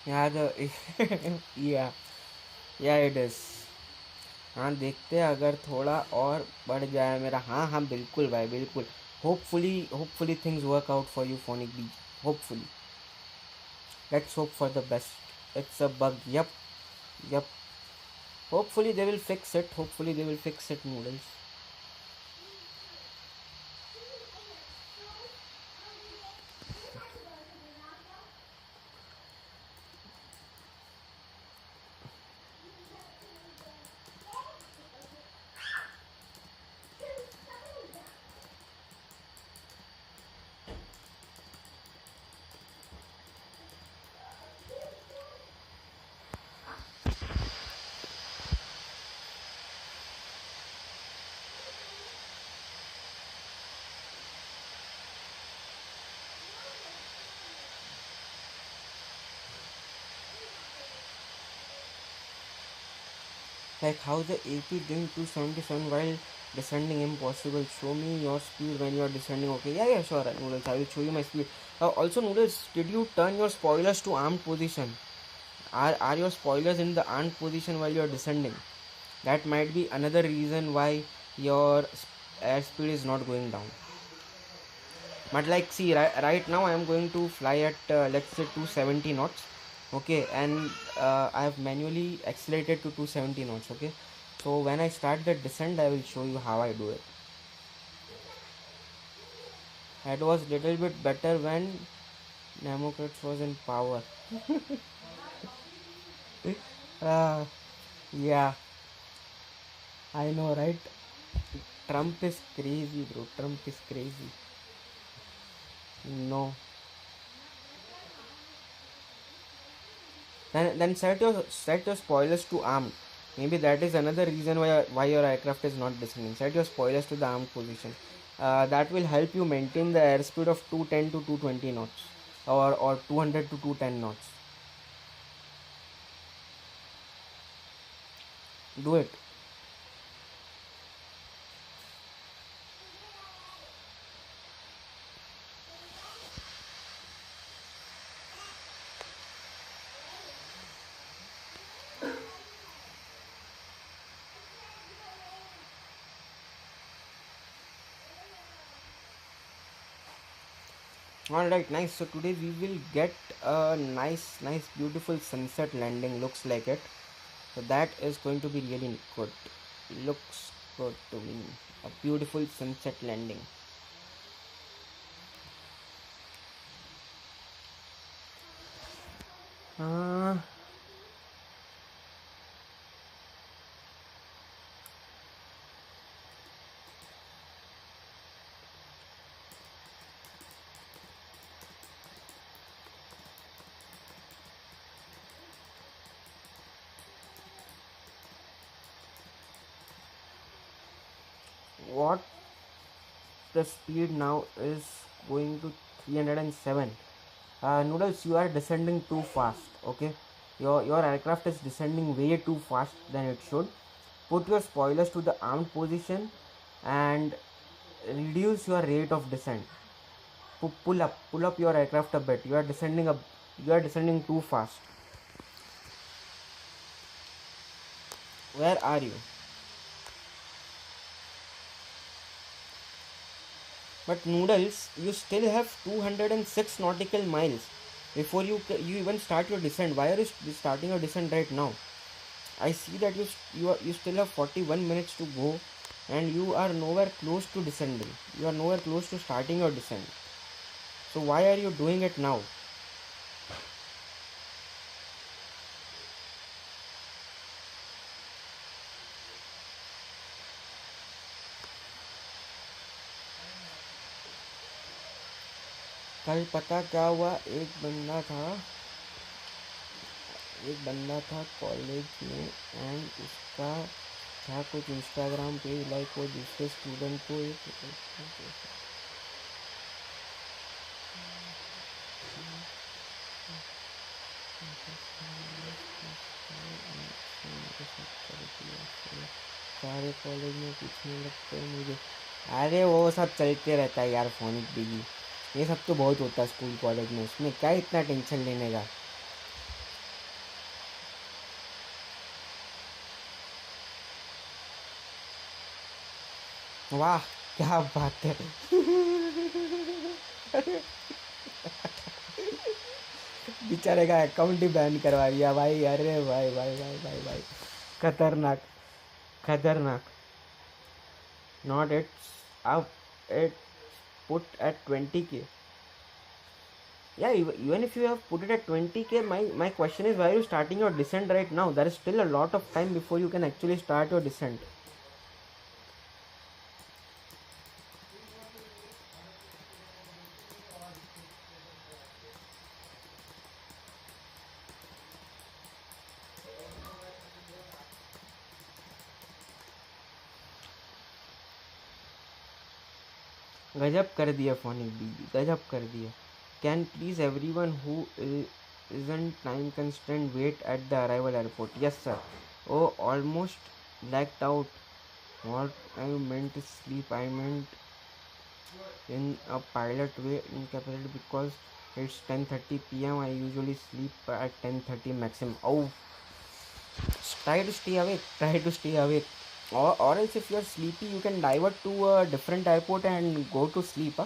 Yeah, it is. हाँ, देखते हैं अगर थोड़ा और बढ़ जाए मेरा। हाँ हाँ, बिल्कुल भाई, बिल्कुल। Hopefully things work out for you, Phonic B. Hopefully, let's hope for the best. It's a bug. Yup. Hopefully they will fix it. Noodles. Like how the AP doing 277 while descending impossible. Show me your speed when you are descending. Okay, yeah, sure, Noodles. I will show you my speed. Also, Noodles, did you turn your spoilers to armed position? Are your spoilers in the armed position while you are descending? That might be another reason why your airspeed is not going down. But like, see, right now I am going to fly at let's say 270 knots. Okay, and I have manually accelerated to 270 knots. Okay, so when I start the descent I will show you how I do it. That was little bit better when Democrats was in power. Yeah, I know, right? Trump is crazy, bro. Trump is crazy. No. Then set your spoilers to armed. Maybe that is another reason why your aircraft is not descending. Set your spoilers to the armed position. That will help you maintain the airspeed of 210 to 220 knots, or 200 to 210 knots. Do it. Alright, nice. So today we will get a nice, beautiful sunset landing. Looks like it. So that is going to be really good. Looks good to me. A beautiful sunset landing. Uh, what the speed now is going to 307. Noodles, you are descending too fast. Okay, your aircraft is descending way too fast than it should. Put your spoilers to the armed position and reduce your rate of descent. Pull up your aircraft a bit. You are descending too fast. Where are you? But Noodles, you still have 206 nautical miles before you even start your descent. Why are you starting your descent right now? I see that you still have 41 minutes to go, and you are nowhere close to descending. You are nowhere close to starting your descent. So why are you doing it now? कल पता क्या हुआ, एक बंदा था college में, and उसका था कुछ इंस्टाग्राम पेज, लाइक वो दूसरे स्टूडेंट को सारे कॉलेज में पूछने लगते हैं मुझे। अरे वो सब चलते रहता है यार, फोनिक बिजी, ये सब तो बहुत होता है स्कूल कॉलेज में, उसमें क्या इतना टेंशन लेने का। वाह, क्या बात है। बेचारे का अकाउंट ही बैन करवा दिया भाई। अरे भाई भाई भाई भाई भाई, खतरनाक खतरनाक। Not it put at 20k. Yeah, even if you have put it at 20k, my question is, why are you starting your descent right now? There is still a lot of time before you can actually start your descent. गजब कर दिया phonic बीबी, गजब कर दिया। Can please everyone who isn't time constrained wait at the arrival airport? Yes sir. Oh, almost blacked out. What I meant is sleep. I meant in a pilot way, incapacitated because it's 10:30 p.m. I usually sleep at 10:30 maximum. Oh, try to stay awake. Try to stay awake. Or else if you're sleepy, you can divert to a different airport and go to sleep.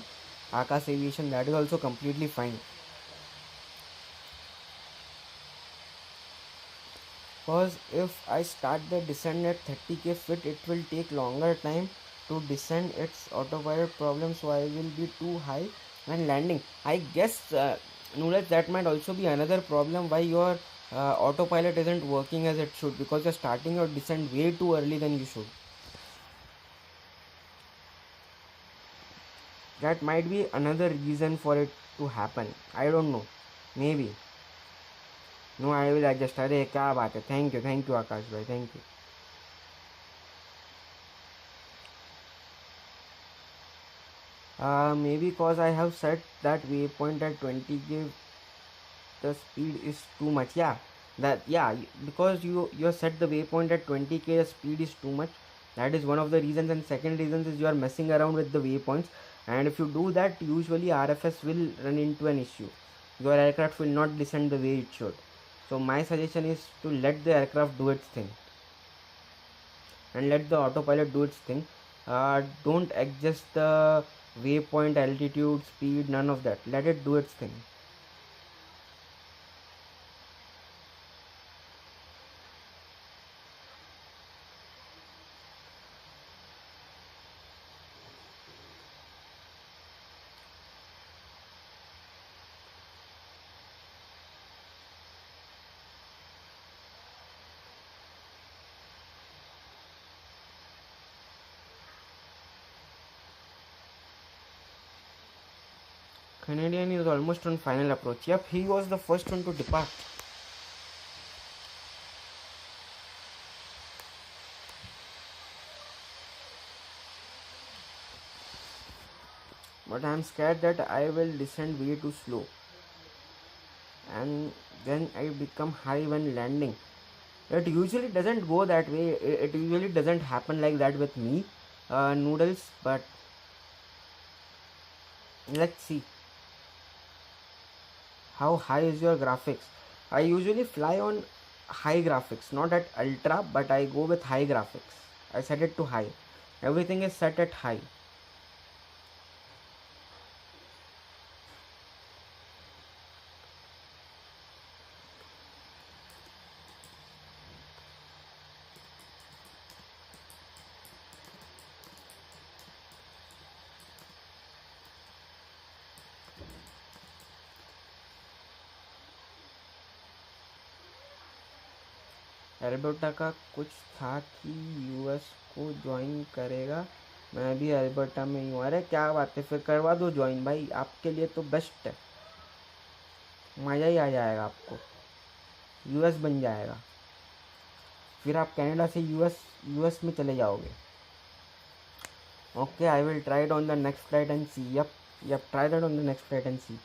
Akash Aviation, that is also completely fine. Because if I start the descent at 30k feet, it will take longer time to descend. Its autopilot problem, so I will be too high when landing. I guess Noodles, that might also be another problem why your autopilot isn't working as it should, because you're starting your descent way too early than you should. That might be another reason for it to happen. I don't know. Maybe. No, I will adjust. अरे क्या बात है. Thank you आकाश भाई, thank you. Maybe because I have set that waypoint at 20k, the speed is too much. Because you set the waypoint at 20k, the speed is too much. That is one of the reasons, and second reason is you are messing around with the waypoints, and if you do that, usually RFS will run into an issue. Your aircraft will not descend the way it should. So my suggestion is to let the aircraft do its thing and let the autopilot do its thing. Don't adjust the waypoint, altitude, speed, none of that. Let it do its thing. Canadian is almost on final approach. Yep, he was the first one to depart. But I am scared that I will descend way too slow, and then I become high when landing. It usually doesn't go that way. It usually doesn't happen like that with me, Noodles. But let's see. How high is your graphics? I usually fly on high graphics, not at ultra, but I go with high graphics. I set it to high. Everything is set at high. Alberta का कुछ था कि US को join करेगा. मैं भी Alberta में ही हूँ. अरे क्या बात है, फिर करवा दो ज्वाइन भाई. आपके लिए तो बेस्ट है. मज़ा ही आ जाएगा आपको. यूएस बन जाएगा. फिर आप कनाडा से यूएस में चले जाओगे. Okay, I will try it on the next flight and see. Yup try that on the next flight and see.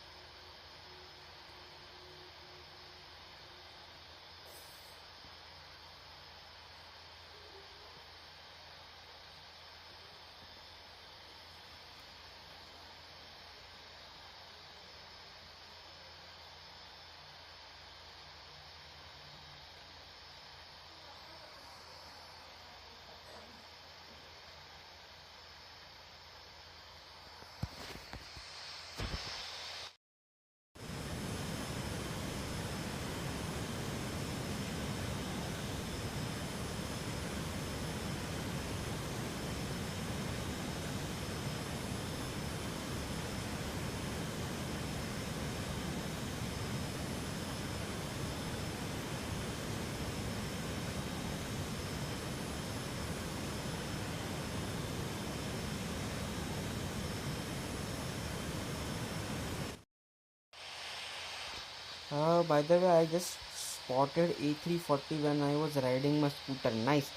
By the way, I just spotted A340 when I was riding my scooter. Nice.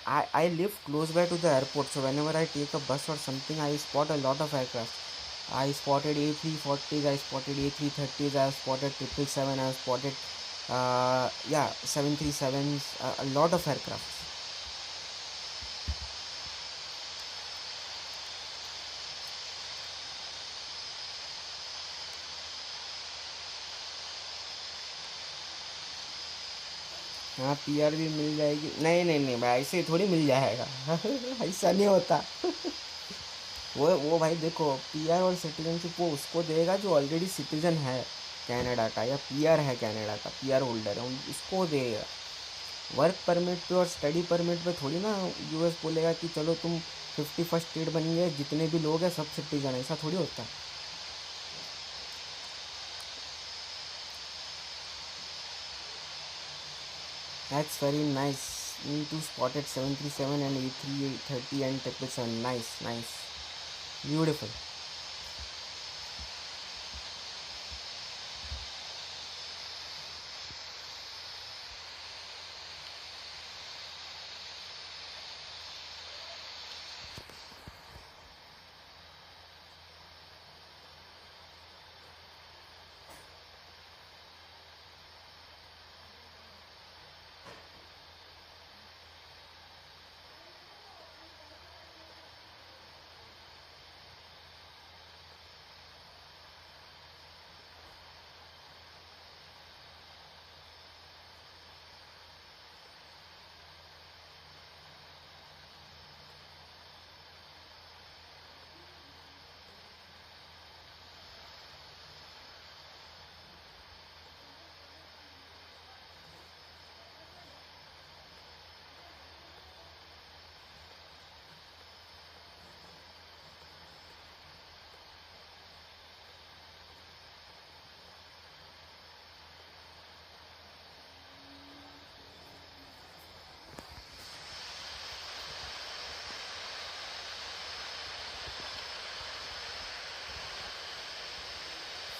I live close by to the airport, so whenever I take a bus or something, I spot a lot of aircraft. I spotted A340s, I spotted A330s, I have spotted 777, I have spotted Yeah, 737s, a lot of aircraft. हाँ PR भी मिल जाएगी। नहीं नहीं नहीं भाई, ऐसे थोड़ी मिल जाएगा। ऐसा नहीं होता। वो भाई देखो, PR और सिटीजनशिप वो उसको देगा जो ऑलरेडी सिटीजन है कनाडा का, या PR है कनाडा का, PR होल्डर है, उसको देगा। वर्क परमिट पे और स्टडी परमिट पे थोड़ी ना US बोलेगा कि चलो तुम 51st स्टेट बन गए, जितने भी लोग हैं सब सिटीजन, ऐसा थोड़ी होता है। That's very nice. Me too spotted 737 and A330 and 777. Nice, nice. Beautiful.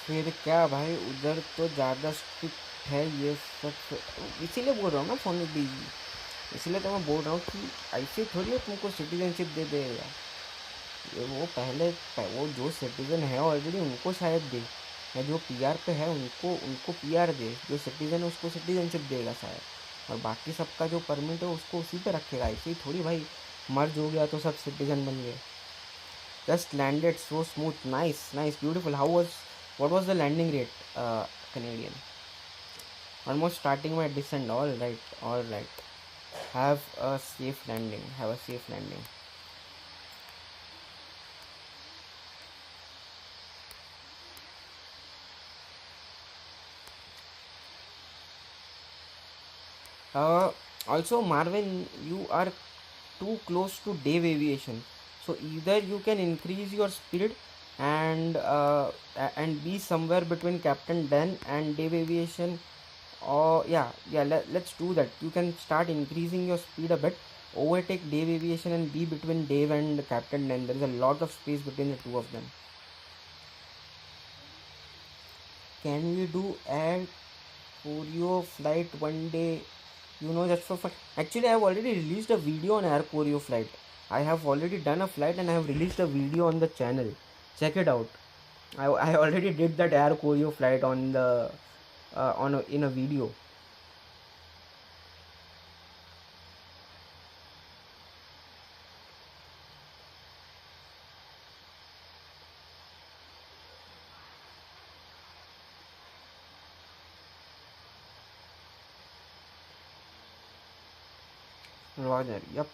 फिर क्या भाई, उधर तो ज़्यादा स्ट्रिक्ट है ये सब, इसीलिए बोल रहा हूँ ना फोन में भी, इसलिए तो मैं बोल रहा हूँ कि ऐसे थोड़ी है तुमको सिटीजनशिप दे देगा। ये वो जो सिटीजन है ऑलरेडी उनको शायद दे, या जो PR पे है उनको PR दे, जो सिटीजन है उसको सिटीजनशिप देगा शायद, और बाकी सबका जो परमिट है उसको उसी पे रखेगा। ऐसे ही थोड़ी भाई मर्ज हो गया तो सब सिटीजन बन गए। Just landed so smooth, nice nice, beautiful. What was the landing rate, Canadian? Almost starting my descent. All right, all right. Have a safe landing. Have a safe landing. Uh, Also, Marvin, you are too close to Dave Aviation. So either you can increase your speed and be somewhere between Captain Dan and Dave Aviation, or let's do that. You can start increasing your speed a bit, overtake Dave Aviation and be between Dave and Captain Dan. There is a lot of space between the two of them. Can we do air choreo flight one day? Just for fun. Actually, I have already released a video on air choreo flight. I have already done a flight and I have released a video on the channel. Check it out. I already did that air choreo flight on the in a video. Roger. Yep.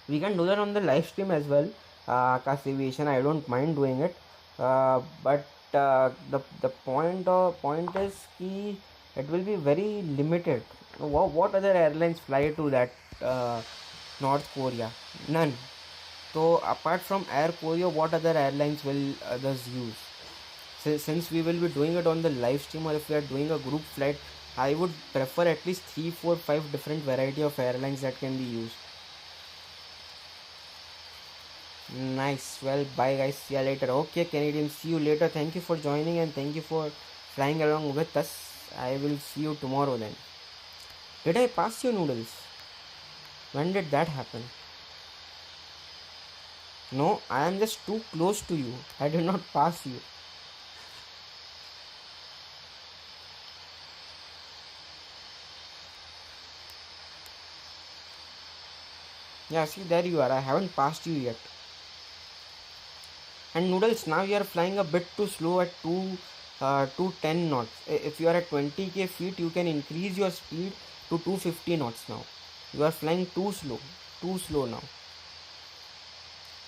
We can do that on the live stream as well. Cast aviation, I don't mind doing it. But the point is ki it will be very limited. What other airlines fly to that North Korea? None. So apart from Air Korea, what other airlines will others use? Since we will be doing it on the live stream, or if we are doing a group flight, I would prefer at least 3, 4, 5 different variety of airlines that can be used. Nice. Well, bye guys. See you later. Okay, Canadian. See you later. Thank you for joining and thank you for flying along with us. I will see you tomorrow then. Did I pass you, Noodles? When did that happen? No, I am just too close to you. I did not pass you. Yeah, see, there you are. I haven't passed you yet. And Noodles, now you are flying a bit too slow at 210 knots. If you are at 20k feet, you can increase your speed to 250 knots now. You are flying too slow now.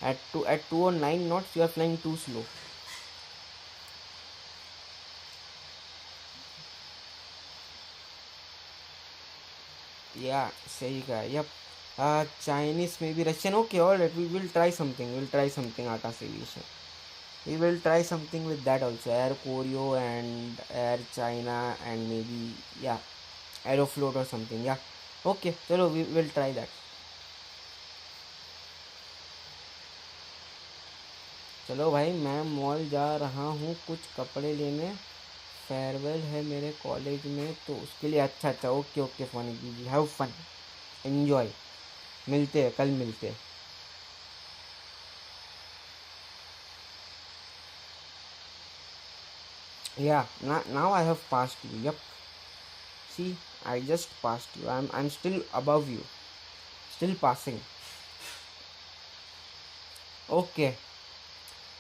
At 209 knots, you are flying too slow. Yeah, सही कहा. Yep. Chinese, maybe Russian. Okay, alright. We will try something. We'll try something. Akash Aviation. We will try something with that also. Air Koryo and Air China and maybe, yeah, Aeroflot or something. Yeah. Okay. चलो, we will try that. चलो भाई, मैं mall जा रहा हूँ कुछ कपड़े लेने. फेयरवेल है मेरे कॉलेज में, तो उसके लिए. अच्छा अच्छा, ओके ओके फनी दीदी, हैव फन, एंजॉय. मिलते हैं, कल मिलते हैं. Yeah, now I have passed you. Yep. See, I just passed you. I'm still above you. Still passing. Okay.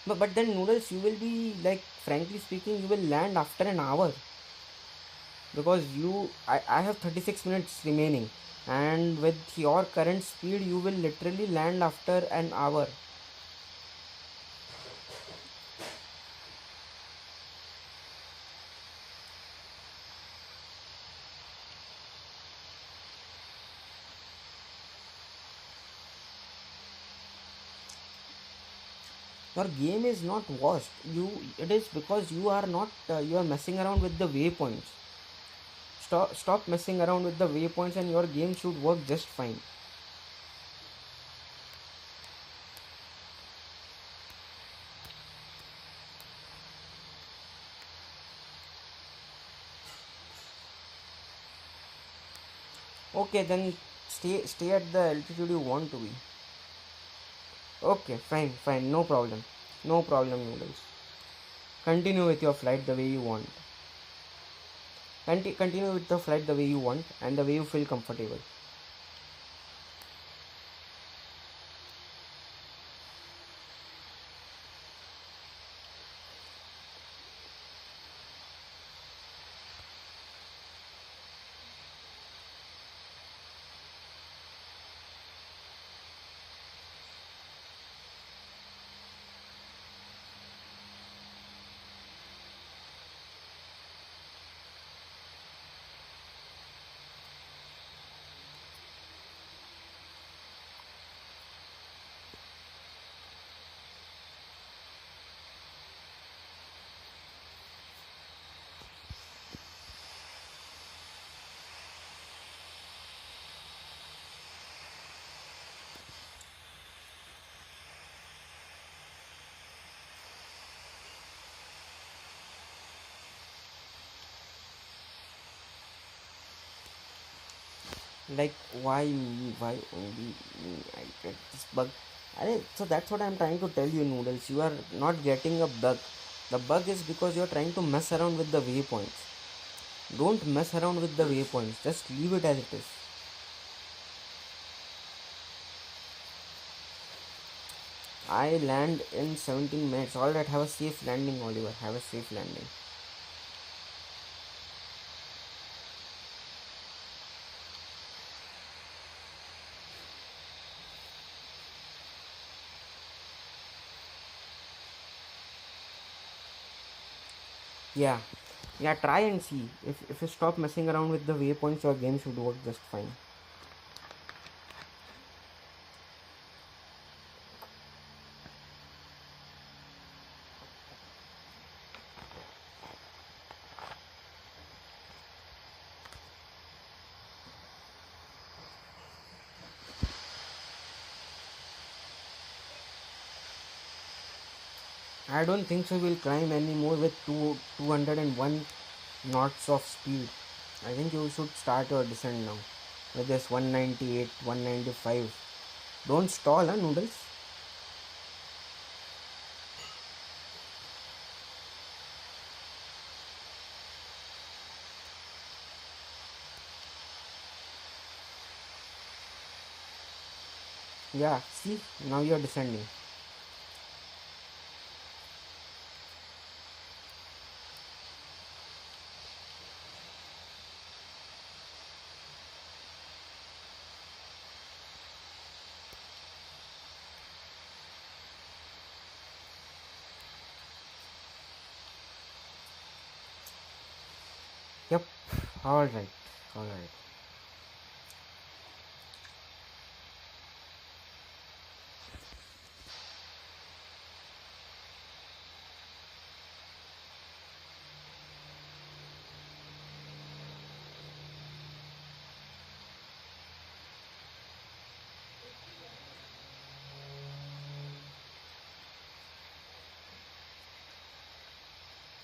But then Noodles, you will be like, frankly speaking, you will land after an hour. Because I have 36 minutes remaining. And with your current speed, you will literally land after an hour. Your game is not washed. It is because you are not you are messing around with the waypoints. Stop messing around with the waypoints and your game should work just fine. Okay, then stay at the altitude you want to be. Okay, fine, no problem. No problem, Noodles. Continue with your flight the way you want. Continue with the flight the way you want and the way you feel comfortable. Like, why me? Why only me? I get this bug. So that's what I'm trying to tell you, Noodles. You are not getting a bug. The bug is because you're trying to mess around with the waypoints. Don't mess around with the waypoints. Just leave it as it is. I land in 17 minutes. Alright, have a safe landing, Oliver. Have a safe landing. Yeah. Yeah, try and see. If you stop messing around with the waypoints, your game should work just fine. I don't think so we'll climb anymore with 201 knots of speed. I think you should start your descent now with this 198, 195. Don't stall, huh, Noodles? Yeah, see, now you're descending. Yep, alright, alright.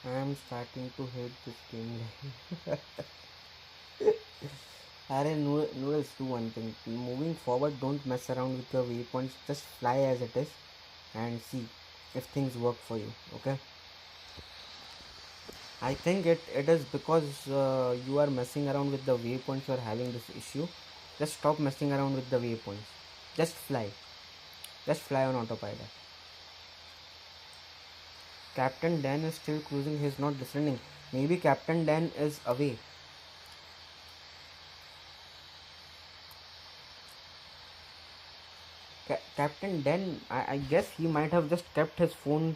I am starting to hate this game. Array noodles, do one thing. Moving forward, don't mess around with your waypoints. Just fly as it is and see if things work for you. Okay. I think it is because you are messing around with the waypoints. You are having this issue. Just stop messing around with the waypoints. Just fly. Just fly on autopilot. Captain Dan is still cruising. He's not descending. Maybe Captain Dan is away. Captain Dan, I guess he might have just kept his phone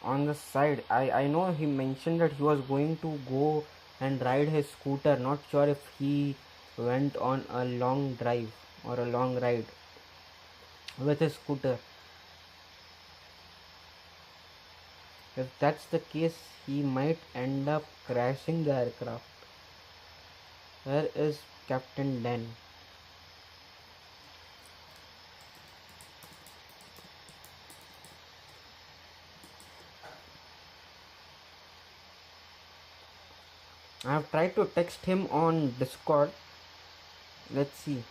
on the side. I know he mentioned that he was going to go and ride his scooter. Not sure if he went on a long drive or a long ride with his scooter. If that's the case, he might end up crashing the aircraft. Where is Captain Dan? I have tried to text him on Discord. Let's see.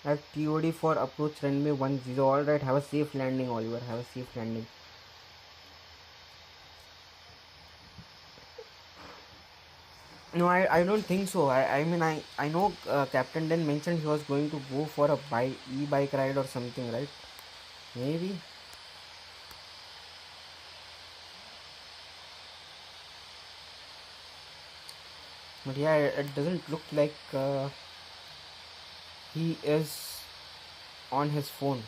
At TOD for approach runway 10. Alright, have a safe landing, Oliver. Have a safe landing. No, I don't think so. I mean, I know Captain Dan mentioned he was going to go for a e-bike ride or something, right? Maybe. But yeah, it doesn't look like he is on his phone.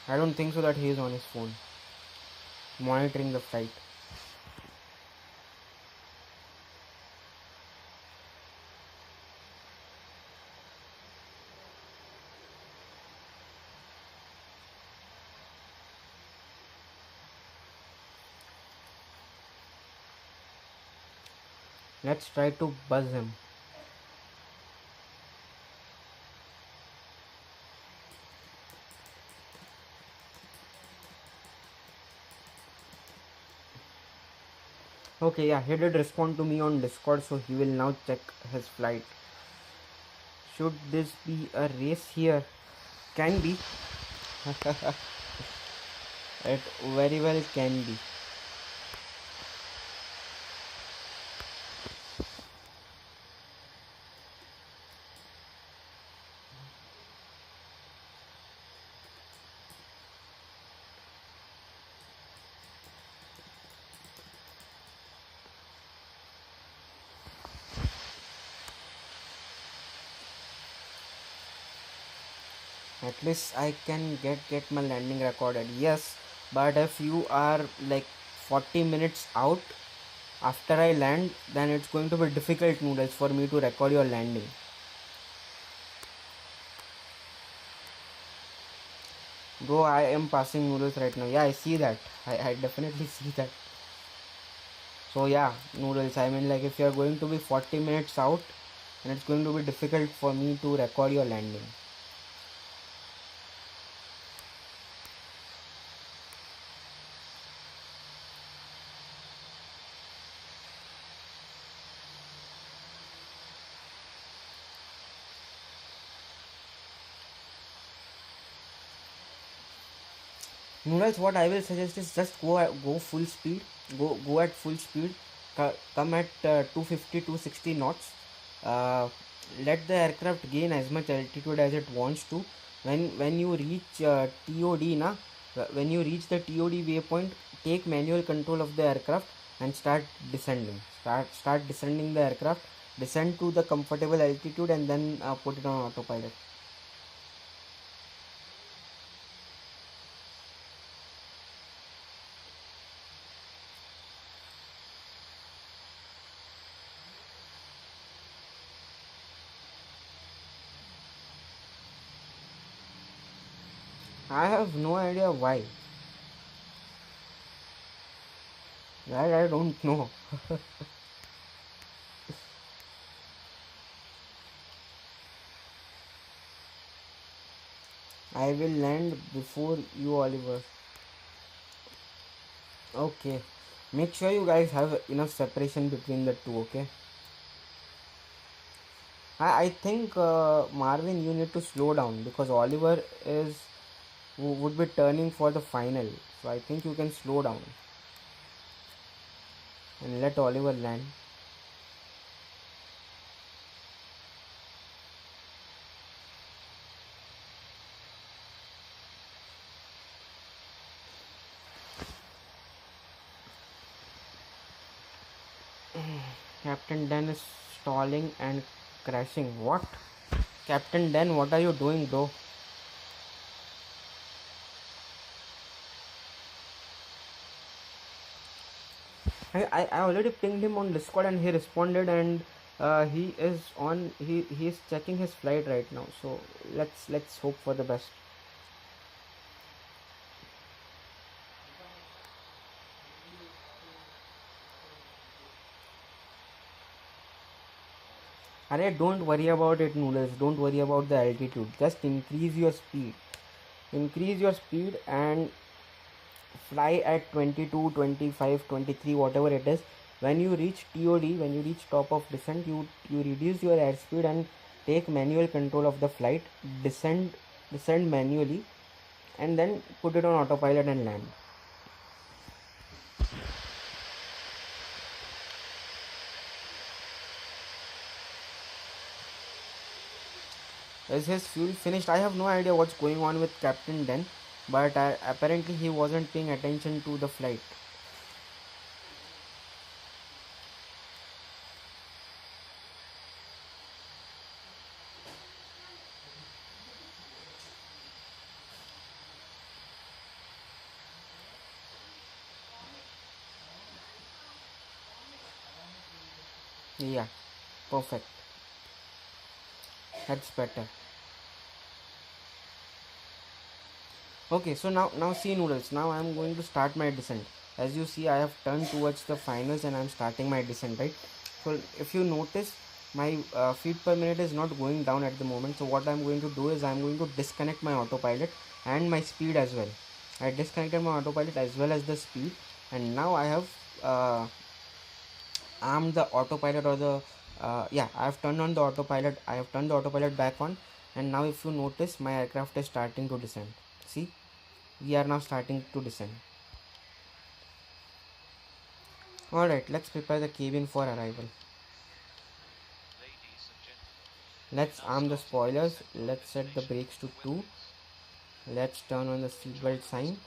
I don't think so that he is on his phone monitoring the flight. Let's try to buzz him. Okay, yeah, he did respond to me on Discord, so he will now check his flight. Should this be a race here? Can be. It very well can be. At least I can get my landing recorded. Yes, but if you are like 40 minutes out after I land, then it's going to be difficult, Noodles, for me to record your landing. Bro, I am passing Noodles right now. Yeah, I see that. I definitely see that. So yeah, Noodles, I mean, like, if you are going to be 40 minutes out, then it's going to be difficult for me to record your landing. Noodles, what I will suggest is just go full speed, go at full speed, come at 250 260 knots, let the aircraft gain as much altitude as it wants to. When you reach TOD na, when you reach the TOD waypoint, take manual control of the aircraft and start descending. Start descending the aircraft. Descend to the comfortable altitude and then put it on autopilot. I have no idea why. I don't know. I will land before you, Oliver. Okay. Make sure you guys have enough separation between the two, okay? I think Marvin, you need to slow down because Oliver would be turning for the final. So I think you can slow down and let Oliver land. Captain Dan is stalling and crashing. What? Captain Dan, what are you doing, bro? I already pinged him on Discord and he responded, and he is checking his flight right now. So let's hope for the best. Arey, don't worry about it, Noodles. Don't worry about the altitude. Just increase your speed. Increase your speed and fly at 22, 25, 23, whatever it is. When you reach TOD, when you reach top of descent, you reduce your airspeed and take manual control of the flight. Descend manually, and then put it on autopilot and land. Is his fuel finished? I have no idea what's going on with Captain Den, but apparently he wasn't paying attention to the flight. Yeah, perfect. That's better. Okay, so now see, Noodles. Now I am going to start my descent. As you see, I have turned towards the finals and I am starting my descent, right? So if you notice, my feet per minute is not going down at the moment. So what I am going to do is I am going to disconnect my autopilot and my speed as well. I disconnected my autopilot as well as the speed, and now I have armed the autopilot, or the yeah, I have turned on the autopilot. I have turned the autopilot back on, and now if you notice, my aircraft is starting to descend. See, we are now starting to descend. Alright, let's prepare the cabin for arrival. Let's arm the spoilers. Let's set the brakes to 2. Let's turn on the seatbelt sign.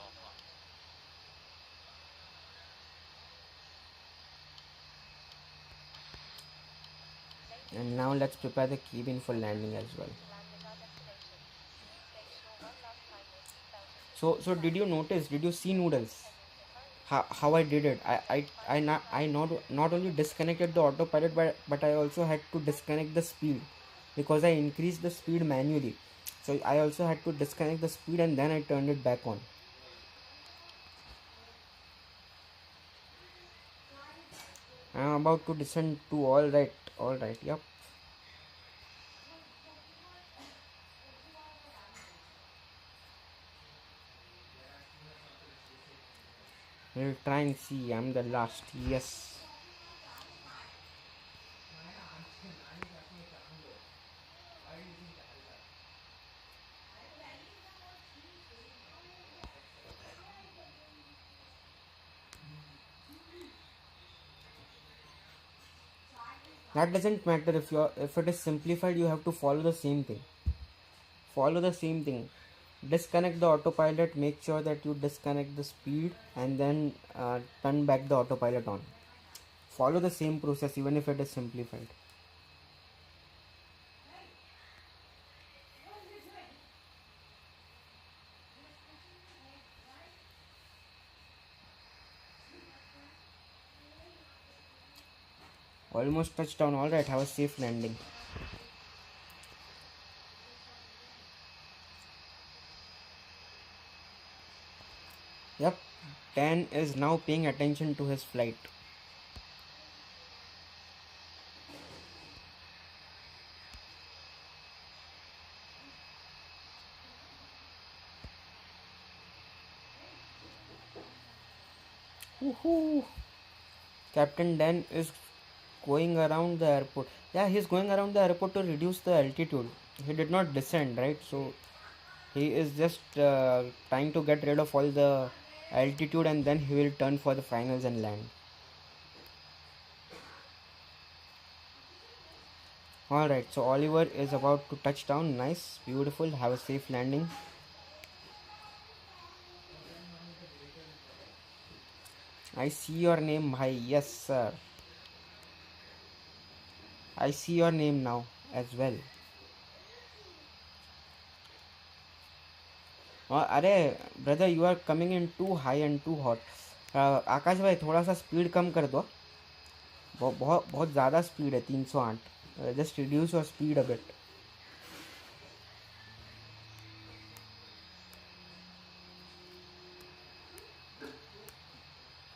And now let's prepare the cabin for landing as well. So did you notice, did you see, Noodles, how I did it? I not only disconnected the autopilot, but I also had to disconnect the speed because I increased the speed manually. So I also had to disconnect the speed and then I turned it back on. I'm about to descend to alright, yep. We'll try and see. I'm the last. Yes. That doesn't matter. If it is simplified, you have to follow the same thing. Disconnect the autopilot, make sure that you disconnect the speed, and then turn back the autopilot on. Follow the same process even if it is simplified. Almost touchdown. Alright, have a safe landing. Yep, Dan is now paying attention to his flight. Woohoo! Captain Dan is going around the airport. Yeah, he's going around the airport to reduce the altitude. He did not descend, right? So he is just trying to get rid of all the altitude, and then he will turn for the finals and land. Alright, so Oliver is about to touch down. Nice, beautiful. Have a safe landing. I see your name, bhai. Yes, sir. I see your name now as well. अरे brother, you are coming in too high and too hot. Akash भाई, थोड़ा सा speed कम कर दो. बहुत बहुत ज़्यादा speed है, 308. Just reduce your speed a bit.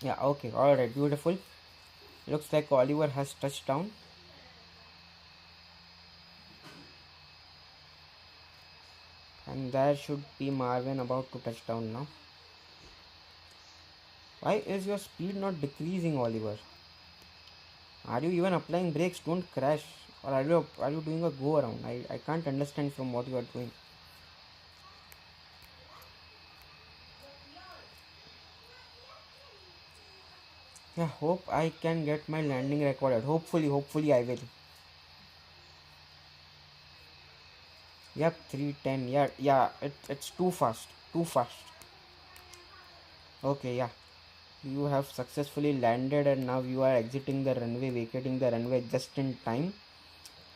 Yeah, okay, alright, beautiful. Looks like Oliver has touched down. And there should be Marvin about to touch down now. Why is your speed not decreasing, Oliver? Are you even applying brakes? Don't crash. Or are you doing a go around? I can't understand from what you are doing. Yeah, hope I can get my landing recorded. Hopefully I will. Yep, 310. Yeah, it's too fast. Too fast. Okay, yeah. You have successfully landed, and now you are exiting the runway, vacating the runway just in time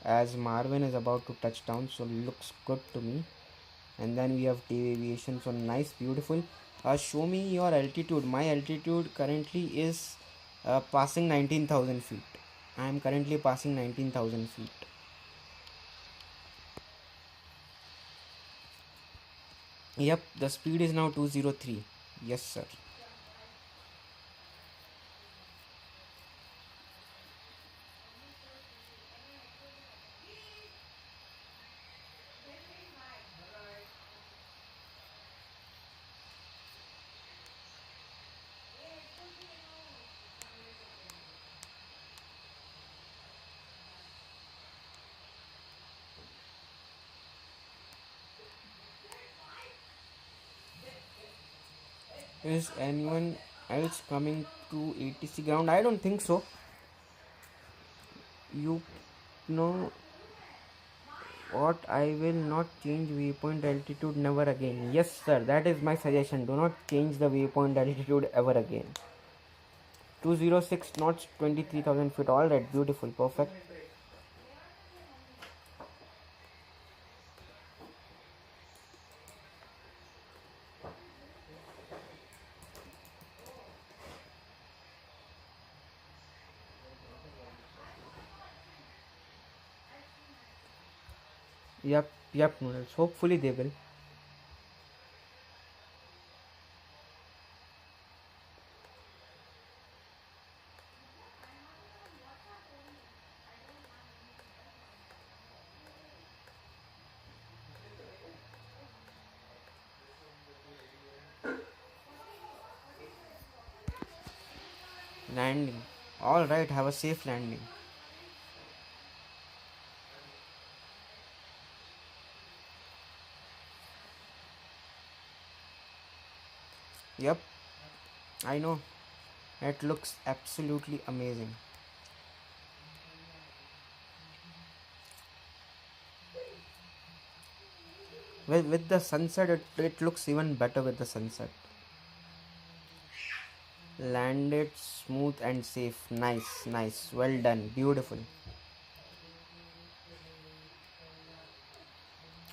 as Marvin is about to touch down. So looks good to me. And then we have aviation. So nice, beautiful. Show me your altitude. My altitude currently is passing 19,000 feet. I am currently passing 19,000 feet. Yep, the speed is now 203. Yes, sir. Is anyone else coming to ATC ground? I don't think so. You know what? I will not change waypoint altitude never again. Yes, sir. That is my suggestion. Do not change the waypoint altitude ever again. 206 knots, 23,000 feet. Alright, beautiful, perfect. Yep, noodles. Hopefully they will. Landing. Alright, have a safe landing. Yep, I know. It looks absolutely amazing. With the sunset, it looks even better with the sunset. Landed smooth and safe. Nice, nice. Well done. Beautiful.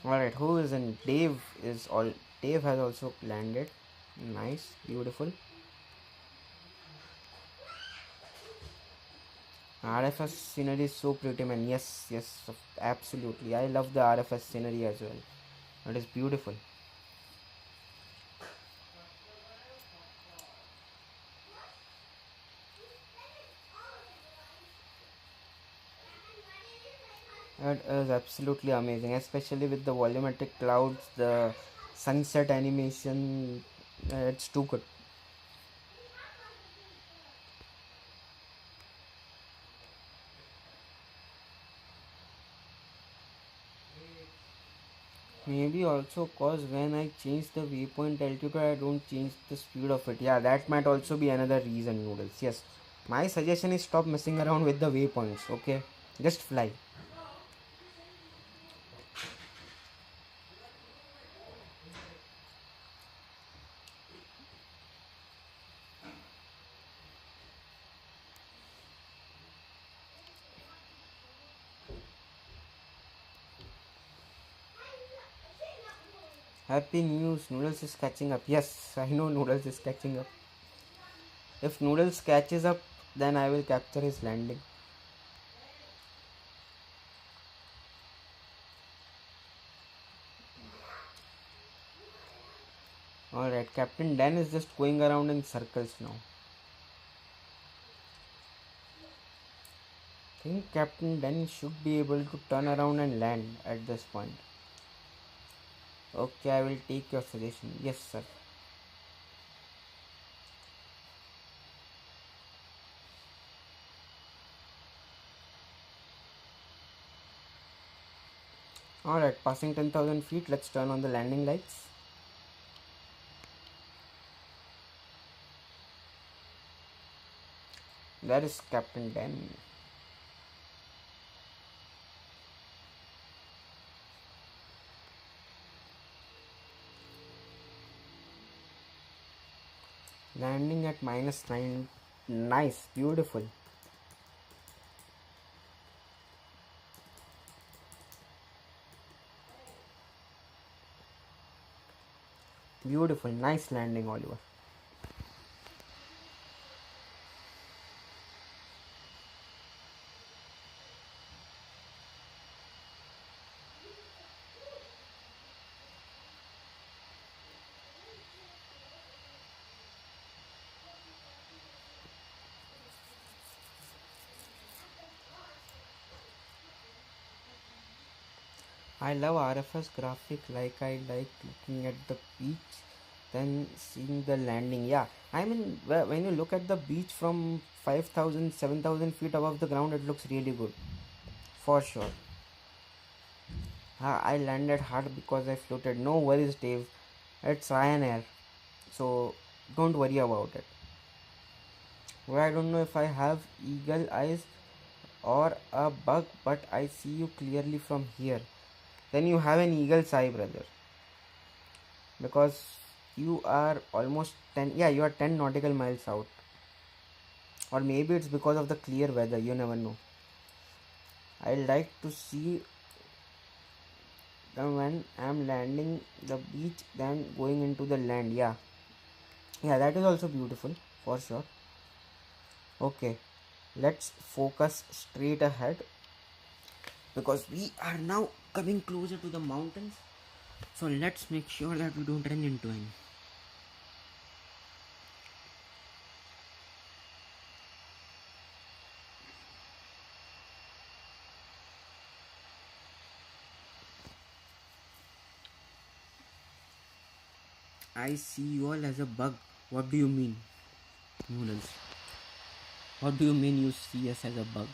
Alright, who is in? Dave has also landed. Nice, beautiful. RFS scenery is so pretty, man. Yes, yes, absolutely. I love the RFS scenery as well. It is beautiful. It is absolutely amazing, especially with the volumetric clouds, the sunset animation. It's too good. Maybe also cause when I change the waypoint altitude, I don't change the speed of it. Yeah, that might also be another reason, Noodles. Yes, my suggestion is stop messing around with the waypoints. Okay, just fly. Happy news, Noodles is catching up. Yes, I know Noodles is catching up. If Noodles catches up, then I will capture his landing. Alright, Captain Dan is just going around in circles now. I think Captain Dan should be able to turn around and land at this point. Okay, I will take your suggestion. Yes, sir. Alright, passing 10,000 feet, let's turn on the landing lights. There is Captain Dan. Landing at -9. Nice, beautiful. Beautiful, nice landing, Oliver. I love RFS graphic, like I like looking at the beach, then seeing the landing. Yeah, I mean, when you look at the beach from 5,000, 7,000 feet above the ground, it looks really good. For sure. I landed hard because I floated. No worries, Dave. It's Ryanair, so don't worry about it. Well, I don't know if I have eagle eyes or a bug, but I see you clearly from here. Then you have an eagle's eye, brother. Because you are almost 10, yeah, you are 10 nautical miles out. Or maybe it's because of the clear weather, you never know. I like to see when I'm landing the beach than going into the land. Yeah, yeah, that is also beautiful for sure. Okay, let's focus straight ahead because we are now coming closer to the mountains. So let's make sure that we don't run into any. I see you all as a bug. What do you mean? Noodles. What do you mean you see us as a bug?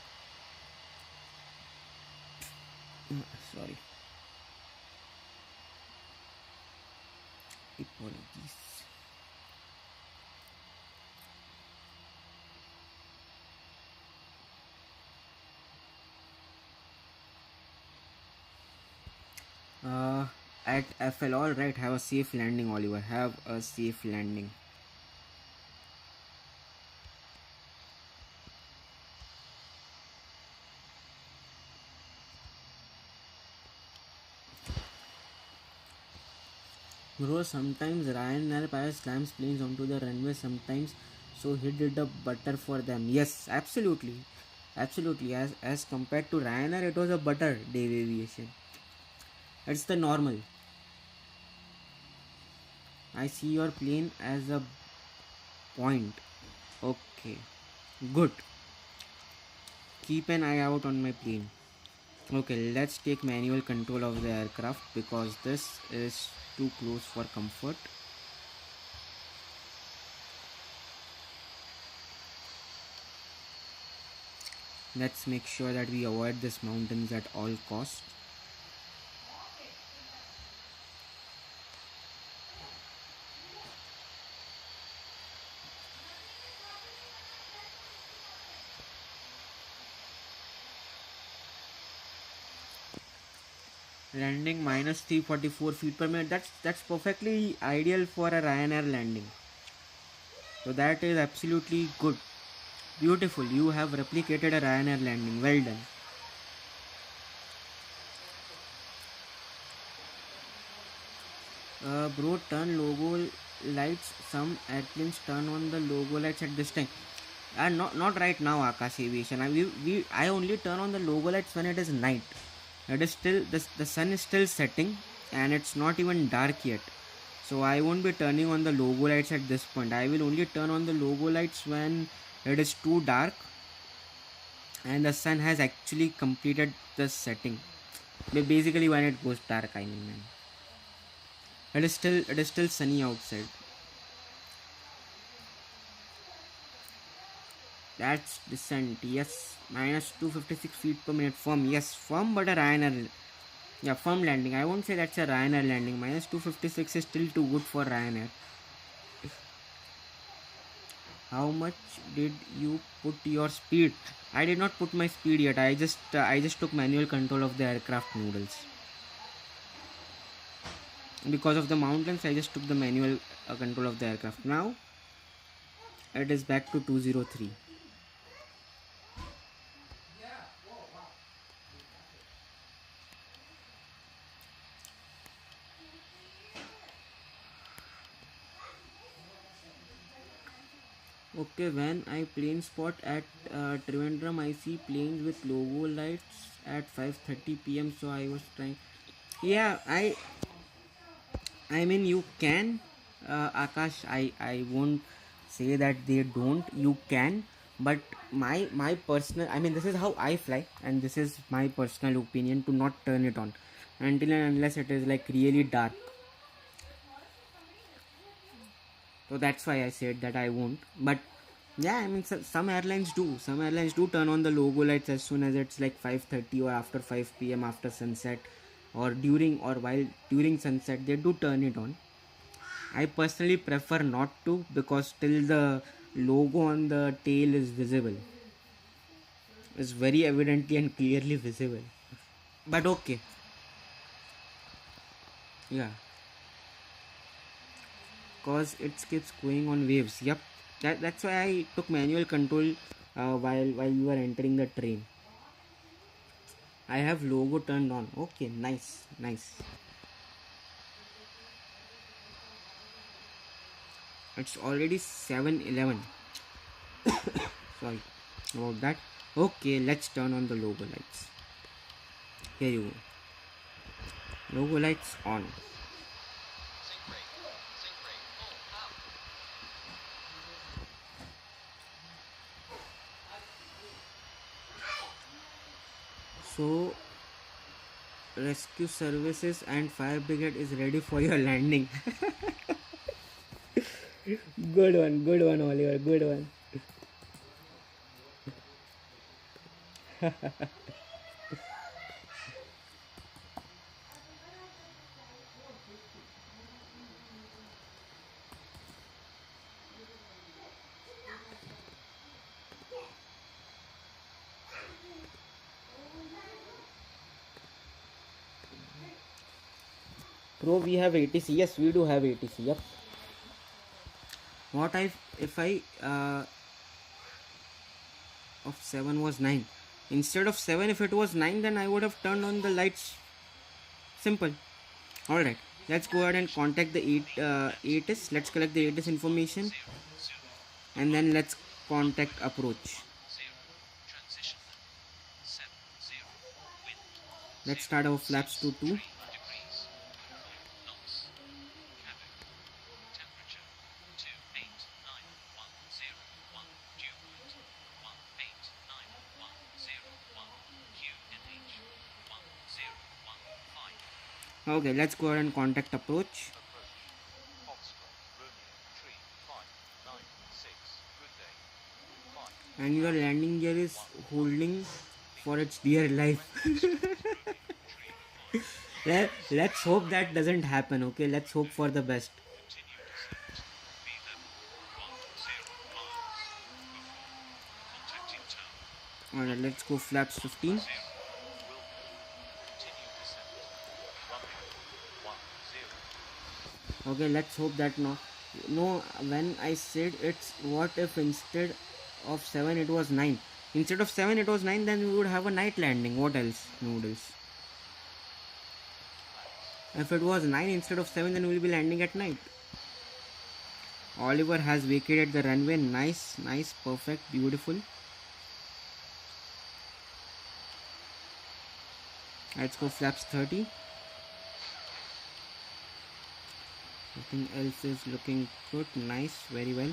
Sorry. Apologies. at FL. Alright, have a safe landing, Oliver. Have a safe landing. Bro, sometimes Ryanair pilots slams planes onto the runway sometimes, so he did a butter for them. Yes, absolutely. Absolutely. As compared to Ryanair, it was a butter day aviation. It's the normal. I see your plane as a point. Okay. Good. Keep an eye out on my plane. Okay, let's take manual control of the aircraft because this is too close for comfort. Let's make sure that we avoid these mountains at all costs. Landing minus 344 feet per minute. That's perfectly ideal for a Ryanair landing. So that is absolutely good. Beautiful. You have replicated a Ryanair landing. Well done. Bro, turn logo lights. Some airplanes turn on the logo lights at this time. Not right now, Akash Aviation. I only turn on the logo lights when it is night. It is still the sun is still setting and it's not even dark yet. So I won't be turning on the logo lights at this point. I will only turn on the logo lights when it is too dark and the sun has actually completed the setting. Basically when it goes dark, I mean, man. It is still sunny outside. That's descent. Yes, minus 256 feet per minute. Firm. Yes, firm, but a Ryanair. Yeah, firm landing. I won't say that's a Ryanair landing. Minus 256 is still too good for Ryanair. How much did you put your speed? I did not put my speed yet. I just took manual control of the aircraft noodles. Because of the mountains, I just took the manual control of the aircraft. Now it is back to 203. Okay, when I plane spot at Trivandrum, I see planes with logo lights at 5:30 p.m. So I was trying. Yeah, I mean you can, Akash. I won't say that they don't. You can, but my personal. I mean this is how I fly, and this is my personal opinion to not turn it on until and unless it is like really dark. So that's why I said that I won't. But yeah, I mean some airlines do. Some airlines do turn on the logo lights as soon as it's like 5:30 or after 5 p.m. after sunset, or during sunset they do turn it on. I personally prefer not to because still the logo on the tail is visible. It's very evidently and clearly visible. But okay. Yeah. Cause it keeps going on waves. Yep. That's why I took manual control while we were entering the train. I have logo turned on. Okay, nice. It's already 7:11. Sorry about that. Okay, let's turn on the logo lights. Here you go. Logo lights on. So rescue services and fire brigade is ready for your landing. Good one, Oliver. Good one. Bro, we have ATC. Yes, we do have ATC. Yep. What if I of 7 was 9? Instead of 7, if it was 9, then I would have turned on the lights. Simple. Alright, let's go ahead and contact the ATIS. Let's collect the ATIS information and then let's contact approach. Let's start our flaps to 2. Okay, let's go ahead and contact approach. And your landing gear is holding for its dear life. Let's hope that doesn't happen. Okay, let's hope for the best. Alright, let's go flaps 15. Okay, let's hope that no, when I said it's what if instead of 7 it was 9. Instead of 7 it was 9, then we would have a night landing. What else? Noodles. If it was 9 instead of 7, then we'll be landing at night. Oliver has vacated the runway. Nice, nice, perfect, beautiful. Let's go flaps 30. Everything else is looking good. Nice, very well.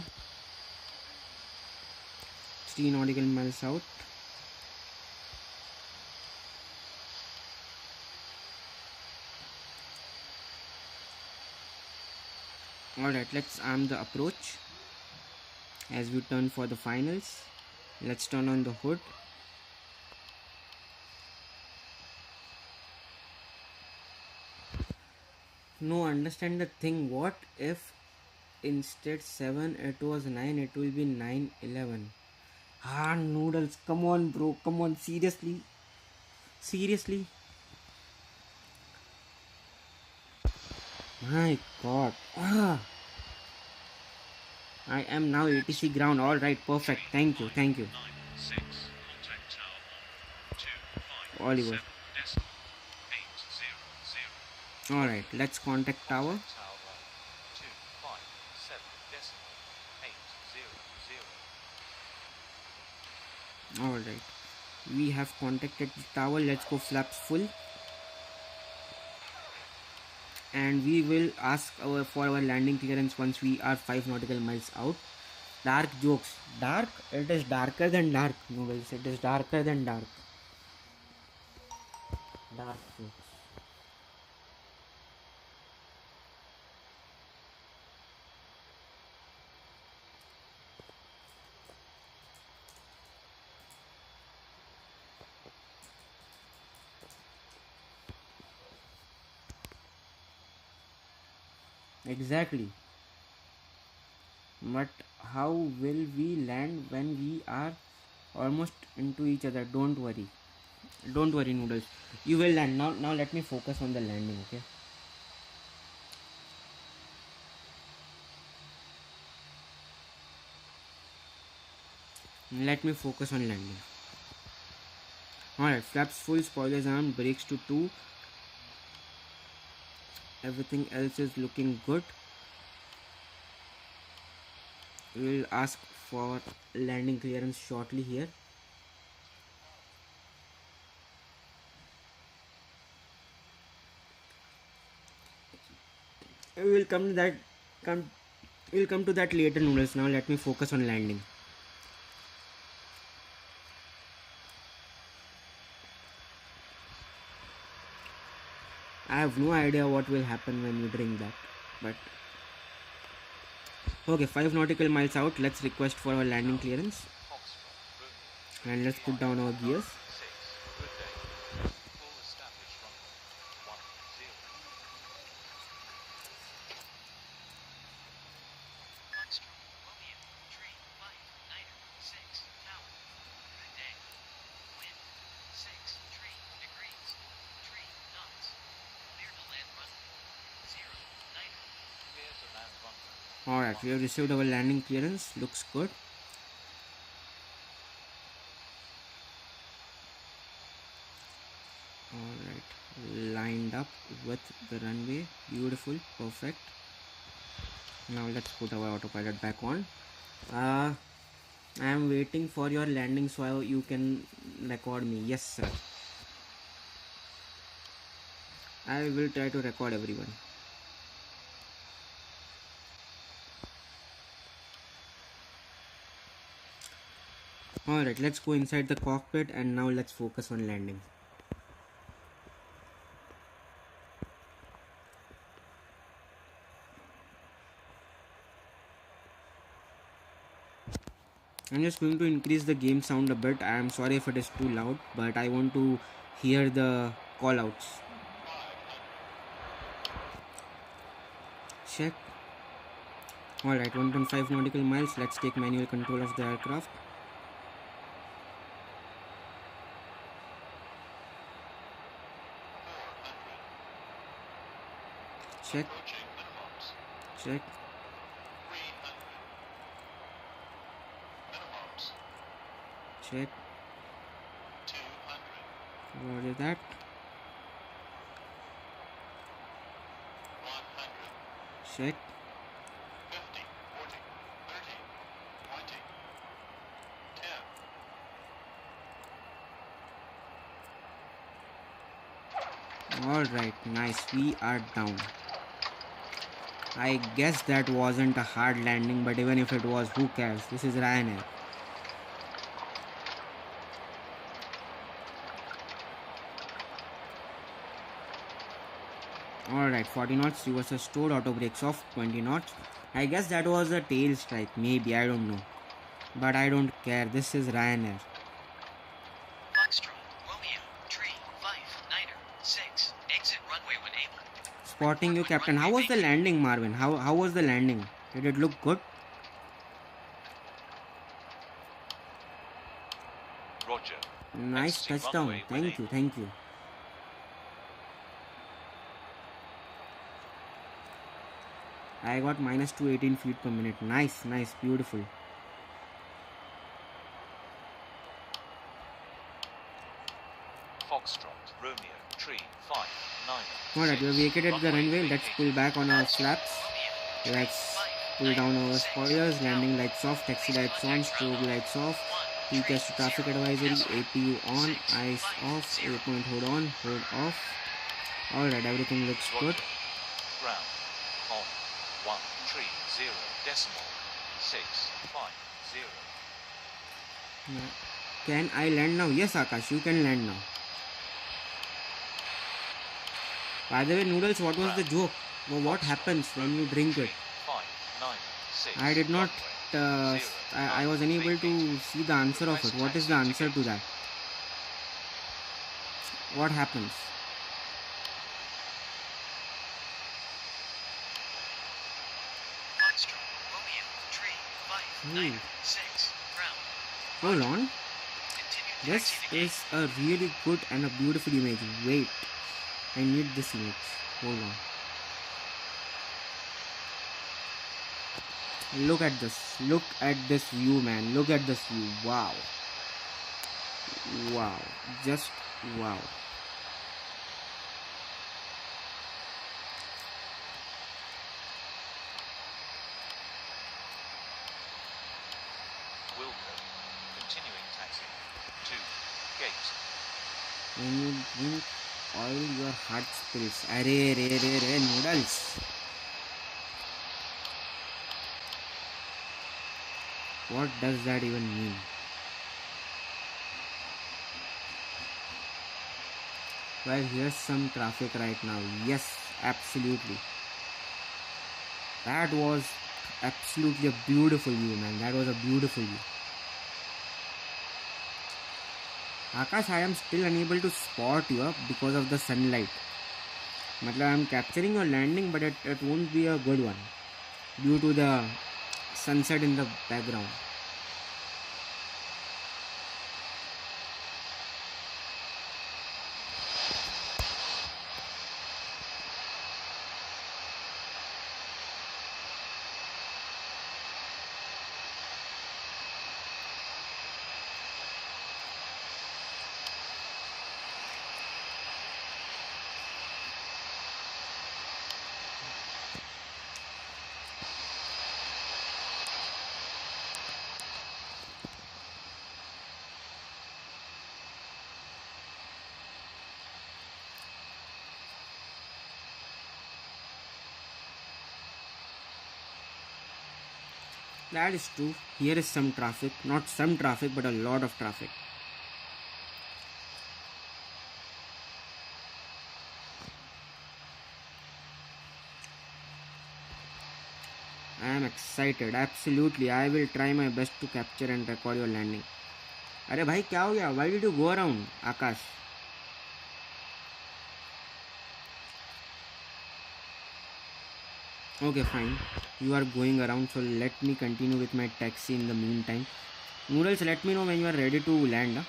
3 nautical miles out. Alright, let's arm the approach as we turn for the finals. Let's turn on the hood. No, understand the thing. What if instead 7 it was 9, it will be 9-11. Ah, noodles, come on bro, come on, seriously. My god. I am now ATC ground. Alright, perfect, thank you. Oliver. Alright, let's contact tower. Alright, we have contacted the tower. Let's go flaps full. And we will ask for our landing clearance once we are 5 nautical miles out. Dark jokes. Dark? It is darker than dark. Noodles, it is darker than dark. Dark jokes. Exactly. But how will we land when we are almost into each other? Don't worry, noodles, you will land. Now let me focus on the landing. Okay, let me focus on landing. Alright, flaps full, spoilers on, brakes to 2. Everything else is looking good. We will ask for landing clearance shortly here. We will come to that. We'll come to that later, noodles. Now let me focus on landing. I have no idea what will happen when we drink that, but okay, 5 nautical miles out. Let's request for our landing clearance and let's put down our gears. Alright, we have received our landing clearance. Looks good. Alright, lined up with the runway. Beautiful, perfect. Now let's put our autopilot back on. I am waiting for your landing so you can record me. Yes, sir. I will try to record everyone. Alright, let's go inside the cockpit and now let's focus on landing. I'm just going to increase the game sound a bit. I am sorry if it is too loud, but I want to hear the callouts. Check. Alright, 1.5 nautical miles. Let's take manual control of the aircraft. Check. Check. Check. Roger that. Check. 50, 40, 30, 20, 10. Alright, nice. We are down. I guess that wasn't a hard landing, but even if it was, who cares? This is Ryanair. Alright, 40 knots, reverse restored, auto brakes off, 20 knots. I guess that was a tail strike, maybe, I don't know. But I don't care, this is Ryanair. Foxtrot, Romeo, tree, 5, Niner, 6, exit runway when able. Spotting you, Captain. How was the landing, Marvin? How was the landing? Did it look good? Roger. Nice touchdown. Thank you, thank you. I got minus 218 feet per minute. Nice, nice, beautiful. Foxtrot, Romeo, tree, 5, 9. Alright, we have vacated the runway. Let's pull back on our flaps. Let's pull down our spoilers. Landing lights off, taxi lights on, strobe lights off. PCAS to traffic advisory, APU on, eyes off, airpoint hold on, hold off. Alright, everything looks good. Ground, on, 1, tree, 0, decimal, 6, 5, 0. Can I land now? Yes, Akash, you can land now. By the way, Noodles, what was the joke? Well, what happens when you drink it? 5, 9, 6, I did not, I was unable to see the answer of it. What is the answer to that? What happens? Foxtrot, Romeo, tree, 5, 9, 6, ground. Hold on. This is a really good and a beautiful image. Wait, I need this image. Hold on. Look at this. Look at this view, man. Look at this view. Wow. Wow. Just wow. Continuing taxi to gate. When you drink oil, your heart spills. Arey, noodles. What does that even mean? Well, here's some traffic right now. Yes, absolutely. That was absolutely a beautiful view, man. That was a beautiful view. Akash, I am still unable to spot you up because of the sunlight. I am capturing your landing, but it won't be a good one due to the sunset in the background. That is true. Here is some traffic. Not some traffic, but a lot of traffic. I am excited. Absolutely. I will try my best to capture and record your landing. अरे भाई क्या हो गया? Why did you go around, Akash? Okay, fine. You are going around, so let me continue with my taxi in the meantime. Noodles, let me know when you are ready to land. Huh?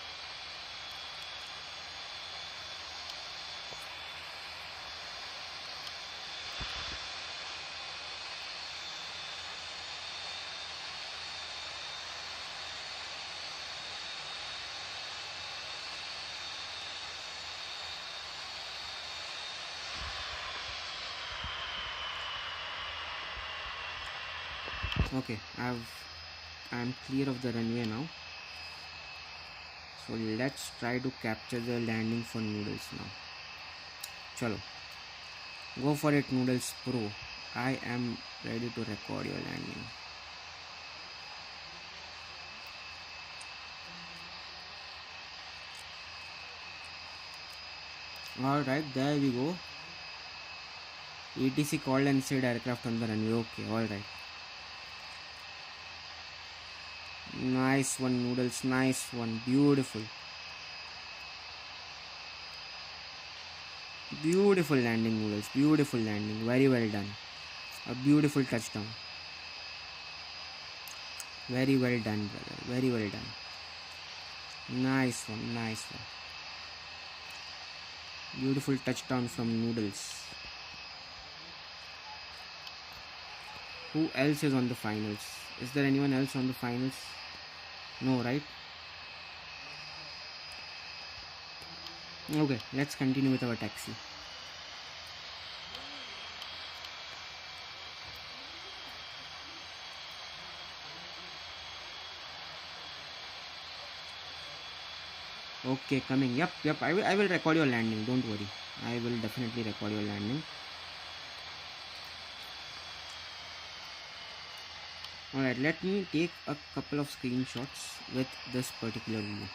Okay, I'm clear of the runway now. So let's try to capture the landing for Noodles now. Chalo. Go for it, Noodles Pro. I am ready to record your landing. Alright, there we go. ATC called and said aircraft on the runway. Okay, alright. Nice one, Noodles. Nice one. Beautiful. Beautiful landing, Noodles. Beautiful landing. Very well done. A beautiful touchdown. Very well done, brother. Very well done. Nice one. Nice one. Beautiful touchdown from Noodles. Who else is on the finals? Is there anyone else on the finals? No, right? Okay, let's continue with our taxi. Okay, coming. Yep. I will record your landing. Don't worry. I will definitely record your landing. Alright, let me take a couple of screenshots with this particular view.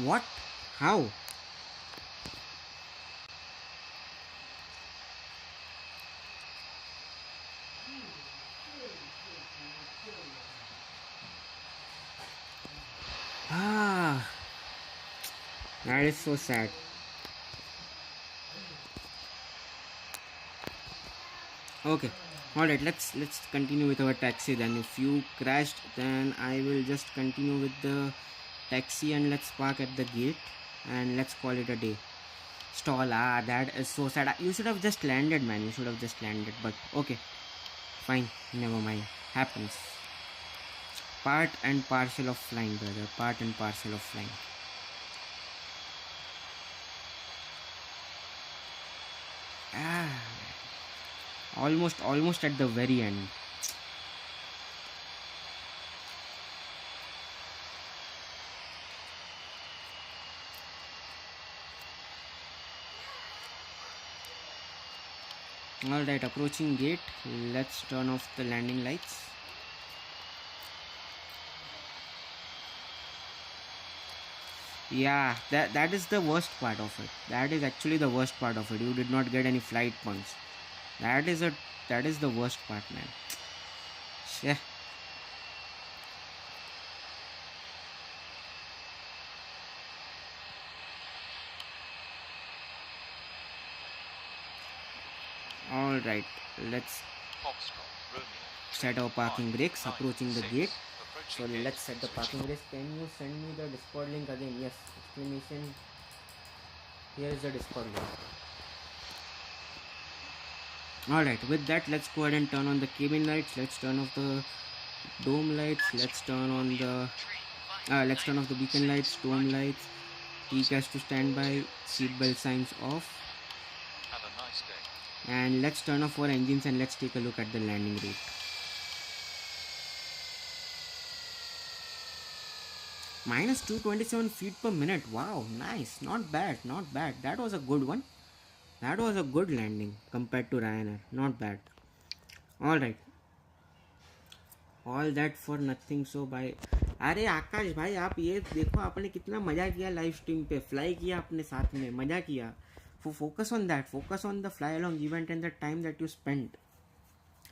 What? How? That is so sad. Okay, alright, let's continue with our taxi then. If you crashed, then I will just continue with the taxi and let's park at the gate and let's call it a day. Stall. That is so sad. You should have just landed, man. You should have just landed. But okay, fine, never mind. Happens. Part and parcel of flying, brother. Part and parcel of flying. Almost at the very end. Alright, approaching gate. Let's turn off the landing lights. Yeah, that is the worst part of it. That is actually the worst part of it. You did not get any flight points. That is the worst part, man. Yeah. Alright, let's set our parking brakes, approaching the gate. So let's set the parking race. Can you send me the Discord link again? Yes, exclamation. Here is the Discord link. Alright, with that, let's go ahead and turn on the cabin lights. Let's turn off the dome lights. Let's turn on the let's turn off the beacon lights, dome lights, TCAS to standby, seatbelt signs off. Have a nice day. And let's turn off our engines and let's take a look at the landing rate. Minus 227 feet per minute. Wow, nice. Not bad, not bad. That was a good one. That was a good landing compared to Ryanair. Not bad. Alright. All that for nothing. So by अरे आकाश भाई आप ये देखो आपने कितना मज़ा किया live stream पे फ्लाई किया आपने साथ में मज़ा किया focus on that, focus on the fly along event and the time that you spent.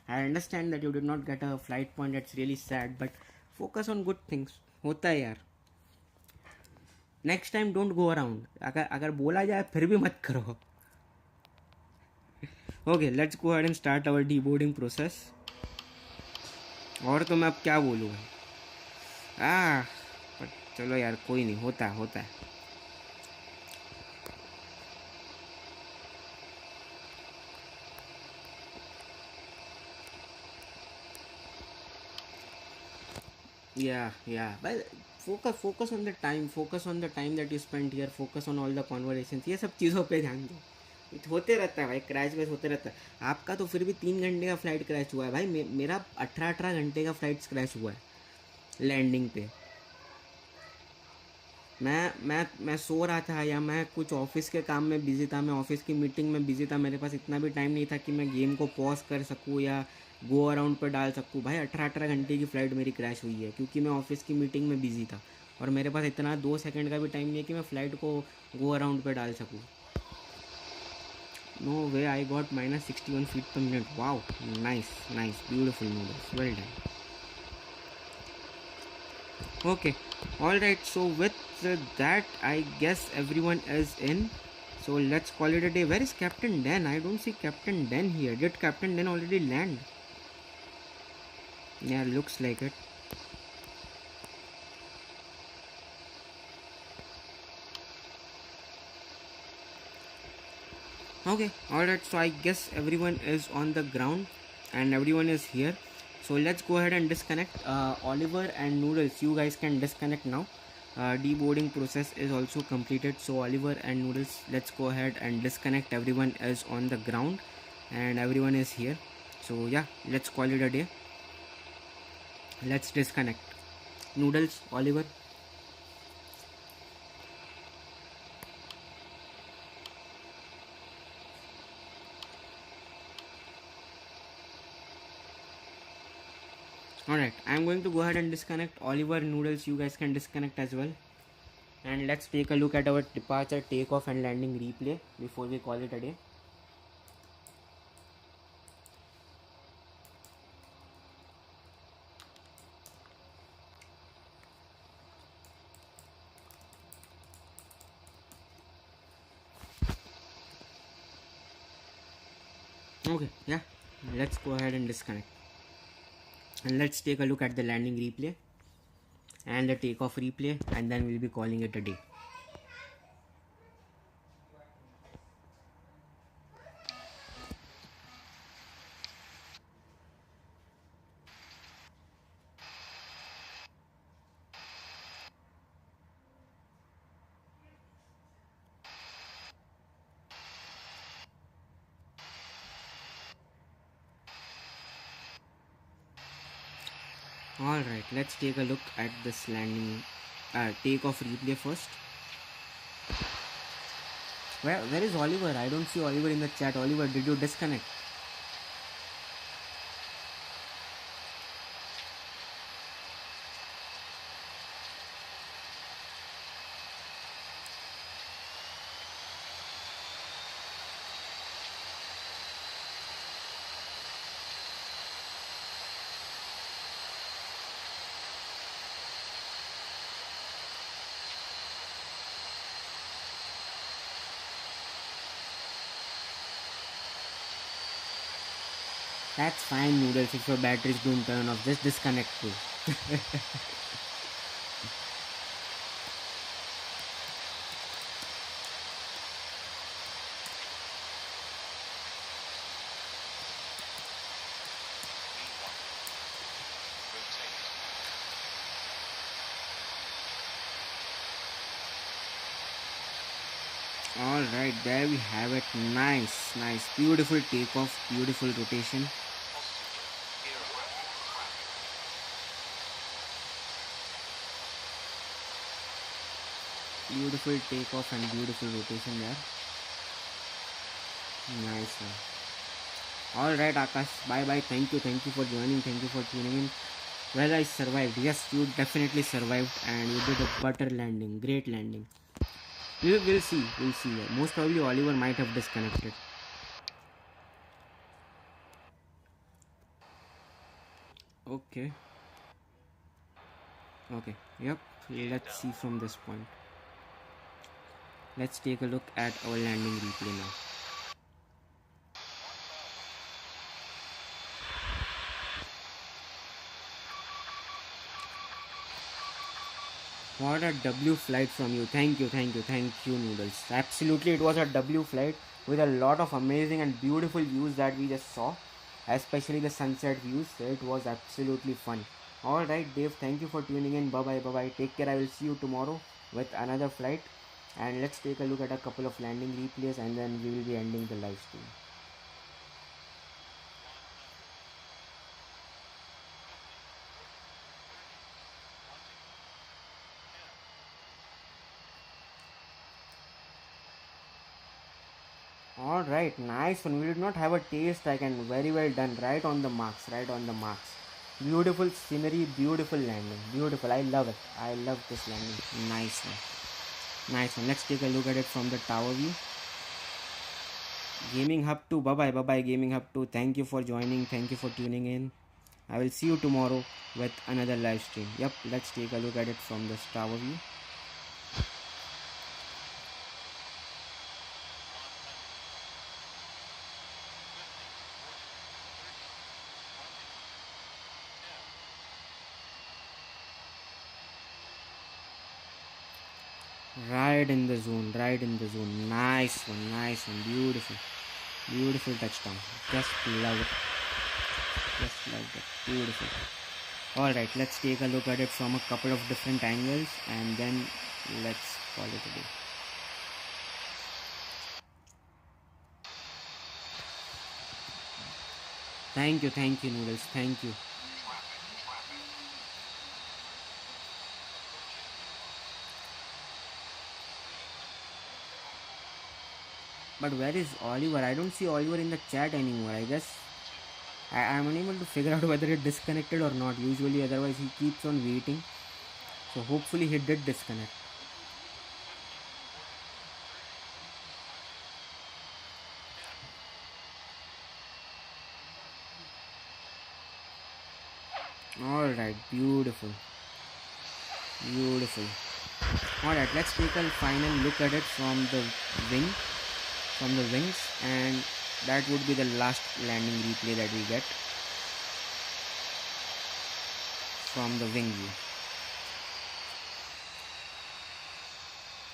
I understand that you did not get a flight point, that's really sad, but focus on good things. होता है यार. Next time don't go around. अगर बोला जाए फिर भी मत करो. Okay, let's go ahead and start our deboarding process. और तो मैं अब क्या बोलूँ पर चलो यार कोई नहीं होता है yeah but focus on the time that you spent here, focus on all the conversations. ये सब चीज़ों पे ध्यान दो. होते रहता है भाई, क्रैश वैश होते रहता है. आपका तो फिर भी 3 घंटे का फ्लाइट क्रैश हुआ है भाई. मेरा 18 घंटे का फ्लाइट क्रैश हुआ है लैंडिंग पे. मैं सो रहा था या मैं कुछ ऑफिस के काम में बिजी था, मैं ऑफिस की मीटिंग में बिजी था. मेरे पास इतना भी टाइम नहीं था कि मैं गेम को पॉज कर सकूँ या गो अराउंड पर डाल सकूँ. भाई 18 घंटे की फ़्लाइट मेरी क्रैश हुई है क्योंकि मैं ऑफिस की मीटिंग में बिजी था और मेरे पास इतना 2 सेकंड का भी टाइम नहीं है कि मैं फ़्लाइट को गो अराउंड पर डाल सकूँ. No way, I got minus 61 feet per minute. Wow, nice, beautiful noodles, well done. Okay, alright, so with that I guess everyone is in, so let's call it a day. Where is Captain Dan? I don't see Captain Dan here. Did Captain Dan already land? Yeah, looks like it. Okay, alright, so I guess everyone is on the ground and everyone is here. So let's go ahead and disconnect. Oliver and Noodles, you guys can disconnect now. Deboarding process is also completed. So Oliver and Noodles, let's go ahead and disconnect. Everyone is on the ground and everyone is here. So yeah, let's call it a day. Let's disconnect. Noodles, Oliver. Alright, I'm going to go ahead and disconnect. Oliver, Noodles, you guys can disconnect as well. And let's take a look at our departure, takeoff and landing replay before we call it a day. Okay, yeah, let's go ahead and disconnect. And let's take a look at the landing replay and the takeoff replay, and then we'll be calling it a day. Alright, let's take a look at this landing takeoff replay first. Where is Oliver? I don't see Oliver in the chat. Oliver, did you disconnect? That's fine, Noodles. If your batteries don't turn off, just disconnect too. Alright, there we have it. Nice, nice. Beautiful takeoff, beautiful rotation. Beautiful takeoff and beautiful rotation there. Nice one. Alright, Akash. Bye bye. Thank you for joining. Thank you for tuning in. Well, I survived. Yes, you definitely survived and you did a butter landing. Great landing. We'll see. We'll see. Most probably Oliver might have disconnected. Okay. Okay. Yep. Let's see from this point. Let's take a look at our landing replay now. What a W flight from you. Thank you, Noodles. Absolutely, it was a W flight with a lot of amazing and beautiful views that we just saw, especially the sunset views. It was absolutely fun. Alright, Dave, thank you for tuning in. Bye bye. Take care. I will see you tomorrow with another flight. And let's take a look at a couple of landing replays and then we will be ending the live stream. Alright, nice one. We did not have a taste. I can very well done. Right on the marks. Beautiful scenery, beautiful landing. Beautiful. I love it. I love this landing. Nice one. Let's take a look at it from the tower view. Gaming Hub 2. Bye-bye Gaming Hub 2. Thank you for joining. Thank you for tuning in. I will see you tomorrow with another live stream. Yep, let's take a look at it from this tower view. Right in the zone. Nice one. Beautiful touchdown. Just love it. Beautiful. Alright, let's take a look at it from a couple of different angles and then let's call it a day. Thank you, Noodles. Thank you. But where is Oliver? I don't see Oliver in the chat anymore. I guess I'm unable to figure out whether it disconnected or not. Usually, otherwise he keeps on waiting. So hopefully he did disconnect. Alright, beautiful. Alright, let's take a final look at it from the wings, and that would be the last landing replay that we get from the wing view.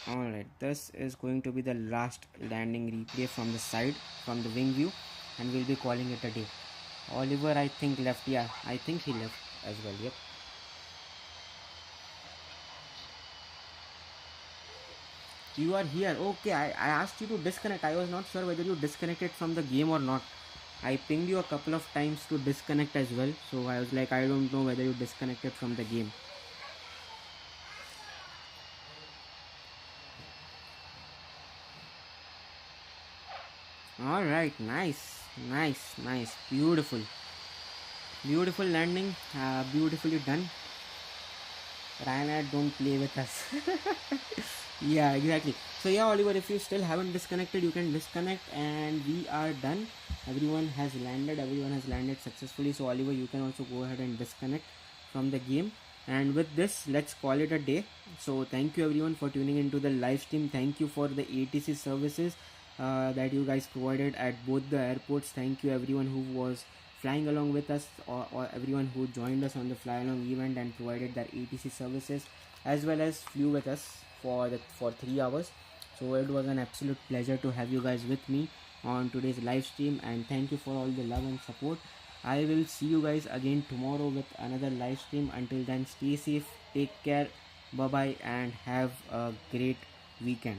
Alright, this is going to be the last landing replay from the side, from the wing view, and we'll be calling it a day. Oliver, I think, left. Yeah, I think he left as well. Yep. You are here. Okay, I asked you to disconnect. I was not sure whether you disconnected from the game or not. I pinged you a couple of times to disconnect as well. So I was like, I don't know whether you disconnected from the game. Alright, nice. Beautiful landing. Beautifully done. Ryanair, don't play with us. Yeah, exactly. So yeah, Oliver, if you still haven't disconnected, you can disconnect and we are done. Everyone has landed successfully. So Oliver, you can also go ahead and disconnect from the game. And with this, let's call it a day. So thank you everyone for tuning into the live stream. Thank you for the ATC services that you guys provided at both the airports. Thank you everyone who was flying along with us, or everyone who joined us on the fly along event and provided their ATC services, as well as flew with us for 3 hours. So it was an absolute pleasure to have you guys with me on today's live stream, and thank you for all the love and support. I will see you guys again tomorrow with another live stream. Until then, stay safe, take care, bye bye, and have a great weekend.